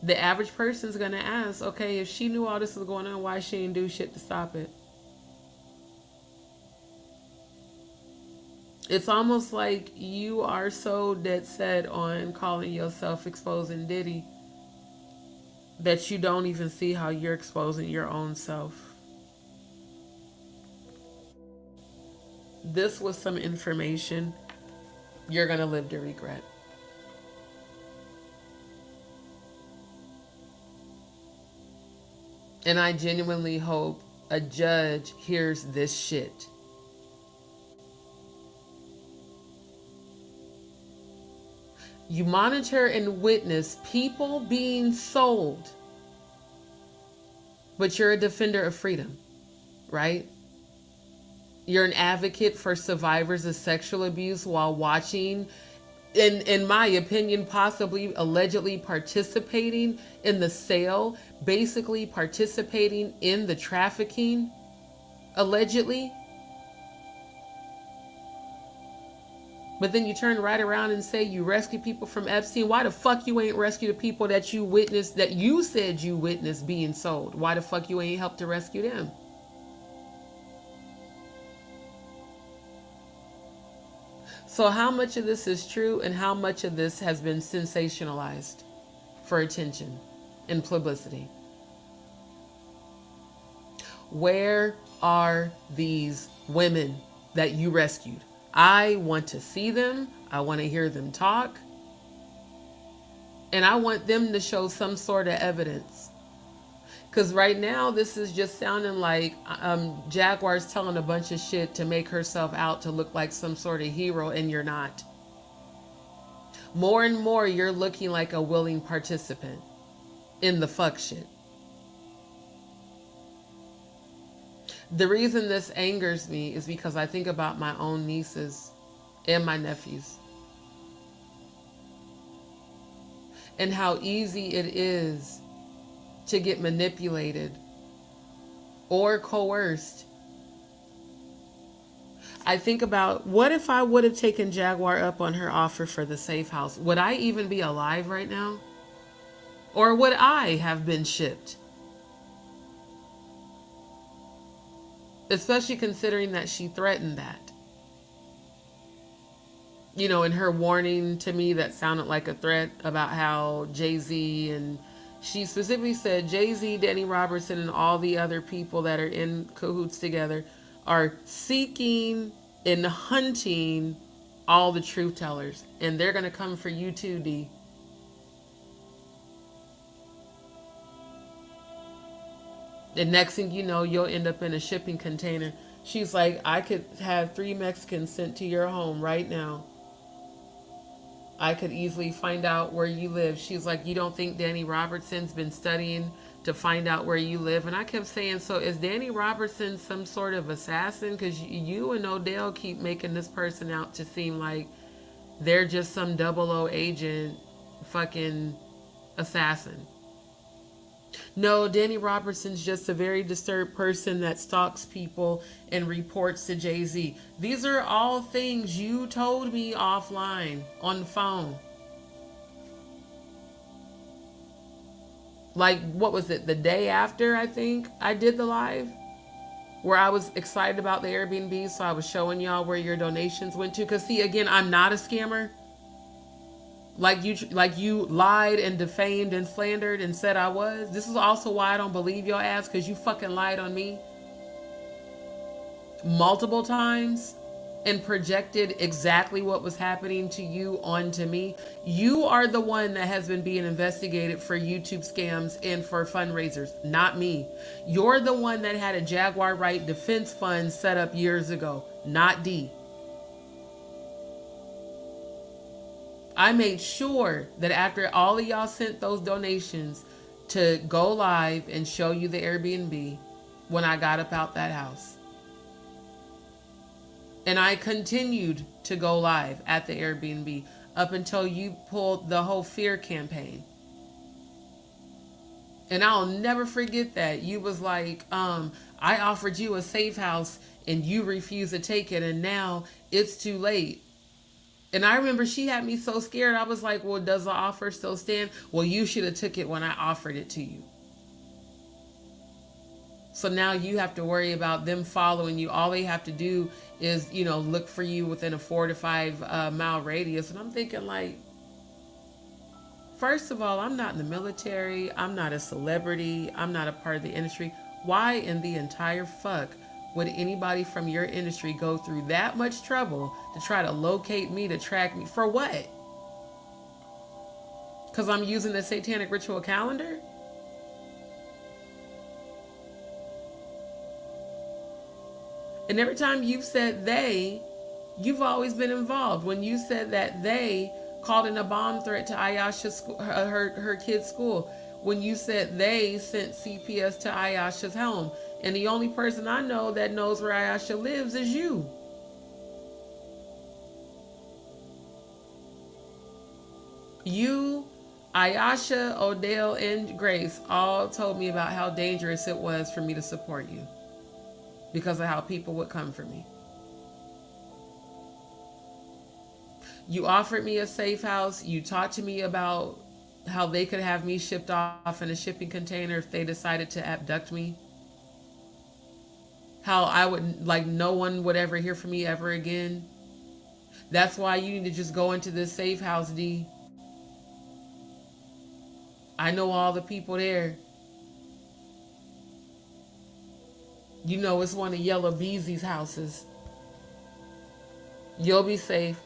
the average person's going to ask, okay, if she knew all this was going on, why she didn't do shit to stop it? It's almost like you are so dead set on calling yourself exposing Diddy that you don't even see how you're exposing your own self. This was some information you're going to live to regret. And I genuinely hope a judge hears this shit. You monitor and witness people being sold, but you're a defender of freedom, right? You're an advocate for survivors of sexual abuse while watching, in my opinion, possibly allegedly participating in the sale, basically participating in the trafficking, allegedly. But then you turn right around and say you rescue people from Epstein. Why the fuck you ain't rescue the people that you witnessed, that you said you witnessed being sold? Why the fuck you ain't helped to rescue them? So how much of this is true and how much of this has been sensationalized for attention and publicity? Where are these women that you rescued? I want to see them. I want to hear them talk. And I want them to show some sort of evidence. Because right now, this is just sounding like Jaguar's telling a bunch of shit to make herself out to look like some sort of hero, and you're not. More and more, you're looking like a willing participant in the fuck shit. The reason this angers me is because I think about my own nieces and my nephews. And how easy it is to get manipulated or coerced. I think about, what if I would have taken Jaguar up on her offer for the safe house? Would I even be alive right now? Or would I have been shipped? Especially considering that she threatened that. You know, in her warning to me that sounded like a threat about how Jay-Z, and she specifically said Jay-Z, Danny Robertson, and all the other people that are in cahoots together are seeking and hunting all the truth tellers. And they're going to come for you too, D. The next thing you know, you'll end up in a shipping container. She's like, I could have 3 Mexicans sent to your home right now. I could easily find out where you live. She's like, you don't think Danny Robertson's been studying to find out where you live? And I kept saying, so is Danny Robertson some sort of assassin? Because you and Odell keep making this person out to seem like they're just some 00 agent fucking assassin. No, Danny Robertson's just a very disturbed person that stalks people and reports to Jay-Z. These are all things you told me offline on the phone. Like, what was it? The day after, I think, I did the live? Where I was excited about the Airbnb, so I was showing y'all where your donations went to. Because, see, again, I'm not a scammer. Like you lied and defamed and slandered and said I was. This is also why I don't believe your ass, because you fucking lied on me multiple times and projected exactly what was happening to you onto me. You are the one that has been being investigated for YouTube scams and for fundraisers, not me. You're the one that had a Jaguar Wright defense fund set up years ago, not D. I made sure that after all of y'all sent those donations to go live and show you the Airbnb when I got up out that house. And I continued to go live at the Airbnb up until you pulled the whole fear campaign. And I'll never forget that. You was like, I offered you a safe house and you refused to take it, and now it's too late. And I remember she had me so scared. I was like, well, does the offer still stand? Well, you should have took it when I offered it to you. So now you have to worry about them following you. All they have to do is, look for you within a 4 to 5 mile radius. And I'm thinking, like, first of all, I'm not in the military. I'm not a celebrity. I'm not a part of the industry. Why in the entire fuck would anybody from your industry go through that much trouble to try to locate me, to track me? For what? Because I'm using the satanic ritual calendar? And every time you've said they, you've always been involved. When you said that they called in a bomb threat to Ayesha's school, her kid's school. When you said they sent CPS to Ayesha's home. And the only person I know that knows where Ayesha lives is you. You, Ayesha, Odell, and Grace all told me about how dangerous it was for me to support you because of how people would come for me. You offered me a safe house. You talked to me about how they could have me shipped off in a shipping container if they decided to abduct me. How I would, like, no one would ever hear from me ever again. That's why you need to just go into this safe house, D. I know all the people there. You know it's one of Yellow Beezy's houses. You'll be safe.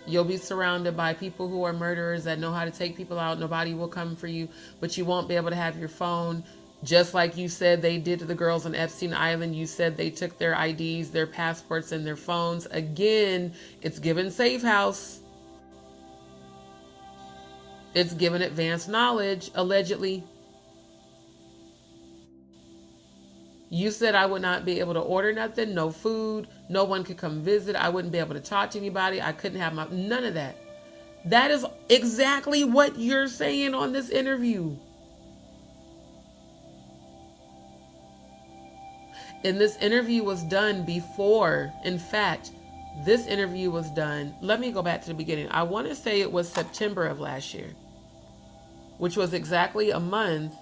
You'll be surrounded by people who are murderers that know how to take people out. Nobody will come for you, but you won't be able to have your phone. Just like you said they did to the girls on Epstein Island. You said they took their IDs, their passports, and their phones. Again, it's given safe house. It's given advanced knowledge, allegedly. You said I would not be able to order nothing, no food, no one could come visit. I wouldn't be able to talk to anybody. I couldn't have none of that. That is exactly what you're saying on this interview. And this interview was done before. In fact, this interview was done. Let me go back to the beginning. I want to say it was September of last year, which was exactly a month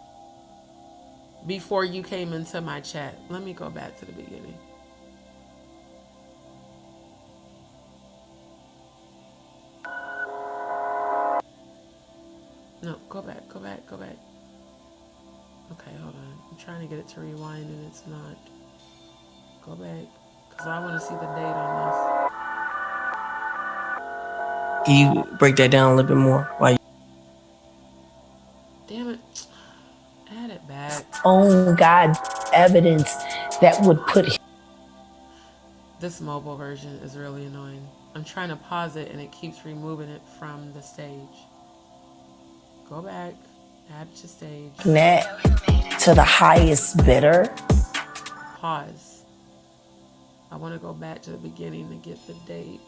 before you came into my chat. Let me go back to the beginning. No, go back. Okay, hold on. I'm trying to get it to rewind and it's not. Go back, because I want to see the date on this. Can you break that down a little bit more? Why? Damn it. Add it back. Oh, God, evidence that would put... This mobile version is really annoying. I'm trying to pause it and it keeps removing it from the stage. Go back. Add to stage. Net to the highest bidder. Pause. I want to go back to the beginning to get the date.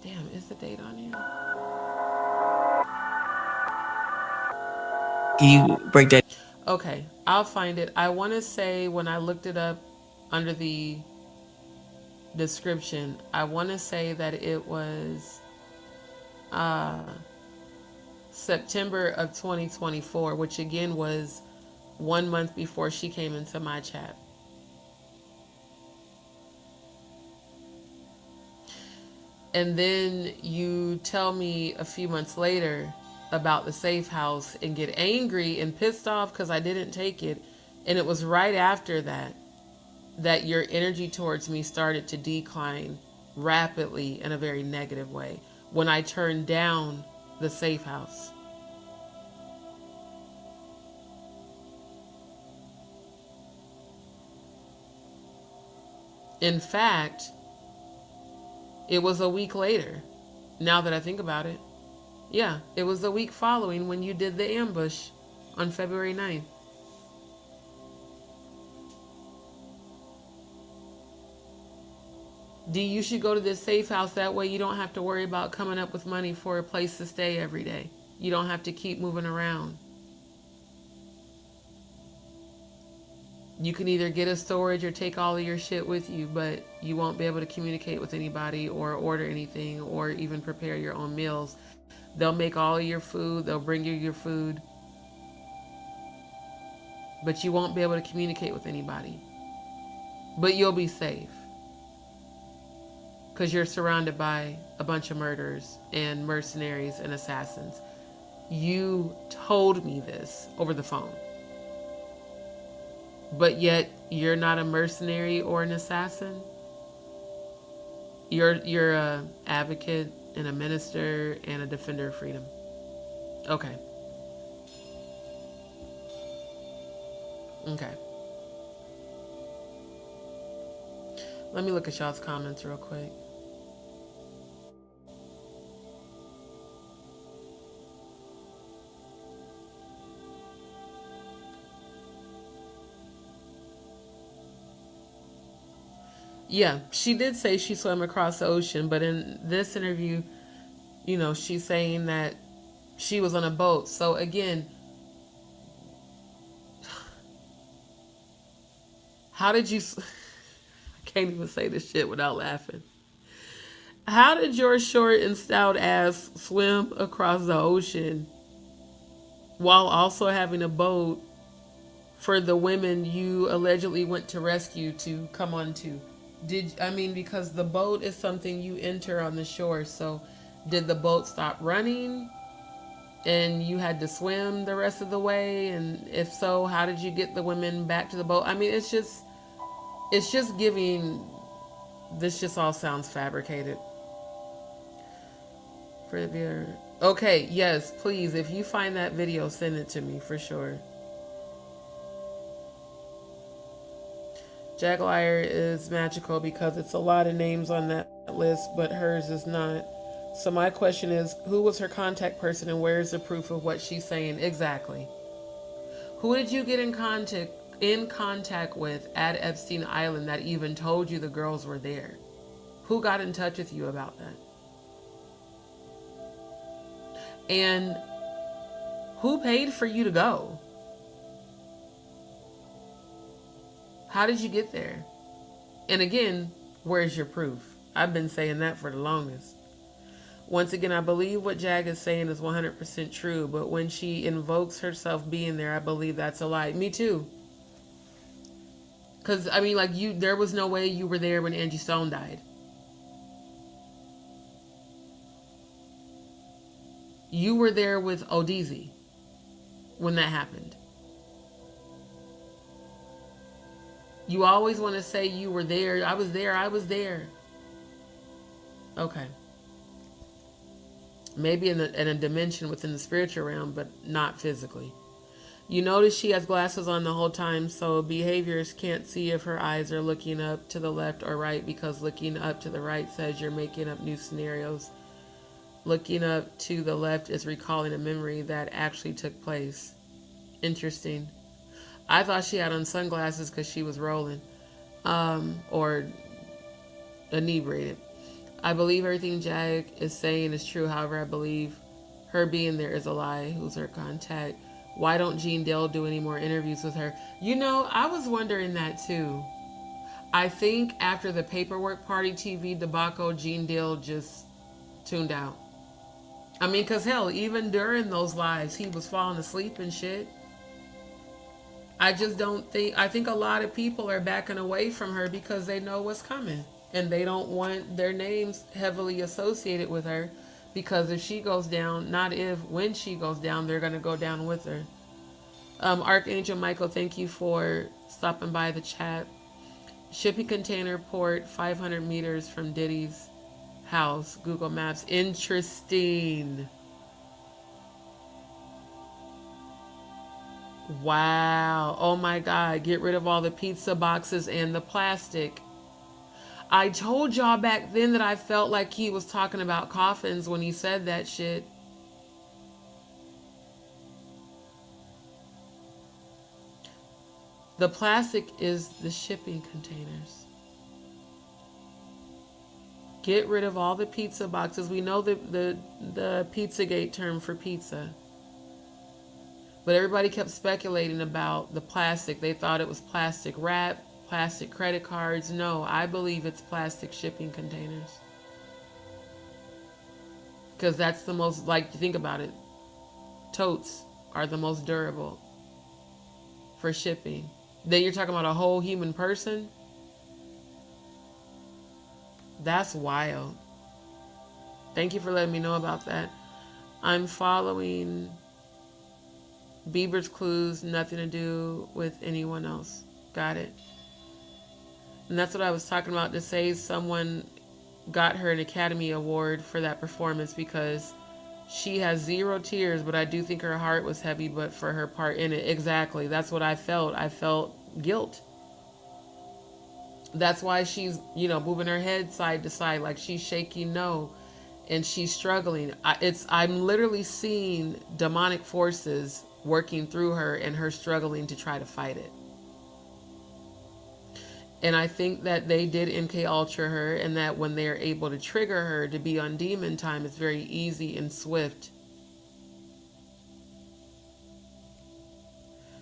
Damn, is the date on here? Can you break that? Okay, I'll find it. I want to say when I looked it up under the description, I want to say that it was September of 2024, which again was 1 month before she came into my chat. And then you tell me a few months later about the safe house and get angry and pissed off because I didn't take it. And it was right after that that your energy towards me started to decline rapidly in a very negative way when I turned down the safe house. In fact, it was a week later, now that I think about it. Yeah, it was the week following when you did the ambush on February 9th. D, you should go to this safe house. That way you don't have to worry about coming up with money for a place to stay every day. You don't have to keep moving around. You can either get a storage or take all of your shit with you, but you won't be able to communicate with anybody or order anything or even prepare your own meals. They'll make all of your food. They'll bring you your food. But you won't be able to communicate with anybody. But you'll be safe. Because you're surrounded by a bunch of murderers and mercenaries and assassins. You told me this over the phone. But yet you're not a mercenary or an assassin. You're a advocate and a minister and a defender of freedom. Okay. Okay. Let me look at y'all's comments real quick. Yeah, she did say she swam across the ocean, but in this interview, you know, she's saying that she was on a boat. So again, how did you... I can't even say this shit without laughing. How did your short and stout ass swim across the ocean while also having a boat for the women you allegedly went to rescue to come onto? Because the boat is something you enter on the shore. So did the boat stop running and you had to swim the rest of the way? And if so, how did you get the women back to the boat? I mean, it's just giving, this just all sounds fabricated. For the viewer. Okay, yes, please, if you find that video, send it to me for sure. Jaguar is magical because it's a lot of names on that list, but hers is not. So my question is, who was her contact person and where is the proof of what she's saying? Exactly. Who did you get in contact with at Epstein Island that even told you the girls were there? Who got in touch with you about that? And who paid for you to go? How did you get there? And again, where's your proof? I've been saying that for the longest. Once again, I believe what Jag is saying is 100% true, but when she invokes herself being there, I believe that's a lie. Me too. Because, I mean, like, there was no way you were there when Angie Stone died. You were there with Odizi when that happened. You always want to say you were there. I was there. I was there. Okay. Maybe in a dimension within the spiritual realm, but not physically. You notice she has glasses on the whole time, so behaviors can't see if her eyes are looking up to the left or right, because looking up to the right says you're making up new scenarios. Looking up to the left is recalling a memory that actually took place. Interesting. I thought she had on sunglasses because she was rolling, or inebriated. I believe everything Jag is saying is true. However, I believe her being there is a lie. Who's her contact? Why don't Gene Dale do any more interviews with her? You know, I was wondering that too. I think after the Paperwork Party TV debacle, Gene Dale just tuned out. I mean, because hell, even during those lives, he was falling asleep and shit. I just don't think, I think a lot of people are backing away from her because they know what's coming. And they don't want their names heavily associated with her. Because if she goes down, not if, when she goes down, they're going to go down with her. Archangel Michael, thank you for stopping by the chat. Shipping container port 500 meters from Diddy's house. Google Maps. Interesting. Wow. Oh my God. Get rid of all the pizza boxes and the plastic. I told y'all back then that I felt like he was talking about coffins when he said that shit. The plastic is the shipping containers. Get rid of all the pizza boxes. We know the Pizzagate term for pizza. But everybody kept speculating about the plastic. They thought it was plastic wrap, plastic credit cards. No, I believe it's plastic shipping containers. Because that's the most, like, think about it. Totes are the most durable for shipping. Then you're talking about a whole human person? That's wild. Thank you for letting me know about that. I'm following Bieber's clues, nothing to do with anyone else. Got it. And that's what I was talking about, to say someone got her an Academy Award for that performance because she has 0 tears, but I do think her heart was heavy, but for her part in it. Exactly. That's what I felt. I felt guilt. That's why she's, you know, moving her head side to side, like she's shaking no, and she's struggling. I'm literally seeing demonic forces working through her and her struggling to try to fight it. And I think that they did MK Ultra her, and that when they're able to trigger her to be on demon time, it's very easy and swift.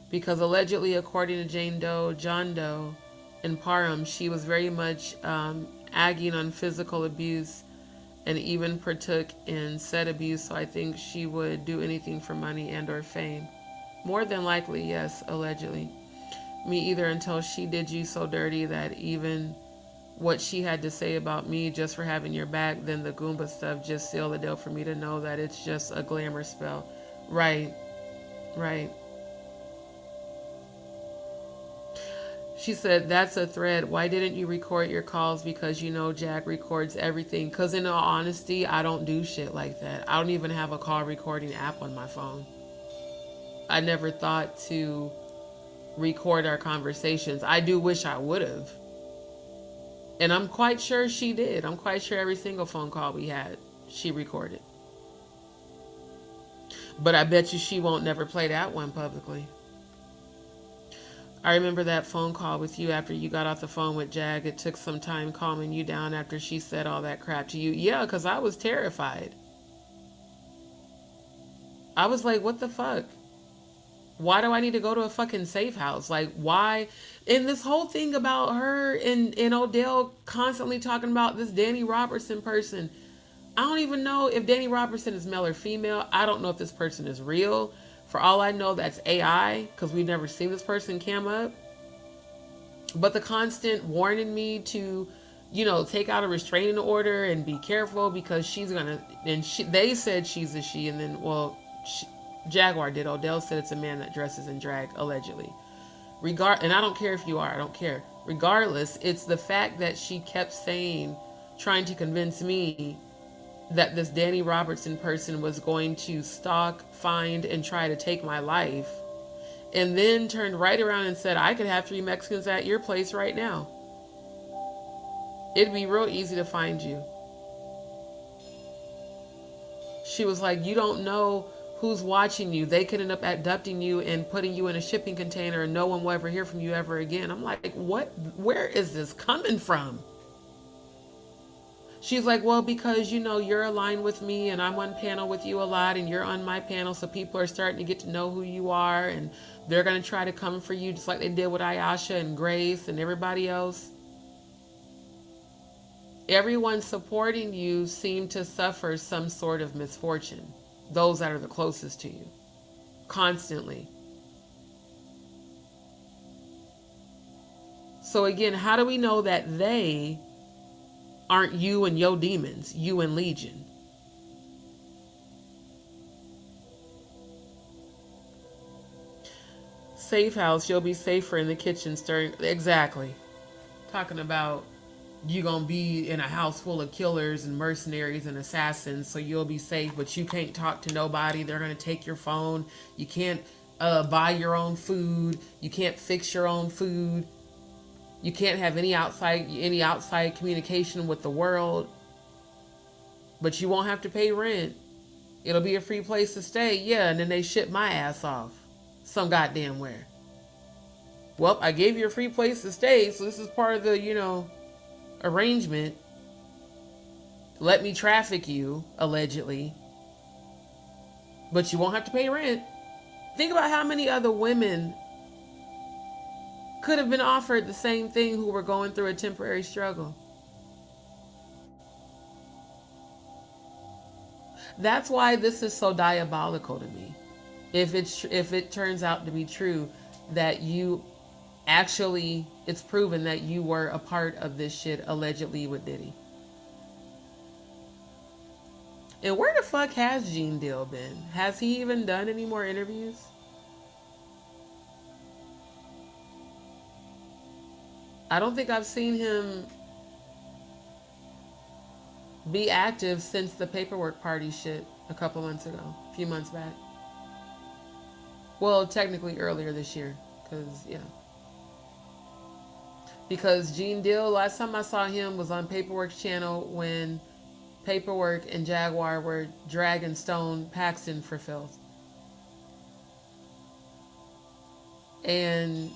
Because allegedly, according to Jane Doe, John Doe, and Parham, she was very much agging on physical abuse and even partook in said abuse. So I think she would do anything for money and or fame. More than likely, yes, allegedly. Me either, until she did you so dirty that even what she had to say about me just for having your back, then the Goomba stuff just sealed the deal for me to know that it's just a glamour spell. Right, right. She said, that's a thread. Why didn't you record your calls? Because you know Jack records everything. Because in all honesty, I don't do shit like that. I don't even have a call recording app on my phone. I never thought to record our conversations. I do wish I would have. And I'm quite sure she did. I'm quite sure every single phone call we had, she recorded. But I bet you she won't never play that one publicly. I remember that phone call with you after you got off the phone with Jag. It took some time calming you down after she said all that crap to you. Yeah, because I was terrified. I was like, what the fuck? Why do I need to go to a fucking safe house? Like, why? And this whole thing about her and Odell constantly talking about this Danny Robertson person. I don't even know if Danny Robertson is male or female. I don't know if this person is real. For all I know, that's AI, because we've never seen this person cam up. But the constant warning me to, you know, take out a restraining order and be careful because she's gonna, and they said she's a she, and then, well, Jaguar did. Odell said it's a man that dresses in drag, allegedly. And I don't care if you are, I don't care. Regardless, it's the fact that she kept saying, trying to convince me that this Danny Robertson person was going to stalk, find, and try to take my life. And then turned right around and said, I could have 3 Mexicans at your place right now. It'd be real easy to find you. She was like, you don't know who's watching you. They could end up abducting you and putting you in a shipping container and no one will ever hear from you ever again. I'm like, what? Where is this coming from? She's like, well, because, you know, you're aligned with me and I'm on panel with you a lot and you're on my panel. So people are starting to get to know who you are and they're going to try to come for you just like they did with Ayesha and Grace and everybody else. Everyone supporting you seemed to suffer some sort of misfortune. Those that are the closest to you. Constantly. So again, how do we know that they aren't you and your demons, you and Legion? Safe house, you'll be safer in the kitchen stirring. Exactly. Talking about you gonna be in a house full of killers and mercenaries and assassins, so you'll be safe, but you can't talk to nobody. They're gonna take your phone. You can't buy your own food. You can't fix your own food. You can't have any outside communication with the world. But you won't have to pay rent. It'll be a free place to stay. Yeah, and then they ship my ass off. Some goddamn where. Well, I gave you a free place to stay, so this is part of the, you know, arrangement. Let me traffic you, allegedly. But you won't have to pay rent. Think about how many other women could have been offered the same thing who were going through a temporary struggle. That's why this is so diabolical to me. If it turns out to be true that you actually, it's proven that you were a part of this shit allegedly with Diddy. And where the fuck has Gene Deal been? Has he even done any more interviews? I don't think I've seen him be active since the paperwork party shit a couple months ago, a few months back. Well, technically earlier this year, because Gene Deal, last time I saw him was on Paperwork's channel when Paperwork and Jaguar were dragging Stone Paxton for filth. And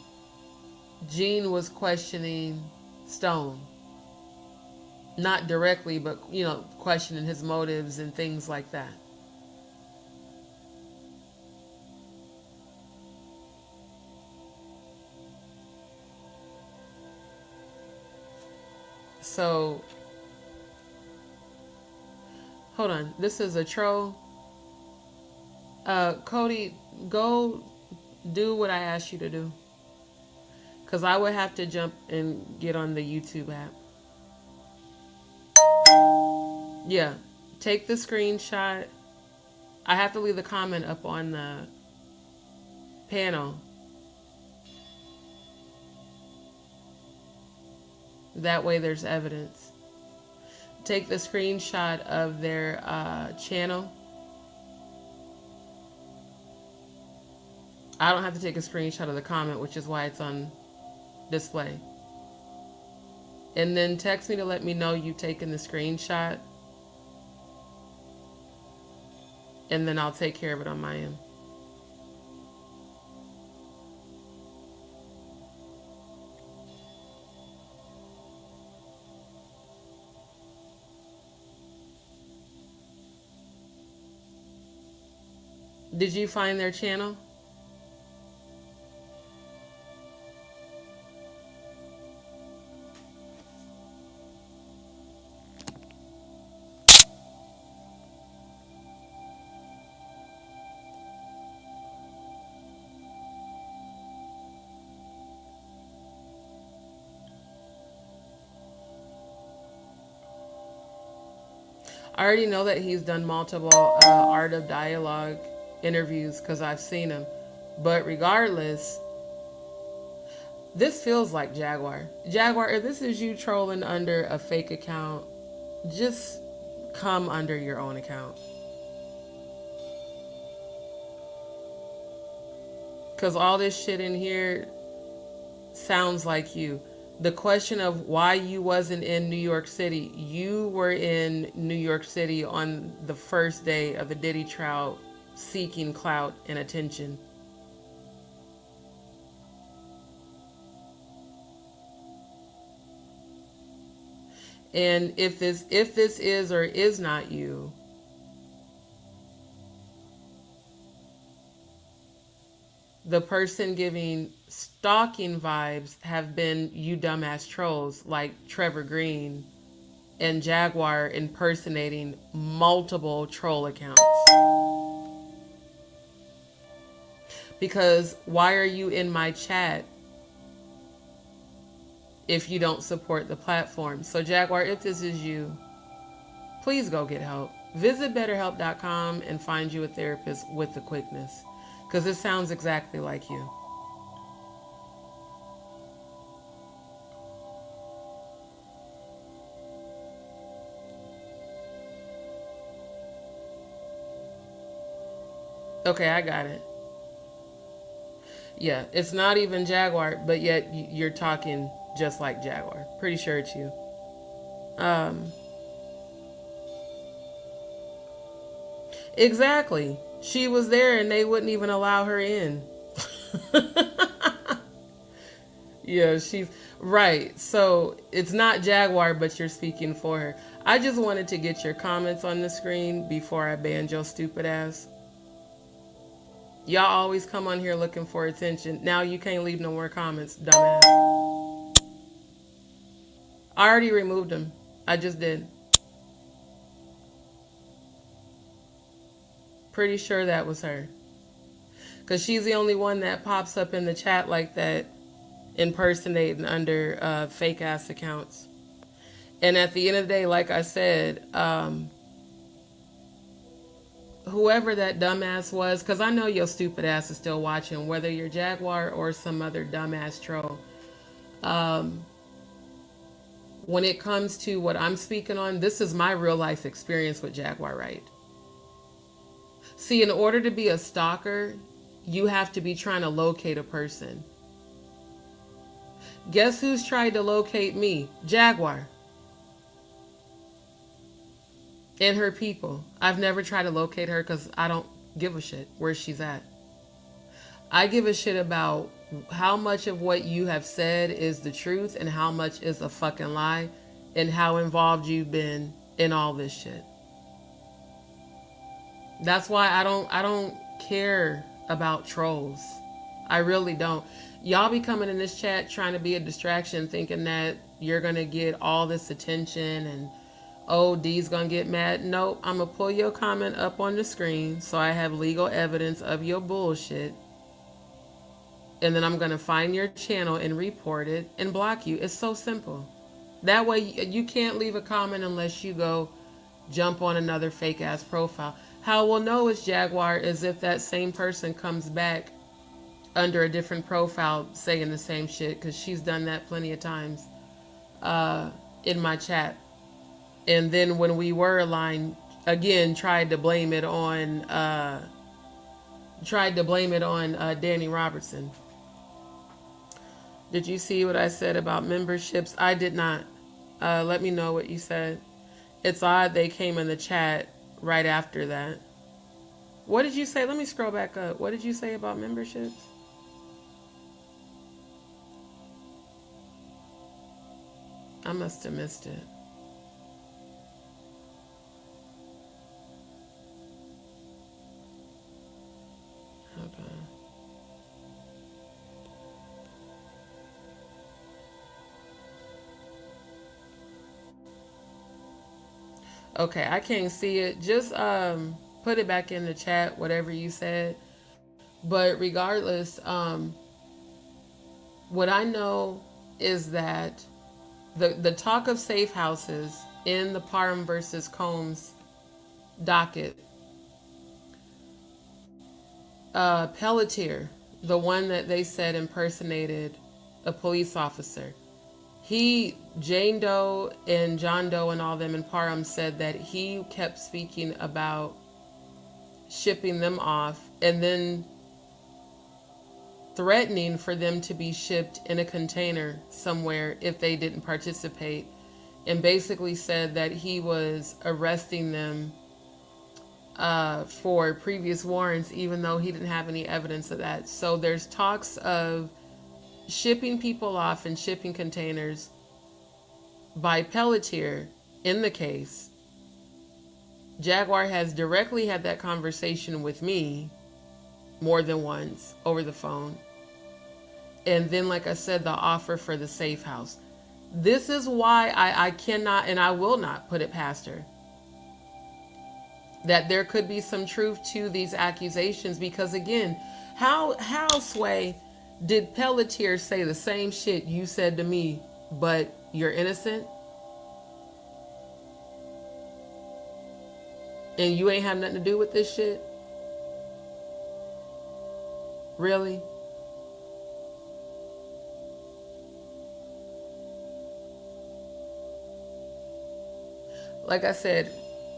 Gene was questioning Stone. Not directly, but, you know, questioning his motives and things like that. So, hold on. This is a troll. Cody, go do what I asked you to do. Because I would have to jump and get on the YouTube app. Yeah. Take the screenshot. I have to leave the comment up on the panel. That way there's evidence. Take the screenshot of their channel. I don't have to take a screenshot of the comment, which is why it's on display. And then text me to let me know you've taken the screenshot. And then I'll take care of it on my end. Did you find their channel? I already know that he's done multiple Art of Dialogue interviews because I've seen him. But regardless, this feels like Jaguar. Jaguar, if this is you trolling under a fake account, just come under your own account. Because all this shit in here sounds like you. The question of why you wasn't in New York City. You were in New York City on the first day of the Diddy trial, seeking clout and attention. And if this is or is not you, the person giving stalking vibes have been you dumbass trolls like Trevor Green and Jaguar impersonating multiple troll accounts. Because why are you in my chat if you don't support the platform? So Jaguar, if this is you, please go get help. Visit betterhelp.com and find you a therapist with the quickness. Because it sounds exactly like you. Okay, I got it. Yeah, it's not even Jaguar, but yet you're talking just like Jaguar. Pretty sure it's you. Exactly. She was there and they wouldn't even allow her in. Yeah, she's right. So it's not Jaguar, but you're speaking for her. I just wanted to get your comments on the screen before I banned your stupid ass. Y'all always come on here looking for attention. Now you can't leave no more comments, dumbass. I already removed them. I just did. Pretty sure that was her. Because she's the only one that pops up in the chat like that, impersonating under fake ass accounts. And at the end of the day, like I said, whoever that dumbass was, because I know your stupid ass is still watching, whether you're Jaguar or some other dumbass troll. When it comes to what I'm speaking on, this is my real life experience with Jaguar Wright. See, in order to be a stalker, you have to be trying to locate a person. Guess who's tried to locate me? Jaguar. And her people. I've never tried to locate her because I don't give a shit where she's at. I give a shit about how much of what you have said is the truth and how much is a fucking lie and how involved you've been in all this shit. That's why I don't care about trolls. I really don't. Y'all be coming in this chat trying to be a distraction, thinking that you're gonna get all this attention and oh, D's gonna get mad. Nope, I'm gonna pull your comment up on the screen so I have legal evidence of your bullshit. And then I'm gonna find your channel and report it and block you. It's so simple. That way you can't leave a comment unless you go jump on another fake ass profile. How we'll know it's Jaguar is if that same person comes back under a different profile saying the same shit, because she's done that plenty of times in my chat. And then when we were aligned, again, tried to blame it on Danny Robertson. Did you see what I said about memberships? I did not. Let me know what you said. It's odd they came in the chat right after that. What did you say? Let me scroll back up. What did you say about memberships? I must have missed it. Hold on. Okay, I can't see it. Just put it back in the chat, whatever you said. But regardless, what I know is that the talk of safe houses in the Parham versus Combs docket, Pelletier, the one that they said impersonated a police officer, Jane Doe and John Doe and all them in Parham said that he kept speaking about shipping them off and then threatening for them to be shipped in a container somewhere if they didn't participate, and basically said that he was arresting them for previous warrants, even though he didn't have any evidence of that. So there's talks of shipping people off in shipping containers by Pelletier in the case, Jaguar has directly had that conversation with me more than once over the phone. And then, like I said, the offer for the safe house. This is why I cannot and I will not put it past her that there could be some truth to these accusations, because again, how Sway, did Pelletier say the same shit you said to me, but you're innocent? And you ain't have nothing to do with this shit? Really? Like I said,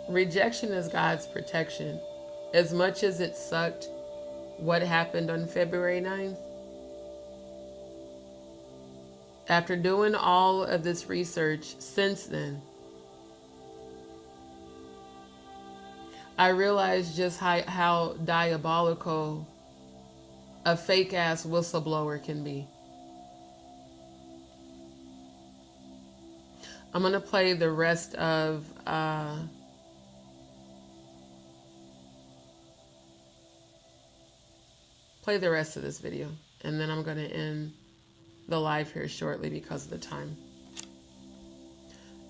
rejection is God's protection. As much as it sucked what happened on February 9th, after doing all of this research since then, I realized just how diabolical a fake-ass whistleblower can be. I'm going to play the rest of this video, and then I'm going to end the live here shortly because of the time.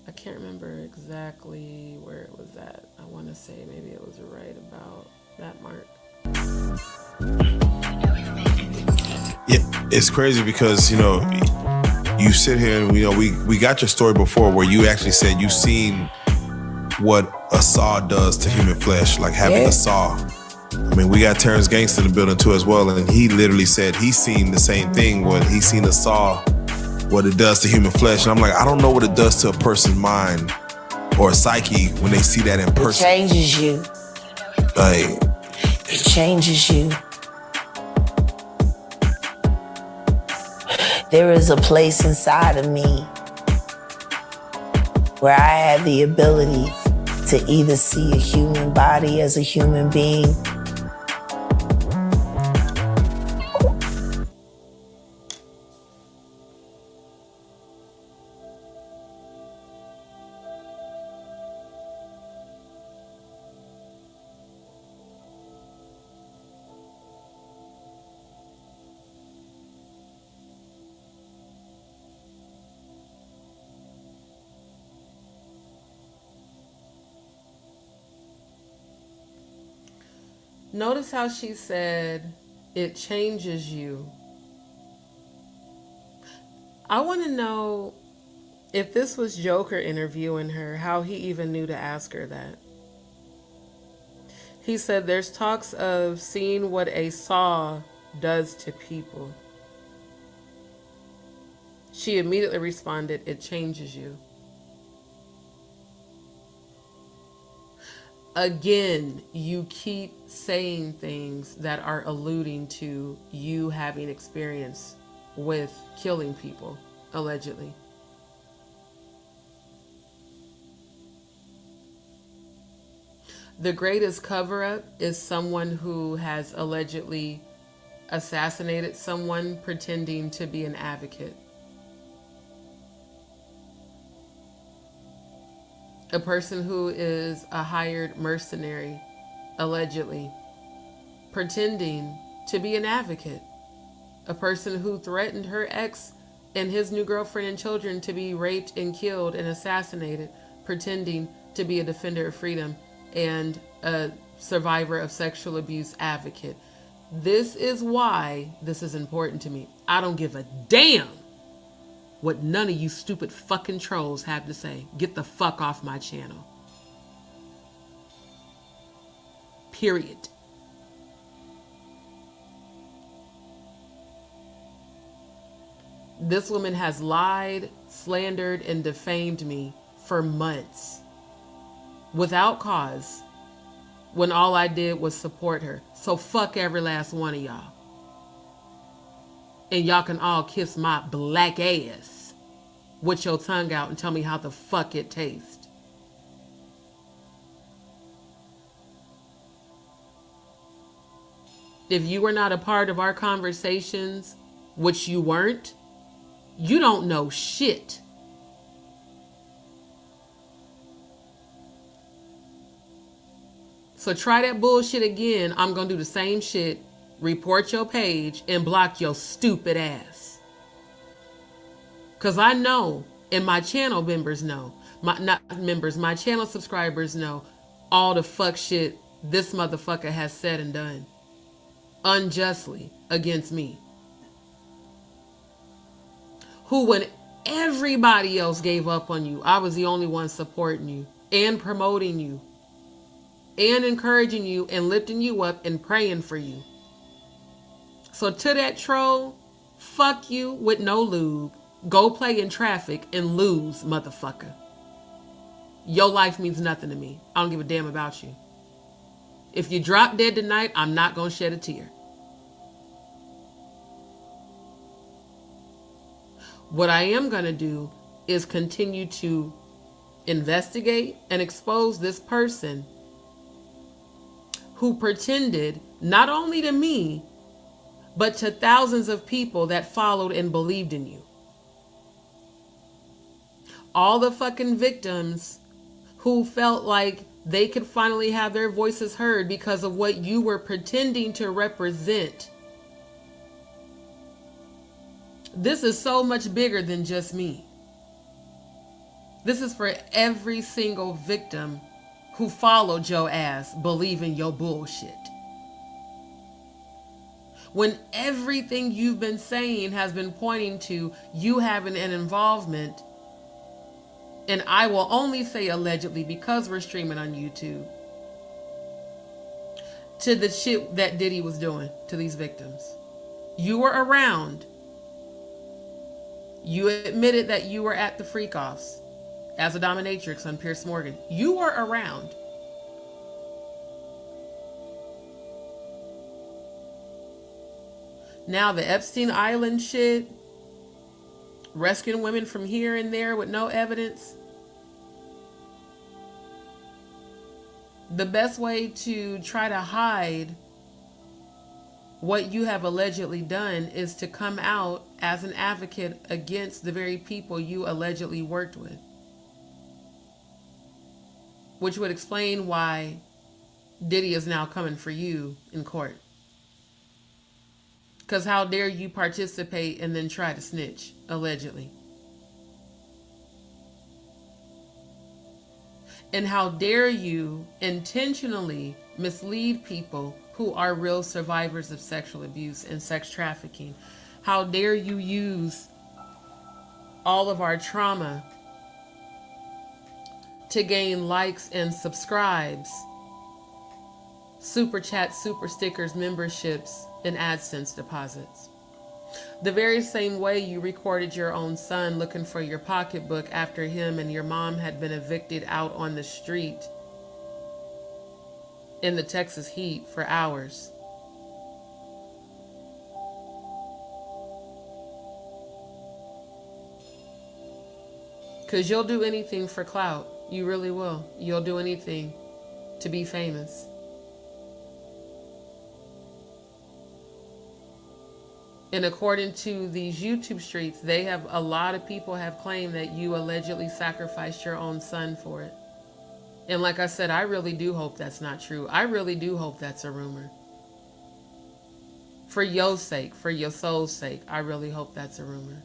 I can't remember exactly where it was at. I want to say maybe it was right about that mark. Yeah, it's crazy because, you sit here and, we got your story before where you actually said you seen what a saw does to human flesh, like having a saw. I mean, we got Terrence Gangster in the building too as well, and he literally said he's seen the same thing when he's seen a saw, what it does to human flesh. And I'm like, I don't know what it does to a person's mind or a psyche when they see that in person. It changes you. Like, it changes you. There is a place inside of me where I have the ability to either see a human body as a human being, Notice how she said it changes you. I want to know if this was Joker interviewing her, how he even knew to ask her that. He said there's talks of seeing what a saw does to people. She immediately responded, it changes you. Again, you keep saying things that are alluding to you having experience with killing people, allegedly. The greatest cover-up is someone who has allegedly assassinated someone pretending to be an advocate. A person who is a hired mercenary, allegedly, pretending to be an advocate. A person who threatened her ex and his new girlfriend and children to be raped and killed and assassinated, pretending to be a defender of freedom and a survivor of sexual abuse advocate. This is why this is important to me. I don't give a damn what none of you stupid fucking trolls have to say. Get the fuck off my channel. Period. This woman has lied, slandered, and defamed me for months without cause, when all I did was support her. So fuck every last one of y'all. And y'all can all kiss my black ass with your tongue out and tell me how the fuck it tastes. If you were not a part of our conversations, which you weren't, you don't know shit. So try that bullshit again. I'm going to do the same shit, report your page, and block your stupid ass. Because I know, and my channel members know, my channel subscribers know all the fuck shit this motherfucker has said and done unjustly against me. Who, when everybody else gave up on you, I was the only one supporting you and promoting you and encouraging you and lifting you up and praying for you. So to that troll, fuck you with no lube. Go play in traffic and lose, motherfucker. Your life means nothing to me. I don't give a damn about you. If you drop dead tonight, I'm not going to shed a tear. What I am going to do is continue to investigate and expose this person who pretended not only to me, but to thousands of people that followed and believed in you. All the fucking victims who felt like they could finally have their voices heard because of what you were pretending to represent. This is so much bigger than just me. This is for every single victim who followed your ass believing your bullshit. When everything you've been saying has been pointing to you having an involvement, and I will only say allegedly because we're streaming on YouTube, to the shit that Diddy was doing to these victims. You were around. You admitted that you were at the freak-offs as a dominatrix on Piers Morgan. You were around. Now the Epstein Island shit, rescuing women from here and there with no evidence. The best way to try to hide what you have allegedly done is to come out as an advocate against the very people you allegedly worked with. Which would explain why Diddy is now coming for you in court. Because how dare you participate and then try to snitch, allegedly. And how dare you intentionally mislead people who are real survivors of sexual abuse and sex trafficking. How dare you use all of our trauma to gain likes and subscribes, super chats, super stickers, memberships, and AdSense deposits. The very same way you recorded your own son looking for your pocketbook after him and your mom had been evicted out on the street in the Texas heat for hours. Because you'll do anything for clout. You really will. You'll do anything to be famous. And according to these YouTube streets, a lot of people have claimed that you allegedly sacrificed your own son for it. And like I said, I really do hope that's not true. I really do hope that's a rumor. For your sake, for your soul's sake, I really hope that's a rumor.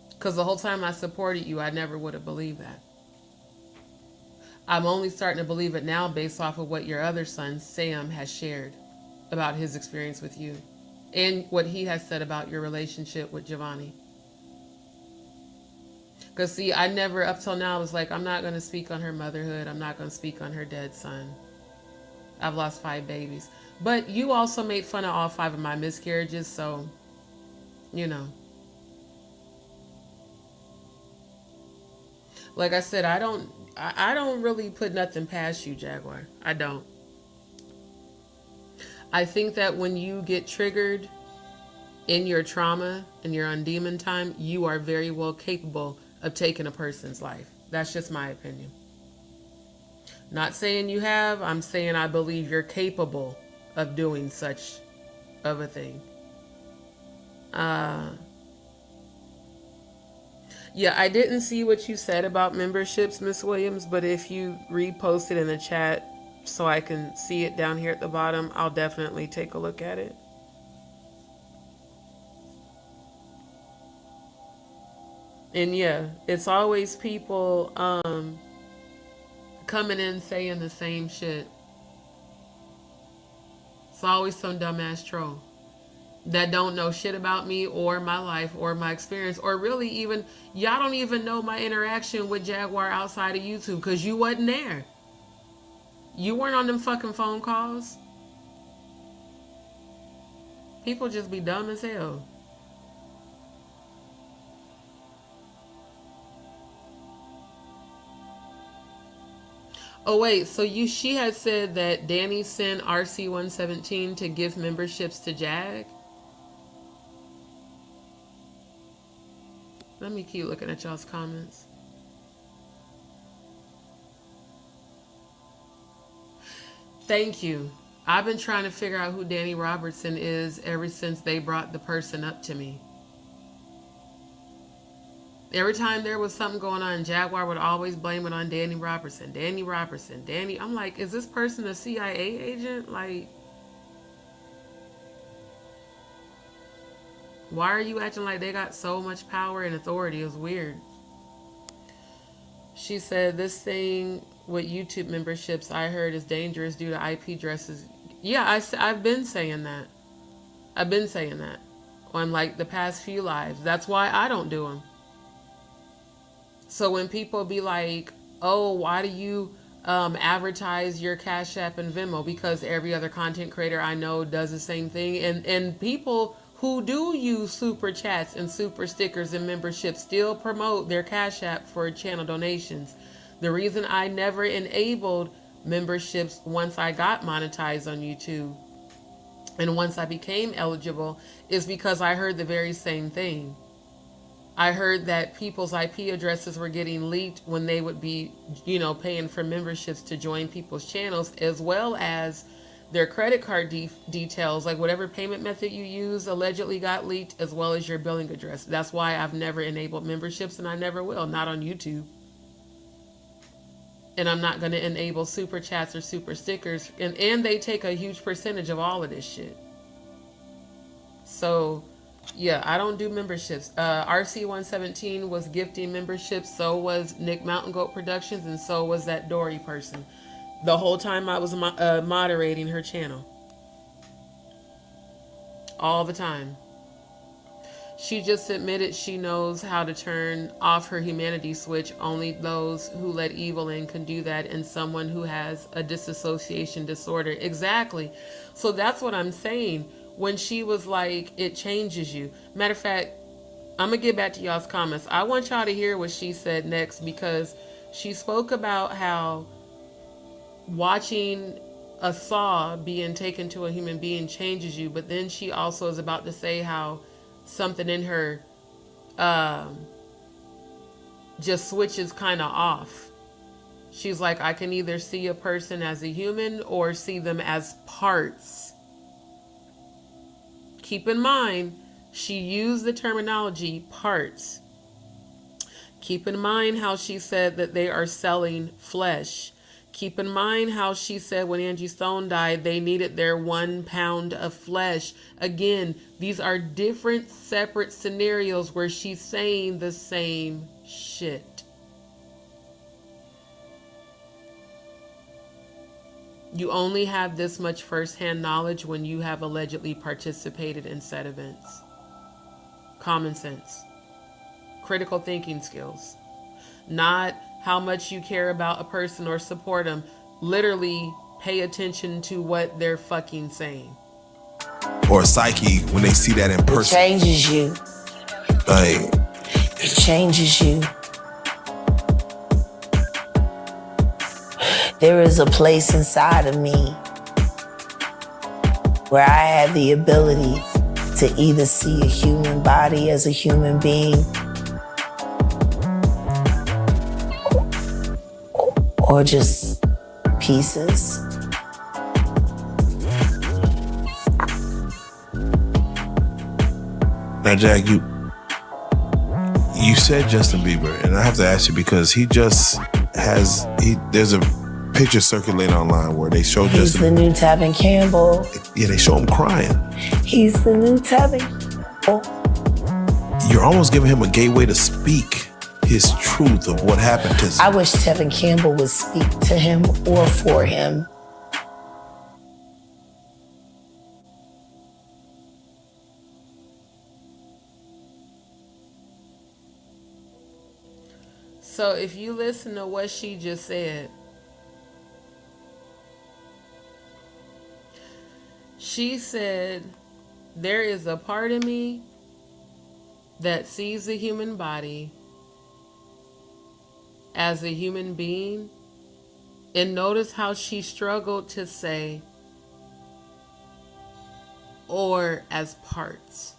Because the whole time I supported you, I never would have believed that. I'm only starting to believe it now based off of what your other son, Sam, has shared about his experience with you. And what he has said about your relationship with Giovanni. Because see, I never, up till now, was like, I'm not going to speak on her motherhood. I'm not going to speak on her dead son. I've lost 5 babies. But you also made fun of all 5 of my miscarriages, so, you know. Like I said, I don't really put nothing past you, Jaguar. I don't. I think that when you get triggered in your trauma and you're on demon time, you are very well capable of taking a person's life. That's just my opinion. Not saying you have, I'm saying I believe you're capable of doing such of a thing. Yeah, I didn't see what you said about memberships, Miss Williams, but if you reposted in the chat so I can see it down here at the bottom, I'll definitely take a look at it. And yeah, it's always people coming in saying the same shit. It's always some dumbass troll that don't know shit about me or my life or my experience, or really even, y'all don't even know my interaction with Jaguar outside of YouTube because you wasn't there. You weren't on them fucking phone calls. People just be dumb as hell. Oh wait, so she had said that Danny sent RC117 to give memberships to Jag? Let me keep looking at y'all's comments. Thank you. I've been trying to figure out who Danny Robertson is ever since they brought the person up to me. Every time there was something going on, Jaguar would always blame it on Danny Robertson. Danny Robertson. Danny. I'm like, is this person a CIA agent? Like, why are you acting like they got so much power and authority? It's weird. She said, this thing with YouTube memberships I heard is dangerous due to IP addresses. Yeah, I've been saying that. I've been saying that on like the past few lives. That's why I don't do them. So when people be like, oh, why do you advertise your Cash App and Venmo? Because every other content creator I know does the same thing. And people who do use super chats and super stickers and memberships still promote their Cash App for channel donations. The reason I never enabled memberships once I got monetized on YouTube and once I became eligible is because I heard the very same thing. I heard that people's IP addresses were getting leaked when they would be, you know, paying for memberships to join people's channels, as well as their credit card details, like whatever payment method you use allegedly got leaked, as well as your billing address. That's why I've never enabled memberships, and I never will, not on YouTube. And I'm not going to enable super chats or super stickers, and they take a huge percentage of all of this shit. So yeah, I don't do memberships. RC117 was gifting memberships, so was Nick Mountain Goat Productions, and so was that Dory person. The whole time I was moderating her channel. All the time. She just admitted she knows how to turn off her humanity switch. Only those who let evil in can do that, and someone who has a disassociation disorder. Exactly. So that's what I'm saying. When she was like, it changes you. Matter of fact, I'm going to get back to y'all's comments. I want y'all to hear what she said next, because she spoke about how watching a saw being taken to a human being changes you. But then she also is about to say how something in her just switches kind of off. She's like, I can either see a person as a human or see them as parts. Keep in mind, she used the terminology parts. Keep in mind how she said that they are selling flesh. Keep in mind how she said when Angie Stone died, they needed their 1 pound of flesh. Again, these are different, separate scenarios where she's saying the same shit. You only have this much firsthand knowledge when you have allegedly participated in said events. Common sense. Critical thinking skills. Not how much you care about a person or support them. Literally pay attention to what they're fucking saying. Or psyche when they see that in person. It changes you. Like, it changes you. There is a place inside of me where I have the ability to either see a human body as a human being or just pieces. Now, Jack, you said Justin Bieber, and I have to ask you because there's a pictures circulating online where they show He's the new Tevin Campbell. Yeah, they show him crying. He's the new Tevin Campbell. You're almost giving him a gateway to speak his truth of what happened to him. I wish Tevin Campbell would speak to him or for him. So if you listen to what she just said, she said, there is a part of me that sees the human body as a human being. And notice how she struggled to say, or as parts.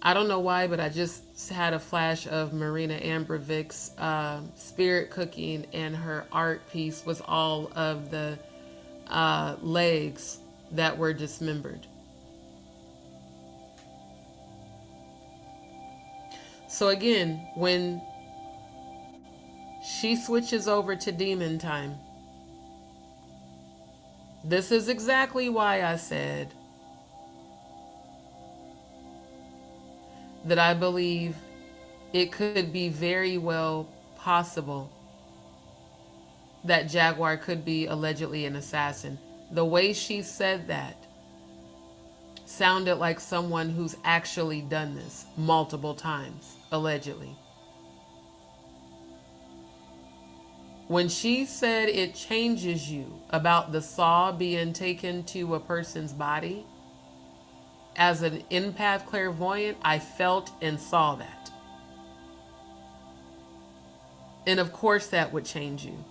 I don't know why, but I just had a flash of Marina Abramovic's spirit cooking, and her art piece was all of the legs that were dismembered. So again, when she switches over to demon time, this is exactly why I said that I believe it could be very well possible that Jaguar could be allegedly an assassin. The way she said that sounded like someone who's actually done this multiple times, allegedly. When she said it changes you about the saw being taken to a person's body, as an empath clairvoyant, I felt and saw that. And of course that would change you.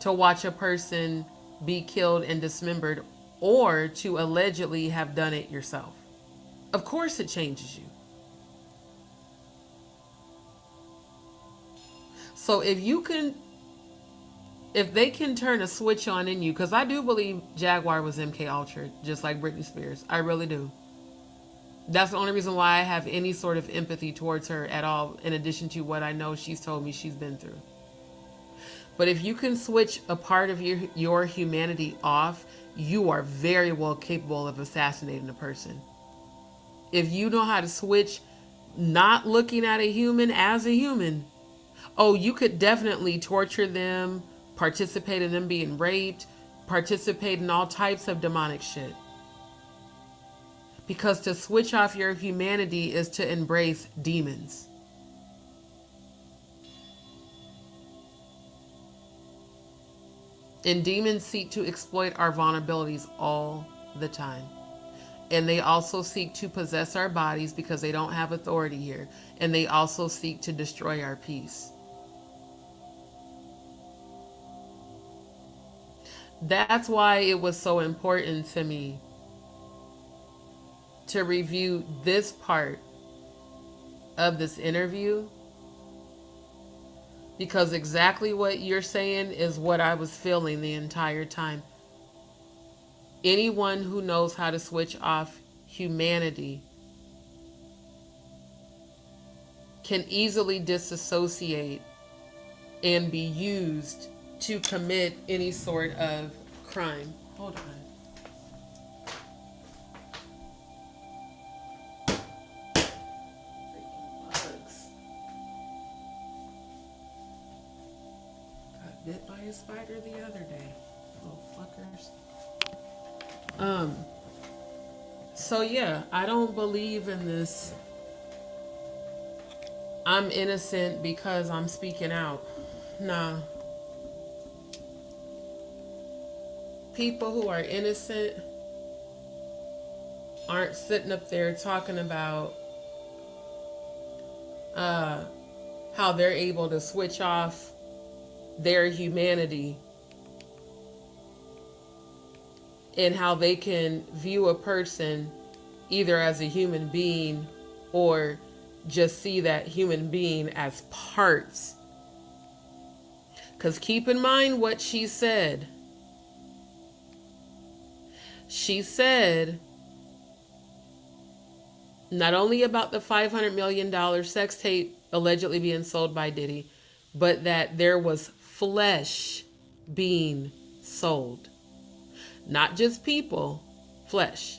To watch a person be killed and dismembered, or to allegedly have done it yourself. Of course it changes you. So if they can turn a switch on in you, because I do believe Jaguar was MK Ultra, just like Britney Spears. I really do. That's the only reason why I have any sort of empathy towards her at all, in addition to what I know she's told me she's been through. But if you can switch a part of your humanity off, you are very well capable of assassinating a person. If you know how to switch not looking at a human as a human, oh, you could definitely torture them, participate in them being raped, participate in all types of demonic shit. Because to switch off your humanity is to embrace demons. And demons seek to exploit our vulnerabilities all the time. And they also seek to possess our bodies because they don't have authority here. And they also seek to destroy our peace. That's why it was so important to me to review this part of this interview, because exactly what you're saying is what I was feeling the entire time. Anyone who knows how to switch off humanity can easily disassociate and be used to commit any sort of crime. Hold on. Bit by a spider the other day, little fuckers. So yeah, I don't believe in this I'm innocent because I'm speaking out. Nah. People who are innocent aren't sitting up there talking about how they're able to switch off their humanity and how they can view a person either as a human being or just see that human being as parts. Because keep in mind what she said. She said not only about the $500 million sex tape allegedly being sold by Diddy, but that there was flesh being sold. Not just people, flesh.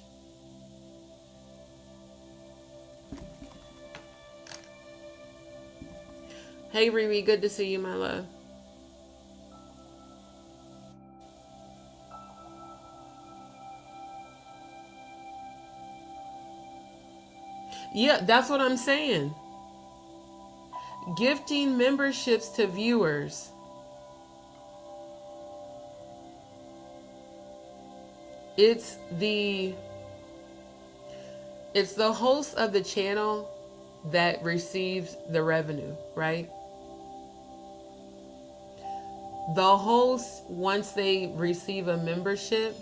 Hey Riri, good to see you, my love. Yeah, that's what I'm saying. Gifting memberships to viewers. It's the host of the channel that receives the revenue, right? The host, once they receive a membership,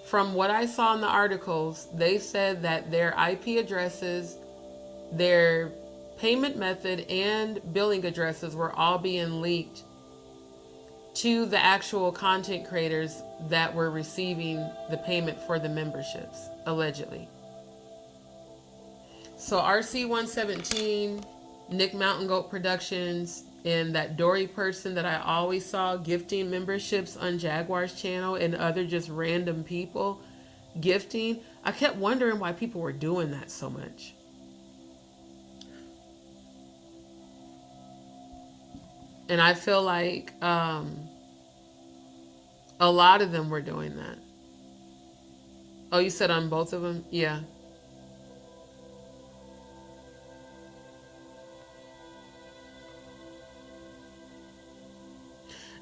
from what I saw in the articles, they said that their IP addresses, their payment method, and billing addresses were all being leaked to the actual content creators that were receiving the payment for the memberships, allegedly. So RC117, Nick Mountain Goat Productions, and that Dory person that I always saw gifting memberships on Jaguar's channel, and other just random people gifting. I kept wondering why people were doing that so much. And I feel like a lot of them were doing that. Oh, you said on both of them? Yeah.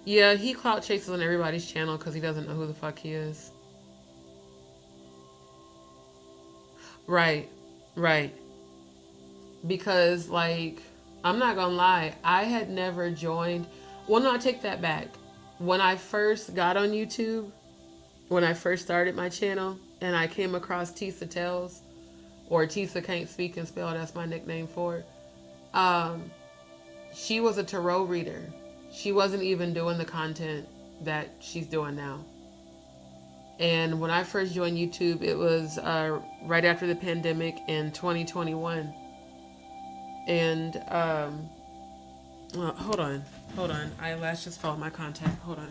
Yeah, he clout chases on everybody's channel because he doesn't know who the fuck he is. Right, right. Because, like, I'm not gonna lie, I had never joined. Well, no, I take that back. When I first got on YouTube, when I first started my channel, and I came across Tisa Tells, or Tisa Can't Speak and Spell, that's my nickname for it. She was a tarot reader. She wasn't even doing the content that she's doing now. And when I first joined YouTube, it was right after the pandemic in 2021. And well, hold on. Let's just follow my contact. Hold on.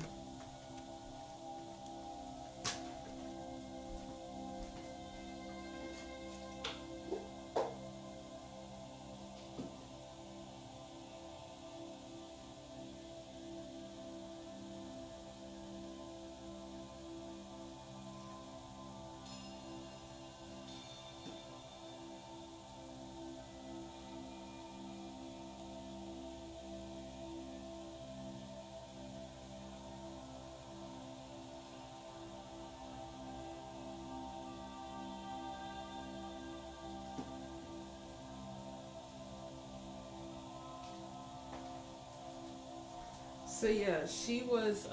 So yeah, she was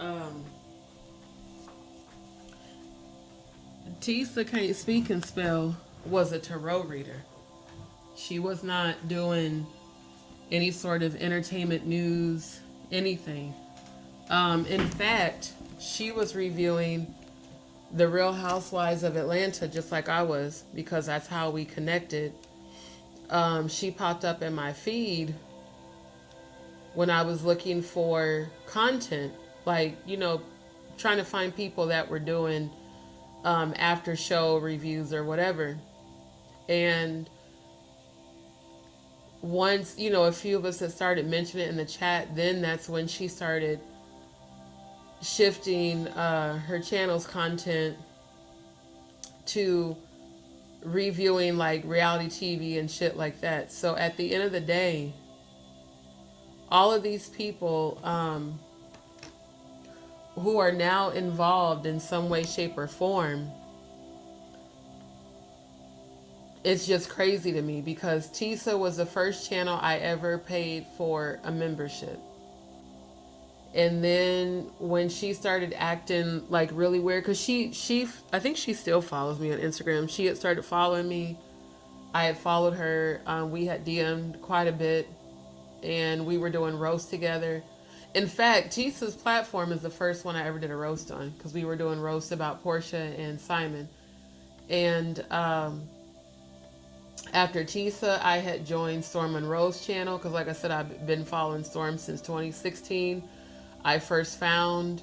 Tisa Can't Speak and Spell was a tarot reader. She was not doing any sort of entertainment news, anything. In fact, she was reviewing The Real Housewives of Atlanta just like I was, because that's how we connected. She popped up in my feed when I was looking for content, like, you know, trying to find people that were doing after show reviews or whatever. And once, you know, a few of us had started mentioning it in the chat, then that's when she started shifting her channel's content to reviewing like reality TV and shit like that. So at the end of the day, all of these people who are now involved in some way, shape, or form, it's just crazy to me, because Tisa was the first channel I ever paid for a membership. And then when she started acting like really weird, because she I think she still follows me on Instagram. She had started following me. I had followed her. We had DM'd quite a bit, and we were doing roasts together. In fact, Tisa's platform is the first one I ever did a roast on, because we were doing roasts about Portia and Simon. And After Tisa, I had joined Storm Monroe's channel because, like I said, I've been following Storm since 2016. I first found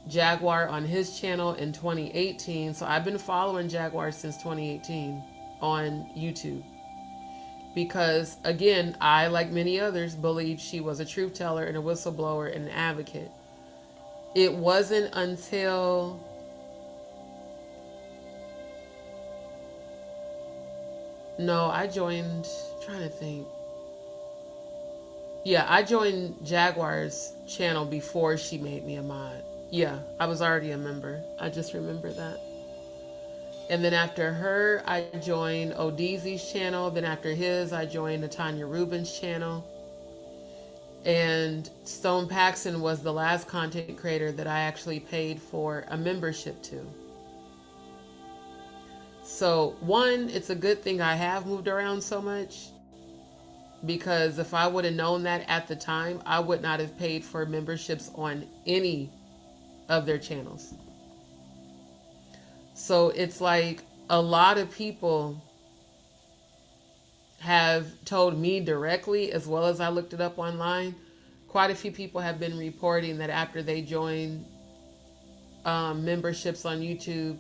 Jaguar on his channel in 2018, so I've been following Jaguar since 2018 on YouTube. Because, again, I, like many others, believed she was a truth teller and a whistleblower and an advocate. It wasn't until I joined, trying to think. Yeah, I joined Jaguar's channel before she made me a mod. Yeah, I was already a member. I just remember that. And then after her, I joined Odeezy's channel. Then after his, I joined Natanya Rubin's channel. And Stone Paxton was the last content creator that I actually paid for a membership to. So, one, it's a good thing I have moved around so much, because if I would have known that at the time, I would not have paid for memberships on any of their channels. So it's like a lot of people have told me directly, as well as I looked it up online. Quite a few people have been reporting that after they joined memberships on YouTube,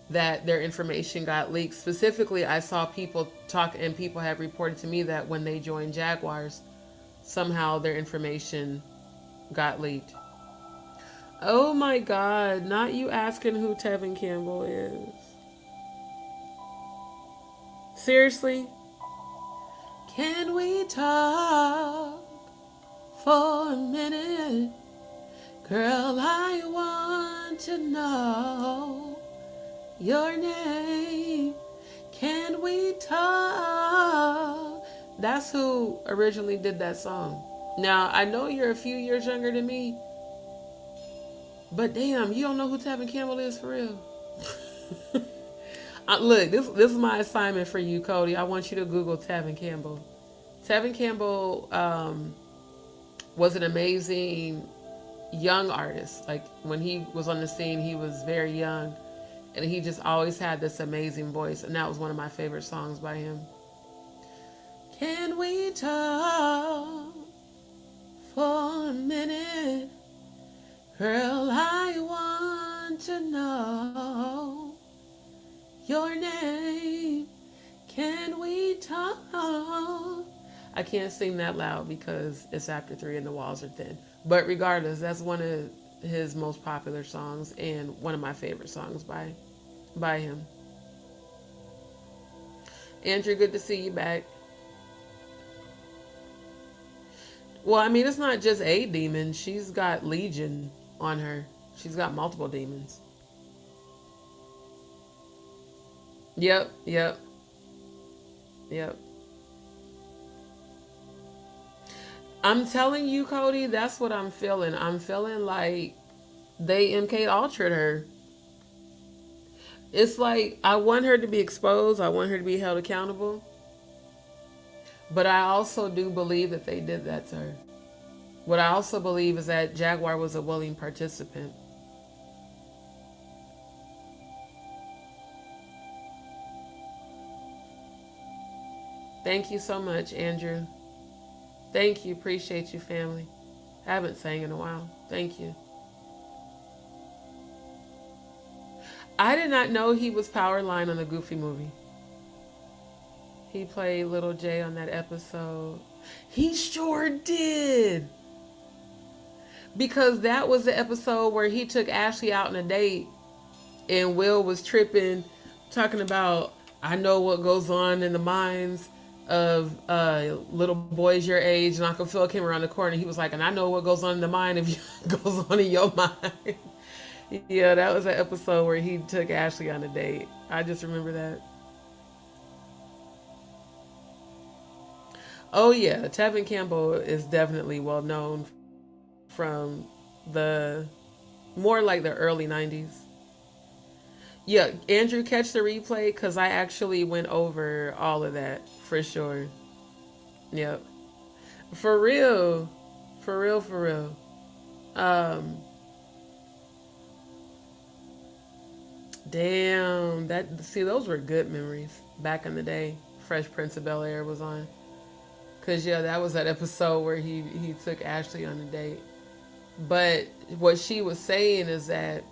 that their information got leaked. Specifically, I saw people talk, and people have reported to me that when they joined Jaguars, somehow their information got leaked. Oh my God, not you asking who Tevin Campbell is. Seriously? Can we talk for a minute? Girl, I want to know your name. Can we talk? That's who originally did that song. Now, I know you're a few years younger than me, but damn, you don't know who Tevin Campbell is for real? Look, this is my assignment for you, Cody. I want you to Google Tevin Campbell. Tevin Campbell was an amazing young artist. Like, when he was on the scene, he was very young, and he just always had this amazing voice, and that was one of my favorite songs by him. Can we talk for a minute? Girl, I want to know your name. Can we talk? I can't sing that loud because it's after 3 and the walls are thin. But regardless, that's one of his most popular songs and one of my favorite songs by him. Andrew, good to see you back. Well, I mean, it's not just a demon. She's got Legion on her. She's got multiple demons. Yep. I'm telling you, Cody, that's what I'm feeling. I'm feeling like they MK Ultra'd her. It's like, I want her to be exposed. I want her to be held accountable. But I also do believe that they did that to her. What I also believe is that Jaguar was a willing participant. Thank you so much, Andrew. Thank you. Appreciate you, family. Haven't sang in a while. Thank you. I did not know he was Powerline on the Goofy movie. He played Little J on that episode. He sure did. Because that was the episode where he took Ashley out on a date and Will was tripping, talking about, I know what goes on in the minds of little boys your age. And Uncle Phil came around the corner. He was like, and I know what goes on in the mind of you, goes on in your mind. Yeah, that was the episode where he took Ashley on a date. I just remember that. Oh yeah, Tevin Campbell is definitely well known from the more like the early 90s. Yeah, Andrew, catch the replay because I actually went over all of that for sure. Yep. For real. Damn, those were good memories back in the day. Fresh Prince of Bel-Air was on. Cause yeah, that was that episode where he took Ashley on a date. But what she was saying is that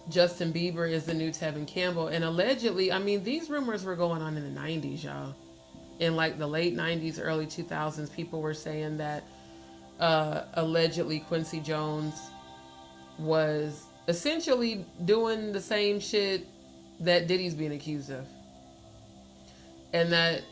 Justin Bieber is the new Tevin Campbell, and allegedly, I mean, these rumors were going on in the 90s, y'all. In like the late 90s, early 2000s, people were saying that allegedly Quincy Jones was essentially doing the same shit that Diddy's being accused of. And that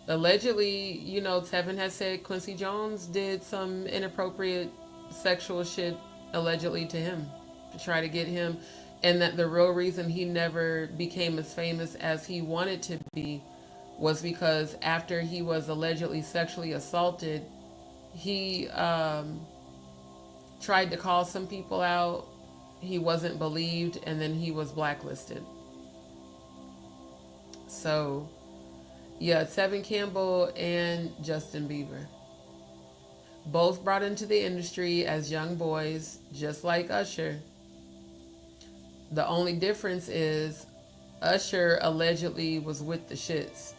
allegedly, you know, Tevin has said Quincy Jones did some inappropriate sexual shit allegedly to him to try to get him, and that the real reason he never became as famous as he wanted to be was because after he was allegedly sexually assaulted, he tried to call some people out. He wasn't believed, and then he was blacklisted. So, yeah, Tevin Campbell and Justin Bieber, both brought into the industry as young boys, just like Usher. The only difference is Usher allegedly was with the shits.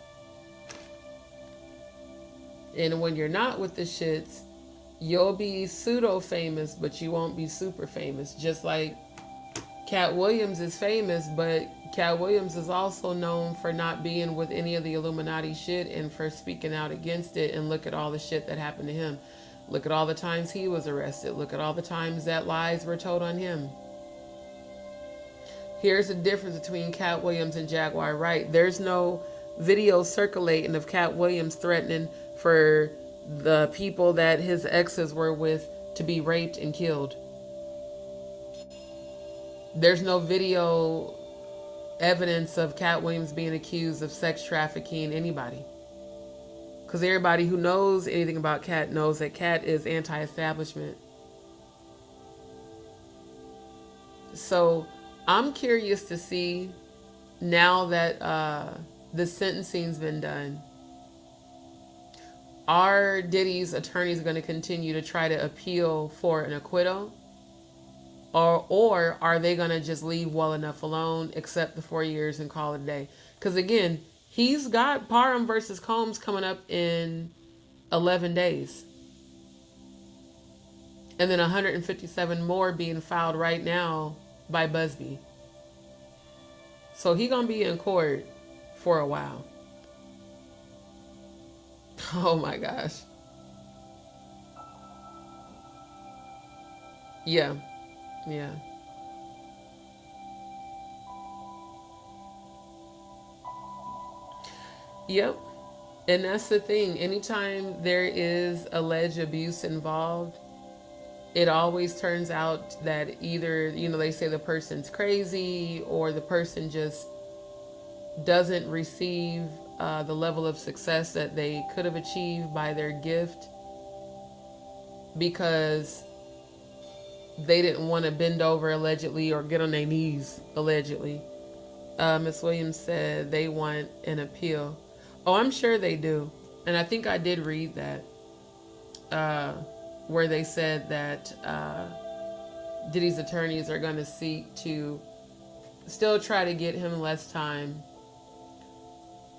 And when you're not with the shits, you'll be pseudo famous, but you won't be super famous. Just like Cat Williams is famous, but Cat Williams is also known for not being with any of the Illuminati shit and for speaking out against it. And look at all the shit that happened to him. Look at all the times he was arrested. Look at all the times that lies were told on him. Here's the difference between Cat Williams and Jaguar Wright. There's no video circulating of Cat Williams threatening for the people that his exes were with to be raped and killed. There's no video evidence of Cat Williams being accused of sex trafficking anybody. Because everybody who knows anything about Cat knows that Cat is anti-establishment. So I'm curious to see, now that the sentencing's been done, are Diddy's attorneys going to continue to try to appeal for an acquittal? Or are they going to just leave well enough alone, accept the 4 years and call it a day? Because again, he's got Parham versus Combs coming up in 11 days. And then 157 more being filed right now by Busby. So he gonna be in court for a while. Oh my gosh. Yeah. Yeah. Yep. And that's the thing. Anytime there is alleged abuse involved, it always turns out that either, you know, they say the person's crazy or the person just doesn't receive the level of success that they could have achieved by their gift because they didn't want to bend over allegedly or get on their knees allegedly. Ms. Williams said they want an appeal. Oh, I'm sure they do. And I think I did read that. Where they said that Diddy's attorneys are going to seek to still try to get him less time.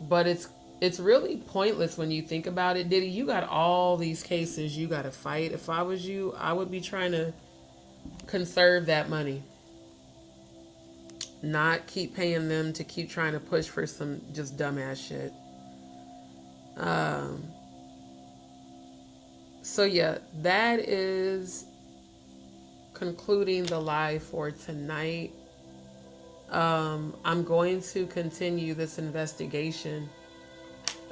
But it's really pointless when you think about it. Diddy, you got all these cases you got to fight. If I was you, I would be trying to conserve that money. Not keep paying them to keep trying to push for some just dumbass shit. So yeah, that is concluding the live for tonight. I'm going to continue this investigation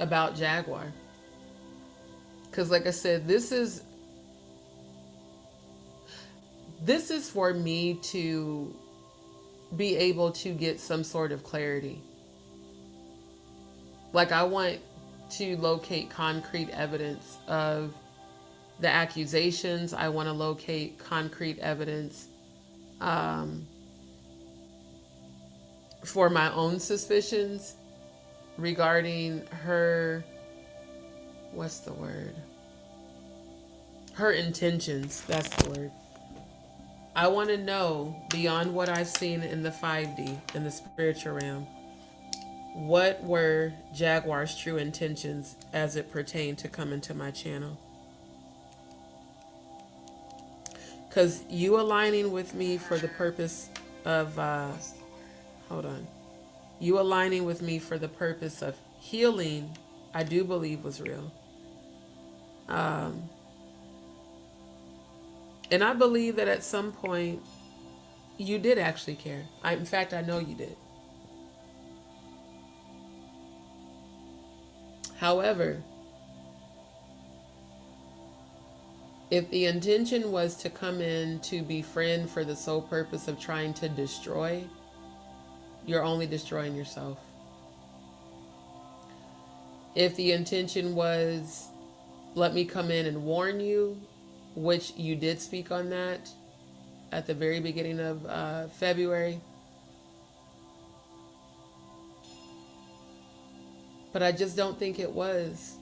about Jaguar. Because like I said, this is for me to be able to get some sort of clarity. Like I want to locate concrete evidence of the accusations. I want to locate concrete evidence for my own suspicions regarding her, what's the word? Her intentions, that's the word. I want to know, beyond what I've seen in the 5D, in the spiritual realm, what were Jaguar's true intentions as it pertained to coming to my channel? Because you aligning with me for the purpose of, hold on. You aligning with me for the purpose of healing, I do believe was real. And I believe that at some point, you did actually care. In fact, I know you did. However, if the intention was to come in to befriend for the sole purpose of trying to destroy, you're only destroying yourself. If the intention was, let me come in and warn you, which you did speak on that at the very beginning of February. But I just don't think it was.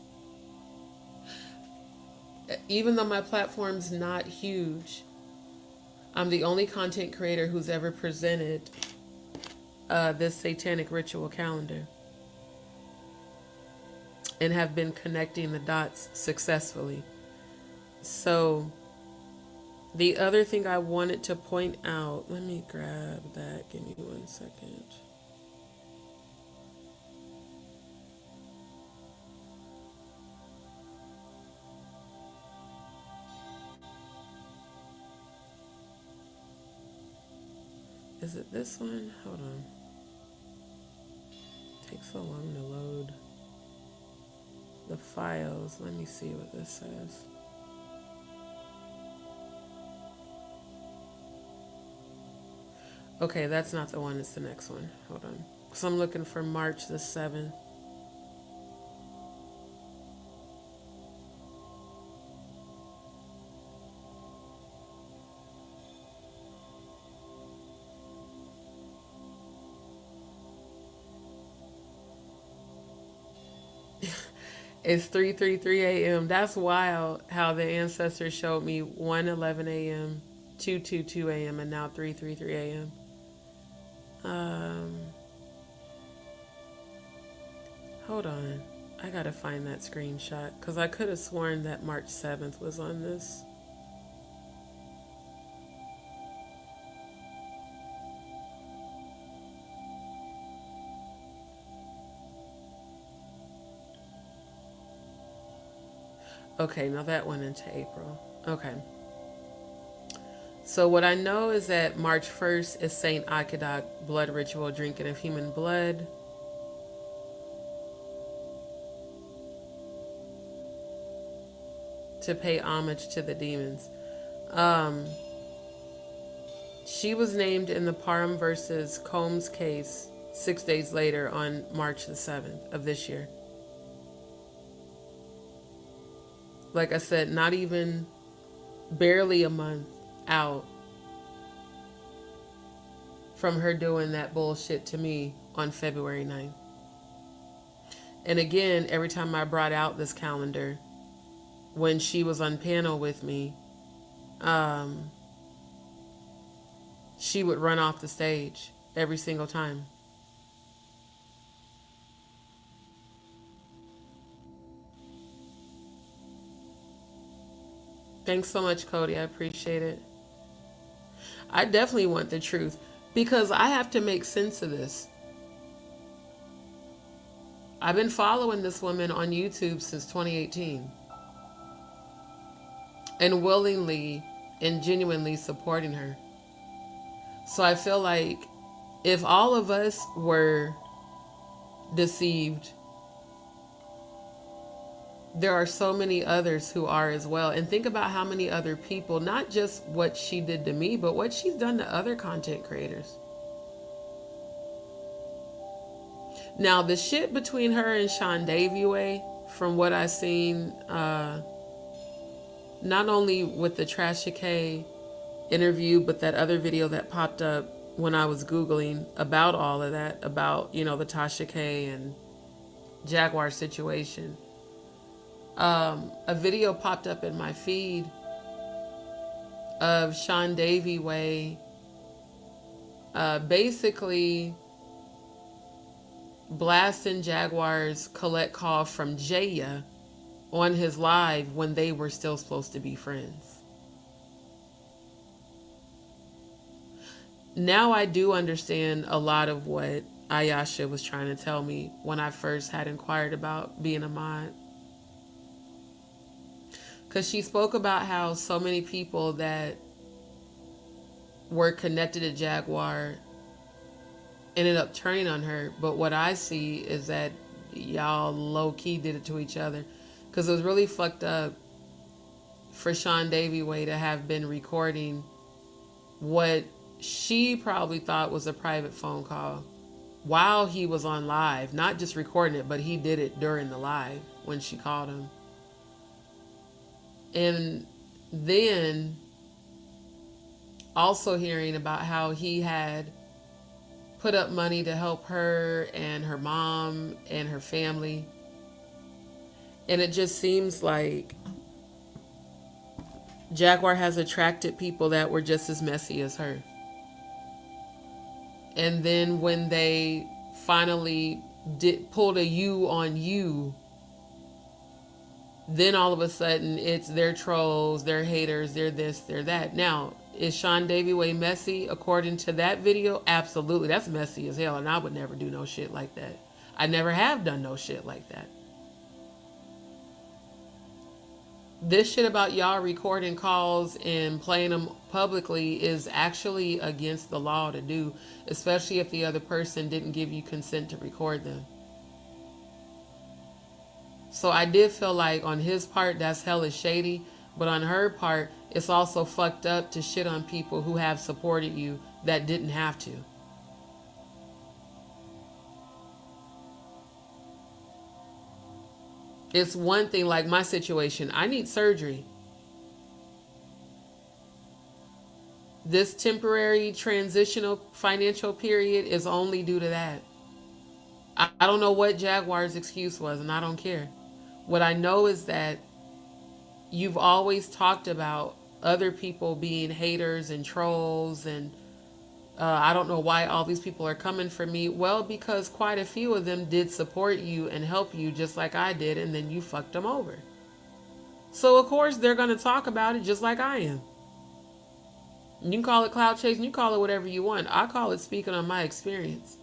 Even though my platform's not huge, I'm the only content creator who's ever presented this satanic ritual calendar and have been connecting the dots successfully. So the other thing I wanted to point out, let me grab that, give me 1 second. Is it this one? Hold on. It takes so long to load the files. Let me see what this says. Okay, that's not the one, it's the next one. Hold on. So I'm looking for March the 7th. It's 3:33 a.m. That's wild how the ancestors showed me 1:11 a.m., 2:22 a.m., and now 3:33 a.m. Hold on. I gotta find that screenshot because I could have sworn that March 7th was on this. Okay, now that went into April. Okay. So what I know is that March 1st is Saint Akidok blood ritual, drinking of human blood. To pay homage to the demons. She was named in the Parham versus Combs case 6 days later on March the 7th of this year. Like I said, not even barely a month out from her doing that bullshit to me on February 9th. And again, every time I brought out this calendar, when she was on panel with me, she would run off the stage every single time. Thanks so much, Cody. I appreciate it. I definitely want the truth because I have to make sense of this. I've been following this woman on YouTube since 2018 and willingly and genuinely supporting her. So I feel like if all of us were deceived, there are so many others who are as well. And think about how many other people, not just what she did to me, but what she's done to other content creators. Now, the shit between her and Sean Davieway, from what I've seen, not only with the Trafficking interview, but that other video that popped up when I was Googling about all of that, about, you know, the Tasha K and Jaguar situation. A video popped up in my feed of Sean Davieway basically blasting Jaguar's collect call from Jaya on his live when they were still supposed to be friends. Now I do understand a lot of what Ayasha was trying to tell me when I first had inquired about being a mod. Because she spoke about how so many people that were connected to Jaguar ended up turning on her. But what I see is that y'all low-key did it to each other. Because it was really fucked up for Sean Davieway to have been recording what she probably thought was a private phone call while he was on live. Not just recording it, but he did it during the live when she called him. And then also hearing about how he had put up money to help her and her mom and her family. And it just seems like Jaguar has attracted people that were just as messy as her. And then when they finally pulled a you on you, then all of a sudden it's their trolls, their haters, they're this, they're that. Now, is Sean Davieway messy? According to that video, absolutely. That's messy as hell, and I would never do no shit like that. I never have done no shit like that. This shit about y'all recording calls and playing them publicly is actually against the law to do, especially if the other person didn't give you consent to record them. So I did feel like on his part, that's hella shady. But on her part, it's also fucked up to shit on people who have supported you that didn't have to. It's one thing, like my situation, I need surgery. This temporary transitional financial period is only due to that. I don't know what Jaguar's excuse was, and I don't care. What I know is that you've always talked about other people being haters and trolls, and I don't know why all these people are coming for me. Well, because quite a few of them did support you and help you just like I did, and then you fucked them over. So of course they're going to talk about it just like I am. You can call it clout chasing, you call it whatever you want. I call it speaking on my experience.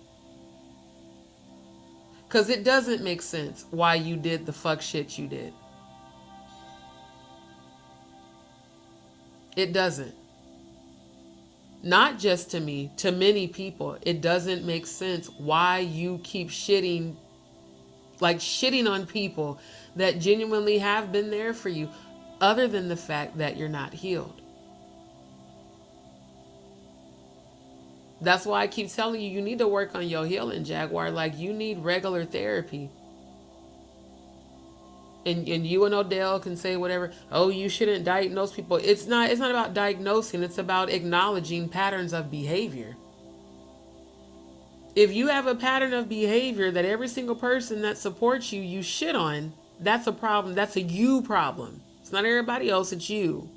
Because it doesn't make sense why you did the fuck shit you did. It doesn't. Not just to me, to many people. It doesn't make sense why you keep shitting on people that genuinely have been there for you, other than the fact that you're not healed. That's why I keep telling you, you need to work on your healing, Jaguar. Like, you need regular therapy. And you and Odell can say whatever, oh, you shouldn't diagnose people. It's not about diagnosing, it's about acknowledging patterns of behavior. If you have a pattern of behavior that every single person that supports you, you shit on, that's a problem. That's a you problem. It's not everybody else, it's you.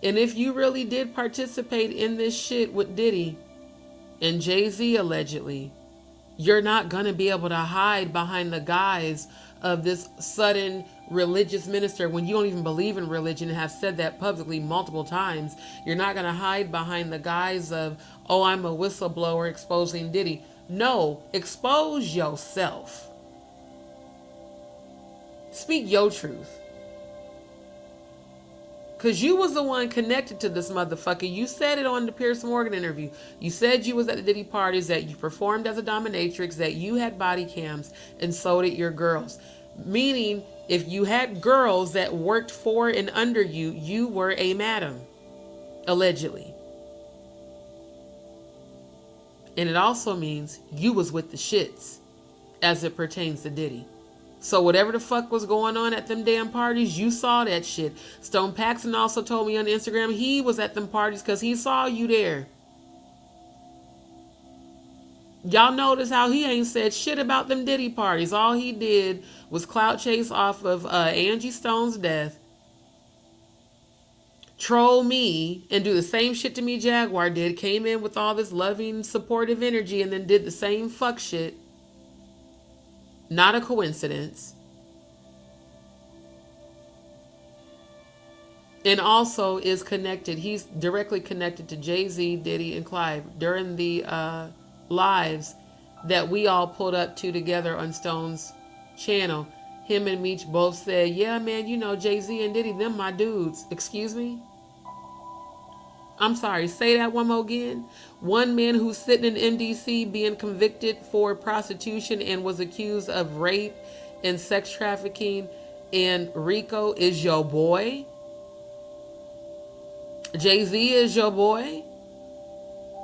And if you really did participate in this shit with Diddy and Jay-Z allegedly, you're not going to be able to hide behind the guise of this sudden religious minister when you don't even believe in religion and have said that publicly multiple times. You're not going to hide behind the guise of, oh, I'm a whistleblower exposing Diddy. No, expose yourself. Speak your truth. Because you was the one connected to this motherfucker. You said it on the Piers Morgan interview. You said you was at the Diddy parties, that you performed as a dominatrix, that you had body cams, and so did your girls. Meaning, if you had girls that worked for and under you, you were a madam. Allegedly. And it also means you was with the shits as it pertains to Diddy. So whatever the fuck was going on at them damn parties, you saw that shit. Stone Paxton also told me on Instagram he was at them parties because he saw you there. Y'all notice how he ain't said shit about them Diddy parties. All he did was clout chase off of Angie Stone's death. troll me and do the same shit to me Jaguar did, came in with all this loving, supportive energy, and then did the same fuck shit. Not a coincidence. And also is connected. He's directly connected to Jay-Z, Diddy, and Clive during the lives that we all pulled up to together on Stone's channel. Him and Meech both said, yeah, man, you know, Jay-Z and Diddy, them my dudes. Excuse me? I'm sorry, say that one more again. One man who's sitting in MDC being convicted for prostitution and was accused of rape and sex trafficking and RICO is your boy? Jay-Z is your boy?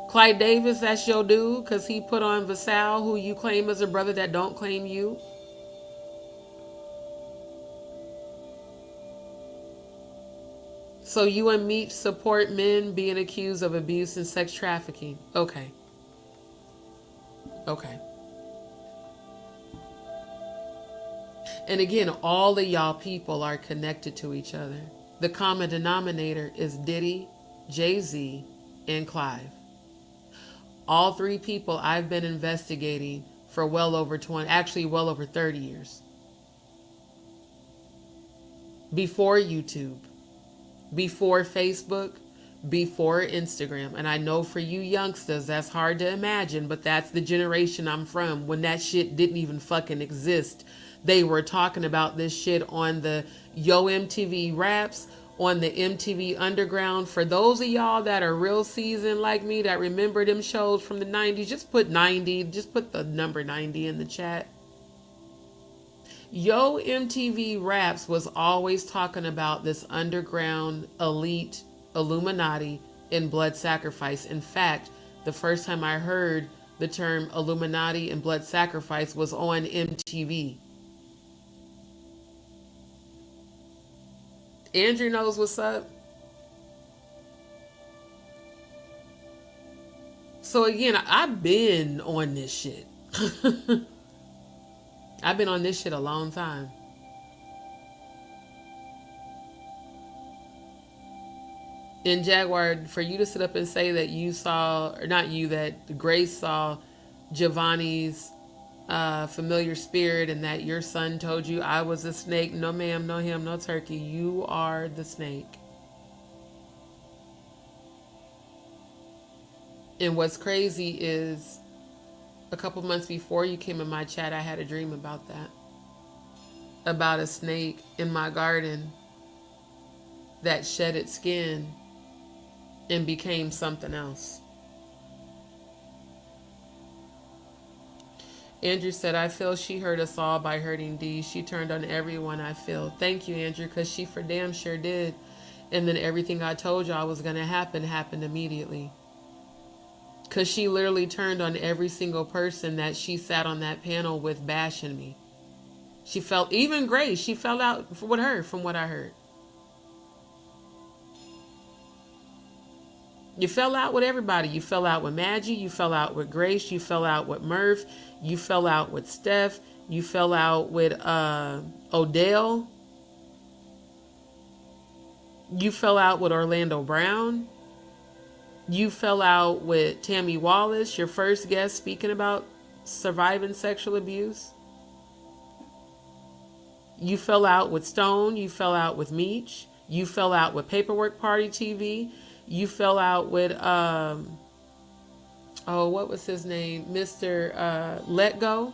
Clyde Davis, that's your dude because he put on Vasal, who you claim as a brother that don't claim you? So you and Meech support men being accused of abuse and sex trafficking. Okay. Okay. And again, all of y'all people are connected to each other. The common denominator is Diddy, Jay-Z, and Clive. All three people I've been investigating for well over 20, actually well over 30 years. Before YouTube, before Facebook, before Instagram. And I know for you youngsters, that's hard to imagine, but that's the generation I'm from. When that shit didn't even fucking exist. They were talking about this shit on the Yo MTV Raps, on the MTV Underground. For those of y'all that are real seasoned like me, that remember them shows from the 90s, just put 90, just put the number 90 in the chat. Yo MTV Raps was always talking about this underground elite Illuminati and blood sacrifice. In fact, the first time I heard the term Illuminati and blood sacrifice was on MTV. Andrew knows what's up. So again, I've been on this shit. I've been on this shit a long time. And Jaguar, for you to sit up and say that you saw, or not you, that Grace saw Giovanni's familiar spirit and that your son told you I was a snake. No ma'am, no ham, no turkey. You are the snake. And what's crazy is a couple months before you came in my chat, I had a dream about that. About a snake in my garden that shed its skin and became something else. Andrew said, I feel she hurt us all by hurting Dee. She turned on everyone, I feel. Thank you, Andrew, because she for damn sure did. And then everything I told y'all was going to happen happened immediately. Because she literally turned on every single person that she sat on that panel with bashing me. She felt, even Grace, she fell out with her from what I heard. You fell out with everybody. You fell out with Maggie. You fell out with Grace. You fell out with Murph. You fell out with Steph. You fell out with Odell. You fell out with Orlando Brown. You fell out with Tammy Wallace, your first guest speaking about surviving sexual abuse. You fell out with Stone. You fell out with Meech. You fell out with Paperwork Party TV. You fell out with, what was his name? Mr. Let Go.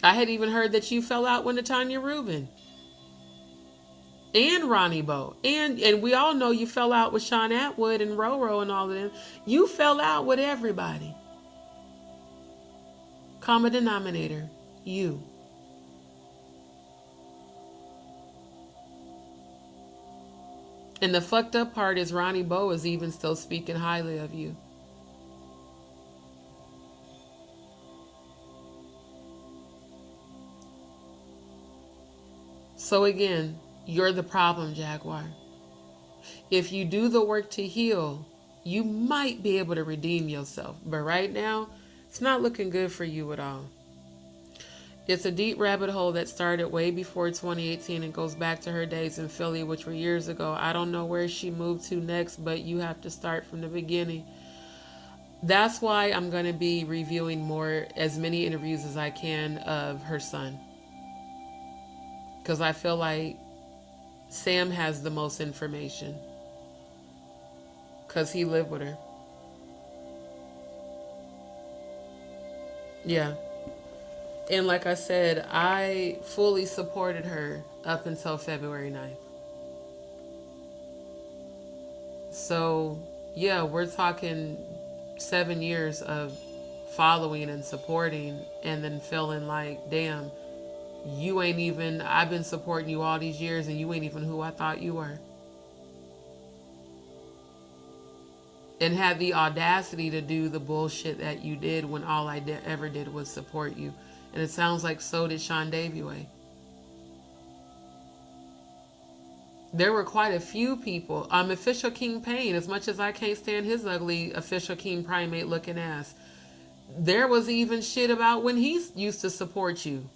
I had even heard that you fell out with Natanya Rubin. And Ronnie Bo. And we all know you fell out with Sean Atwood and Roro and all of them. You fell out with everybody. Common denominator, you. And the fucked up part is Ronnie Bo is even still speaking highly of you. So again, you're the problem, Jaguar. If you do the work to heal, you might be able to redeem yourself. But right now, it's not looking good for you at all. It's a deep rabbit hole that started way before 2018 and goes back to her days in Philly, which were years ago. I don't know where she moved to next, but you have to start from the beginning. That's why I'm going to be reviewing as many interviews as I can of her son. Because I feel like Sam has the most information. Because he lived with her. Yeah. And like I said, I fully supported her up until February 9th. So, yeah, we're talking 7 years of following and supporting and then feeling like, damn, I've been supporting you all these years and you ain't even who I thought you were. And had the audacity to do the bullshit that you did when all I ever did was support you. And it sounds like so did Sean Davieway. There were quite a few people. Official King Payne, as much as I can't stand his ugly Official King Primate looking ass, there was even shit about when he used to support you.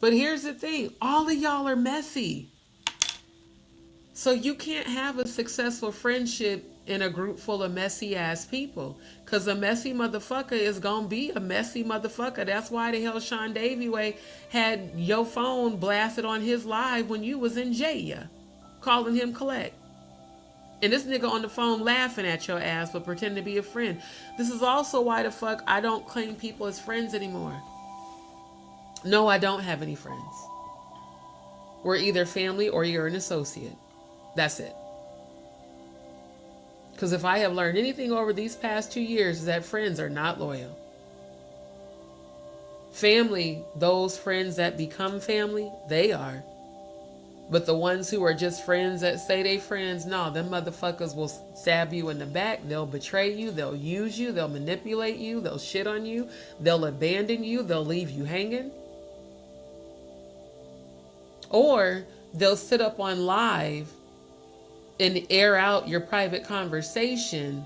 But here's the thing, all of y'all are messy. So you can't have a successful friendship in a group full of messy ass people. Because a messy motherfucker is going to be a messy motherfucker. That's why the hell Sean Davieway had your phone blasted on his live when you was in jail. Calling him collect. And this nigga on the phone laughing at your ass but pretending to be a friend. This is also why the fuck I don't claim people as friends anymore. No, I don't have any friends. We're either family or you're an associate. That's it. Because if I have learned anything over these past 2 years, is that friends are not loyal. Family, those friends that become family, they are. But the ones who are just friends that say they friends, no, them motherfuckers will stab you in the back. They'll betray you. They'll use you. They'll manipulate you. They'll shit on you. They'll abandon you. They'll leave you hanging. Or they'll sit up on live and air out your private conversation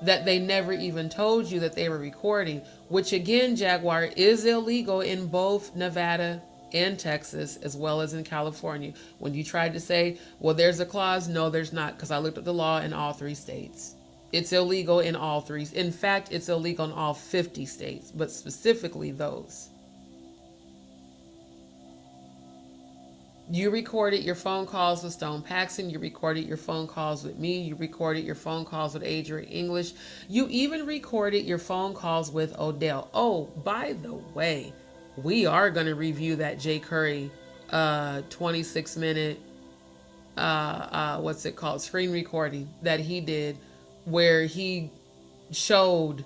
that they never even told you that they were recording, which again, Jaguar, is illegal in both Nevada and Texas, as well as in California. When you tried to say, well, there's a clause, no, there's not, because I looked at the law in all 3 states. It's illegal in all 3. In fact, it's illegal in all 50 states, but specifically those. You recorded your phone calls with Stone Paxton. You recorded your phone calls with me. You recorded your phone calls with Adrian English. You even recorded your phone calls with Odell. Oh, by the way, we are going to review that Jay Curry 26-minute, what's it called, screen recording that he did where he showed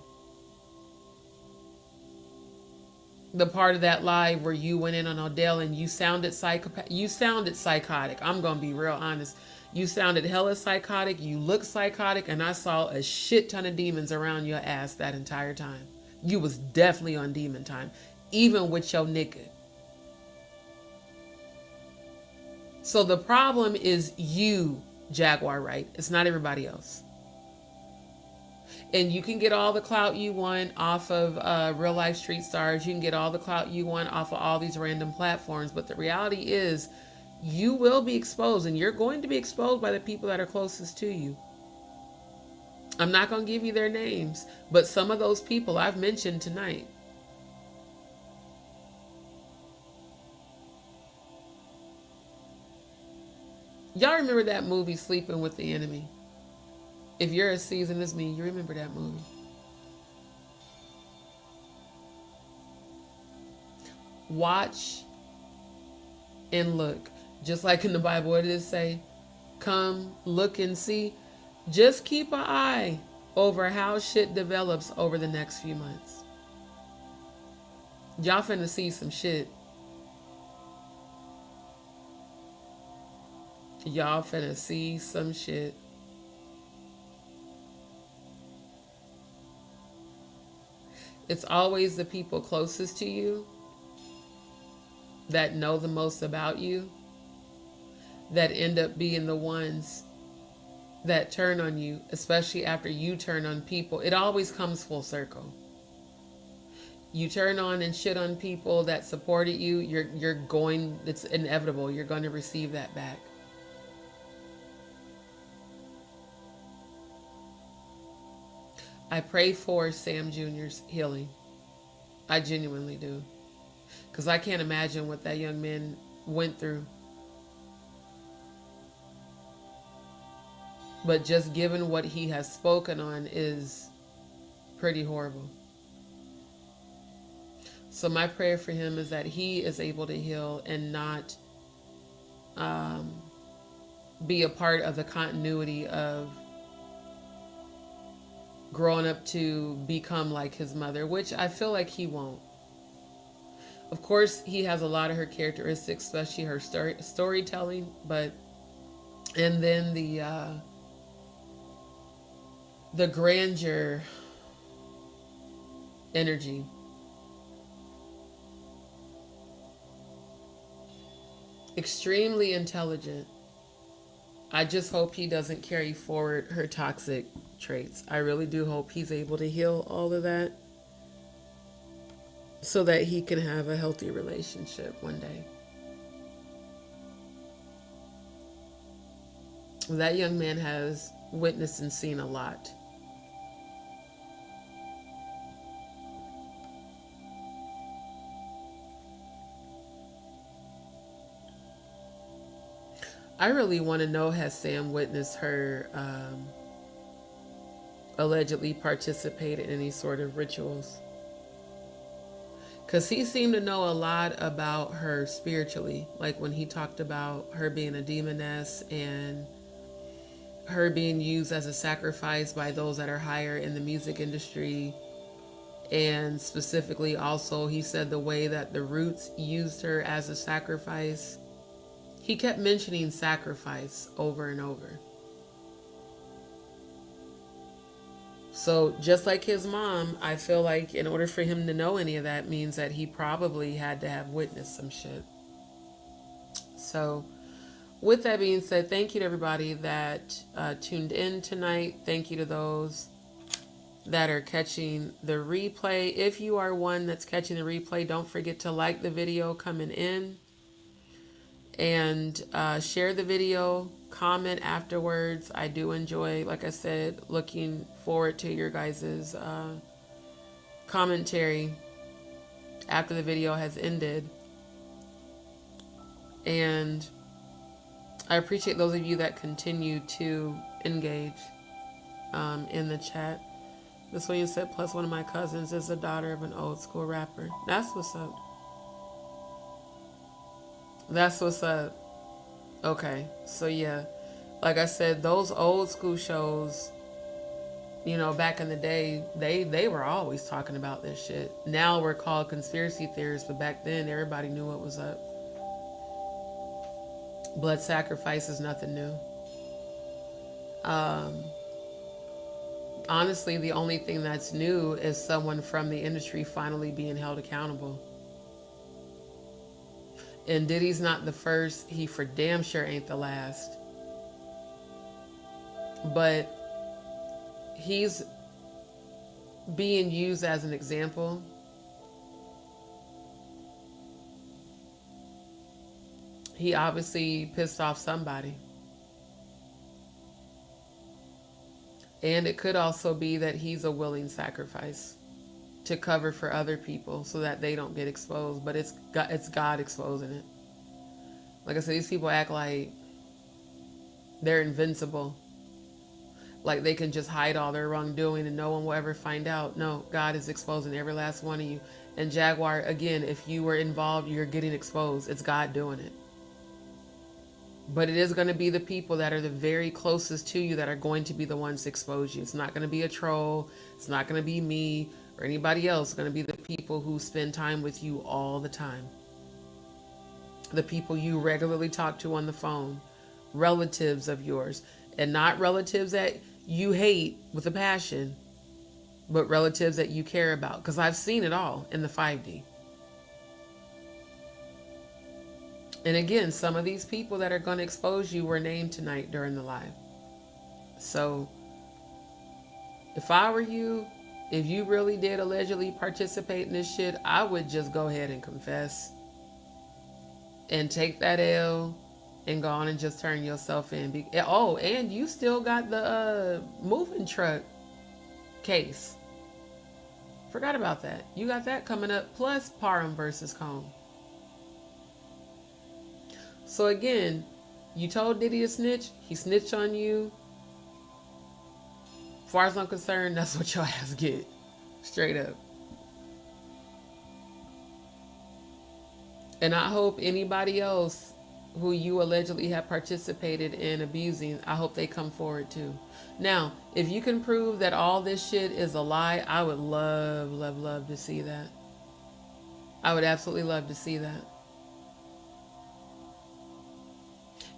the part of that live where you went in on Odell and you sounded psychotic. I'm going to be real honest. You sounded hella psychotic. You looked psychotic. And I saw a shit ton of demons around your ass that entire time. You was definitely on demon time. Even with your nigga. So the problem is you, Jaguar, right? It's not everybody else. And you can get all the clout you want off of Real Life Street Stars. You can get all the clout you want off of all these random platforms. But the reality is you will be exposed, and you're going to be exposed by the people that are closest to you. I'm not going to give you their names, but some of those people I've mentioned tonight. Y'all remember that movie, Sleeping with the Enemy? If you're as seasoned as me, you remember that movie. Watch and look. Just like in the Bible, what did it say? Come, look, and see. Just keep an eye over how shit develops over the next few months. Y'all finna see some shit. Y'all finna see some shit. It's always the people closest to you that know the most about you that end up being the ones that turn on you, especially after you turn on people. It always comes full circle. you turn on and shit on people that supported you, it's inevitable. You're going to receive that back. I pray for Sam Jr.'s healing. I genuinely do. Because I can't imagine what that young man went through. But just given what he has spoken on is pretty horrible. So my prayer for him is that he is able to heal and not be a part of the continuity of growing up to become like his mother, which I feel like he won't. Of course, he has a lot of her characteristics, especially her storytelling, and then the grandeur energy. Extremely intelligent. I just hope he doesn't carry forward her toxic traits. I really do hope he's able to heal all of that so that he can have a healthy relationship one day. That young man has witnessed and seen a lot. I really want to know, has Sam witnessed her allegedly participate in any sort of rituals? Because he seemed to know a lot about her spiritually, like when he talked about her being a demoness and her being used as a sacrifice by those that are higher in the music industry. And specifically also, he said the way that the Roots used her as a sacrifice. He kept mentioning sacrifice over and over. So just like his mom, I feel like in order for him to know any of that means that he probably had to have witnessed some shit. So with that being said, thank you to everybody that tuned in tonight. Thank you to those that are catching the replay. If you are one that's catching the replay, don't forget to like the video coming in and share the video, comment afterwards. I do enjoy, like I said, looking forward to your guys's commentary after the video has ended. And I appreciate those of you that continue to engage in the chat. This one you said, plus one of my cousins is the daughter of an old school rapper. That's what's up. That's what's up. Okay, so yeah, like I said, those old school shows, you know, back in the day, they were always talking about this shit. Now we're called conspiracy theorists, but back then everybody knew what was up. Blood sacrifice is nothing new. Honestly, the only thing that's new is someone from the industry finally being held accountable. And Diddy's not the first. He for damn sure ain't the last. But he's being used as an example. He obviously pissed off somebody. And it could also be that he's a willing sacrifice to cover for other people so that they don't get exposed. But it's God exposing it. Like I said, these people act like they're invincible. Like they can just hide all their wrongdoing and no one will ever find out. No, God is exposing every last one of you. And Jaguar, again, if you were involved, you're getting exposed. It's God doing it. But it is going to be the people that are the very closest to you that are going to be the ones to expose you. It's not going to be a troll. It's not going to be me or anybody else. It's going to be the people who spend time with you all the time. The people you regularly talk to on the phone. Relatives of yours. And not relatives that you hate with a passion, but relatives that you care about. Because I've seen it all in the 5D. And again, some of these people that are going to expose you were named tonight during the live. So if I were you, if you really did allegedly participate in this shit, I would just go ahead and confess and take that L and go on and just turn yourself in. Oh, and you still got the moving truck case. Forgot about that. You got that coming up, plus Parham versus Combs. So again, you told Diddy a snitch. He snitched on you. As far as I'm concerned, that's what your ass get. Straight up. And I hope anybody else who you allegedly have participated in abusing, I hope they come forward too. Now, if you can prove that all this shit is a lie, I would love, love, love to see that. I would absolutely love to see that.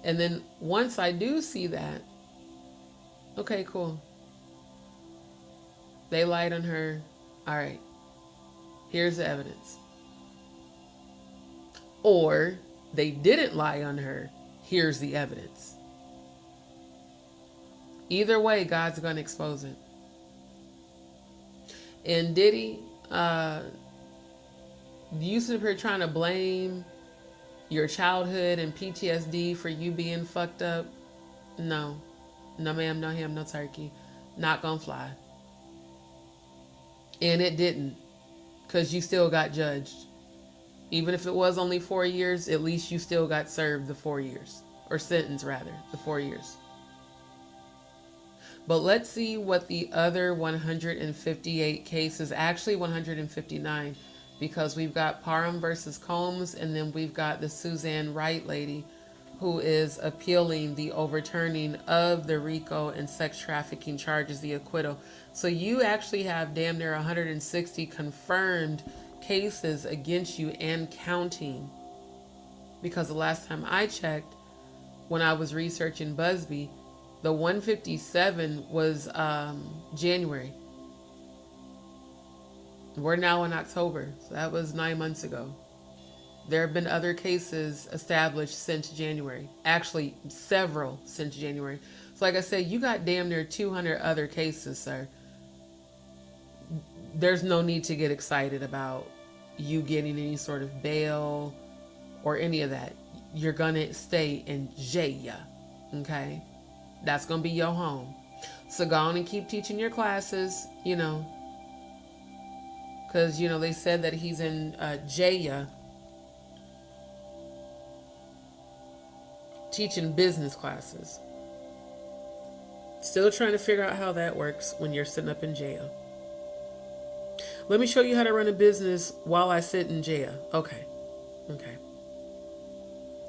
And then once I do see that, okay, cool. They lied on her. All right. Here's the evidence. Or they didn't lie on her. Here's the evidence. Either way, God's going to expose it. And Diddy, you sit here trying to blame your childhood and PTSD for you being fucked up. No. No ma'am, no ham, no turkey. Not gonna fly. And it didn't. Because you still got judged. Even if it was only 4 years, at least you still got served the 4 years. Or sentenced, rather, the 4 years. But let's see what the other 158 cases, actually 159, because we've got Parham versus Combs, and then we've got the Suzanne Wright lady who is appealing the overturning of the RICO and sex trafficking charges, the acquittal. So you actually have damn near 160 confirmed cases against you and counting. Because the last time I checked, when I was researching Busby, the 157 was January. We're now in October, so that was 9 months ago. There have been other cases established since January. Actually, several since January. So like I said, you got damn near 200 other cases, sir. There's no need to get excited about you getting any sort of bail or any of that. You're gonna stay in jail, okay? That's gonna be your home. So go on and keep teaching your classes, you know, because, you know, they said that he's in jail teaching business classes. Still trying to figure out how that works when you're sitting up in jail. Let me show you how to run a business while I sit in jail. Okay. Okay.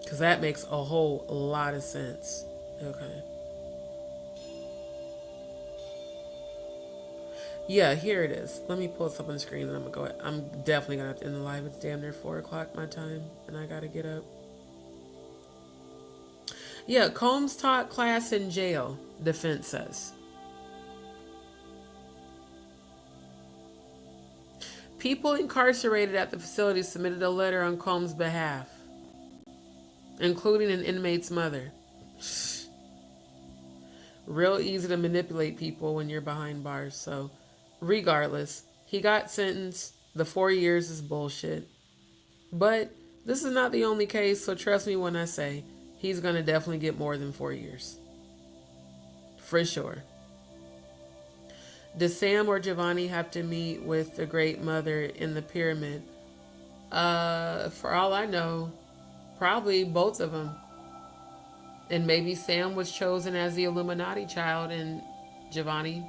Because that makes a whole lot of sense. Okay. Yeah, here it is. Let me pull this up on the screen and I'm definitely going to have to end the live. It's damn near 4 o'clock my time and I got to get up. Yeah, Combs taught class in jail, defense says. People incarcerated at the facility submitted a letter on Combs' behalf, including an inmate's mother. Real easy to manipulate people when you're behind bars. So regardless, he got sentenced. The 4 years is bullshit. But this is not the only case, so trust me when I say he's going to definitely get more than 4 years. For sure. Does Sam or Giovanni have to meet with the great mother in the pyramid? For all I know, probably both of them. And maybe Sam was chosen as the Illuminati child and Giovanni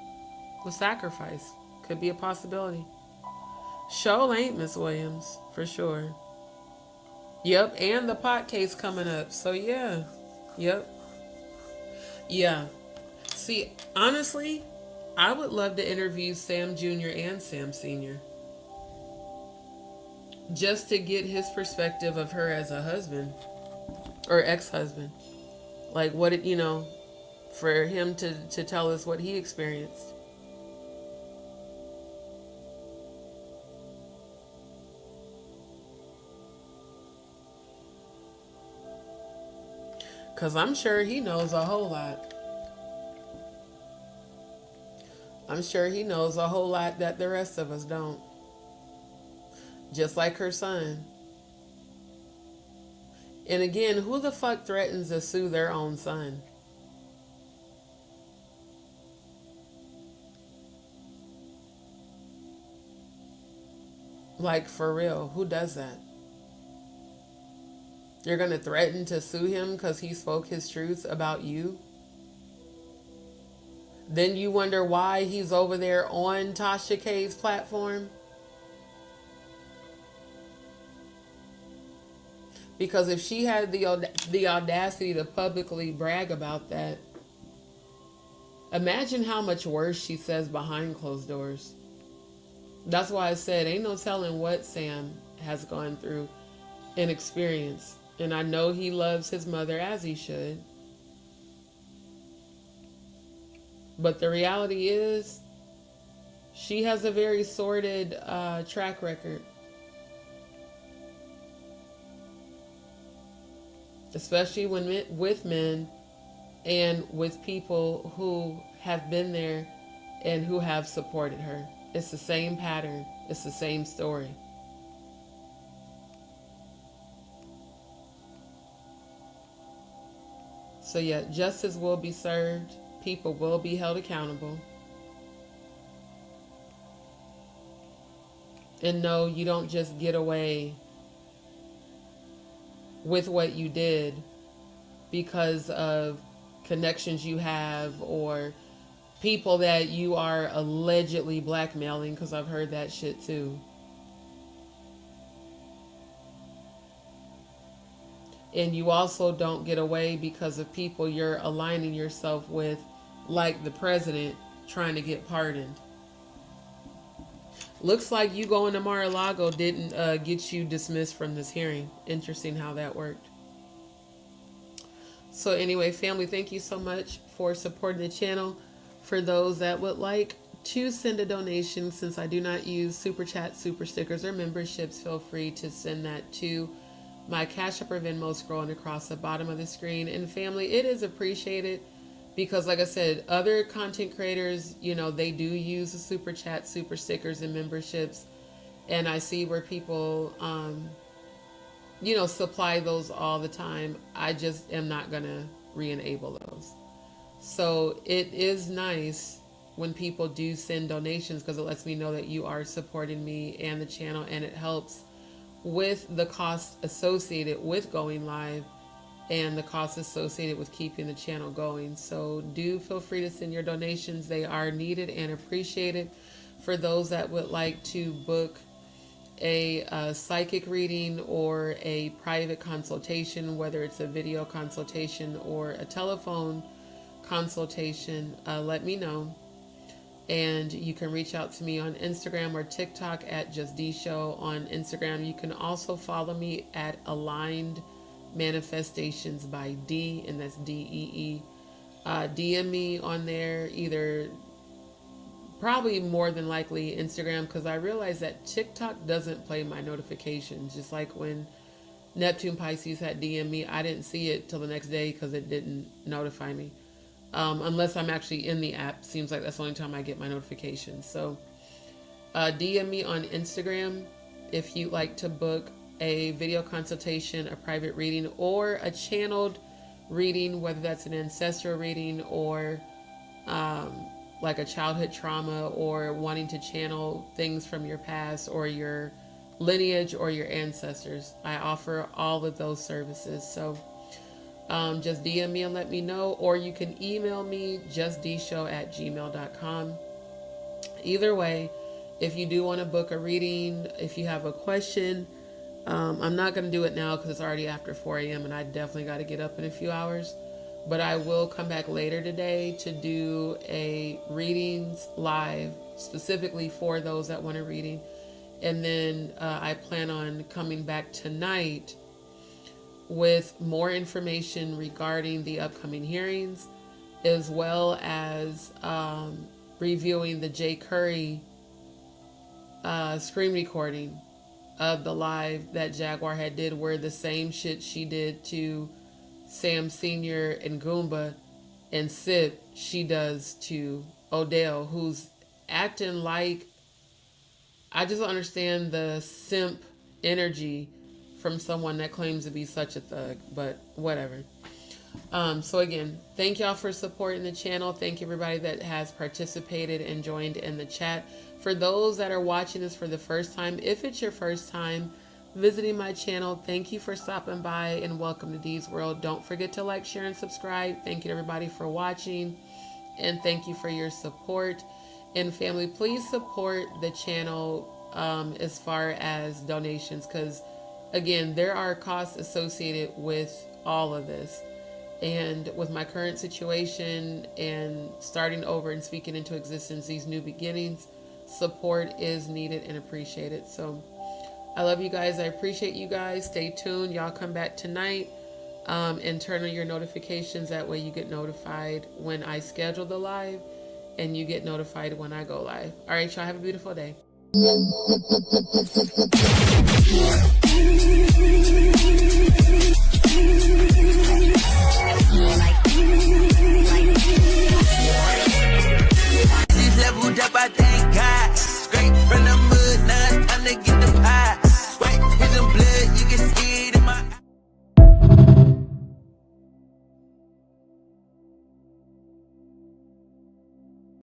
was sacrificed. Could be a possibility. Show ain't Miss Williams, for sure. Yep, and the pot case coming up. So yeah. Yep. Yeah. See, honestly, I would love to interview Sam Jr. and Sam Sr. just to get his perspective of her as a husband or ex-husband. Like what it, you know, for him to tell us what he experienced. Because I'm sure he knows a whole lot. I'm sure he knows a whole lot that the rest of us don't. Just like her son. And again, who the fuck threatens to sue their own son? Like, for real, who does that? You're going to threaten to sue him because he spoke his truths about you? Then you wonder why he's over there on Tasha K's platform? Because if she had the audacity to publicly brag about that, imagine how much worse she says behind closed doors. That's why I said, ain't no telling what Sam has gone through and experienced. And I know he loves his mother as he should. But the reality is, she has a very sordid track record. Especially when with men and with people who have been there and who have supported her. It's the same pattern. It's the same story. So yeah, justice will be served. People will be held accountable. And no, you don't just get away with what you did because of connections you have or people that you are allegedly blackmailing, because I've heard that shit too. And you also don't get away because of people you're aligning yourself with, like the president trying to get pardoned. Looks like you going to Mar-a-Lago didn't get you dismissed from this hearing. Interesting how that worked. So anyway, family, thank you so much for supporting the channel. For those that would like to send a donation, since I do not use super chat, super stickers, or memberships, feel free to send that to my Cash App or Venmo scrolling across the bottom of the screen. And family, it is appreciated. Because like I said, other content creators, you know, they do use the super chat, super stickers, and memberships. And I see where people, you know, supply those all the time. I just am not going to re-enable those. So it is nice when people do send donations because it lets me know that you are supporting me and the channel. And it helps with the cost associated with going live and the costs associated with keeping the channel going. So do feel free to send your donations. They are needed and appreciated. For those that would like to book a psychic reading or a private consultation, whether it's a video consultation or a telephone consultation, let me know. And you can reach out to me on Instagram or TikTok at JustDeeShow on Instagram. You can also follow me at Aligned Manifestations by D, and that's D-E-E. DM me on there, either probably more than likely Instagram, because I realize that TikTok doesn't play my notifications. Just like when Neptune Pisces had DM me, I didn't see it till the next day because it didn't notify me. Unless I'm actually in the app. Seems like that's the only time I get my notifications. So DM me on Instagram if you'd like to book a video consultation, a private reading, or a channeled reading, whether that's an ancestral reading or like a childhood trauma, or wanting to channel things from your past or your lineage or your ancestors. I offer all of those services. So just DM me and let me know, or you can email me, justdshow@gmail.com. Either way, if you do want to book a reading, if you have a question, I'm not going to do it now because it's already after 4 a.m. and I definitely got to get up in a few hours. But I will come back later today to do a readings live specifically for those that want a reading. And then I plan on coming back tonight with more information regarding the upcoming hearings, as well as reviewing the Jay Curry screen recording of the live that Jaguar had did, where the same shit she did to Sam Sr. and Goomba and Sip, she does to Odell, who's acting like, I just don't understand the simp energy from someone that claims to be such a thug, but whatever. So again, thank y'all for supporting the channel. Thank everybody that has participated and joined in the chat. For those that are watching this for the first time, if it's your first time visiting my channel, thank you for stopping by and welcome to D's World. Don't forget to like, share, and subscribe. Thank you to everybody for watching, and thank you for your support. And family, please support the channel as far as donations, because again, there are costs associated with all of this. And with my current situation and starting over and speaking into existence these new beginnings, support is needed and appreciated. So I love you guys. I appreciate you guys. Stay tuned. Y'all come back tonight and turn on your notifications. That way you get notified when I schedule the live and you get notified when I go live. All right, y'all have a beautiful day.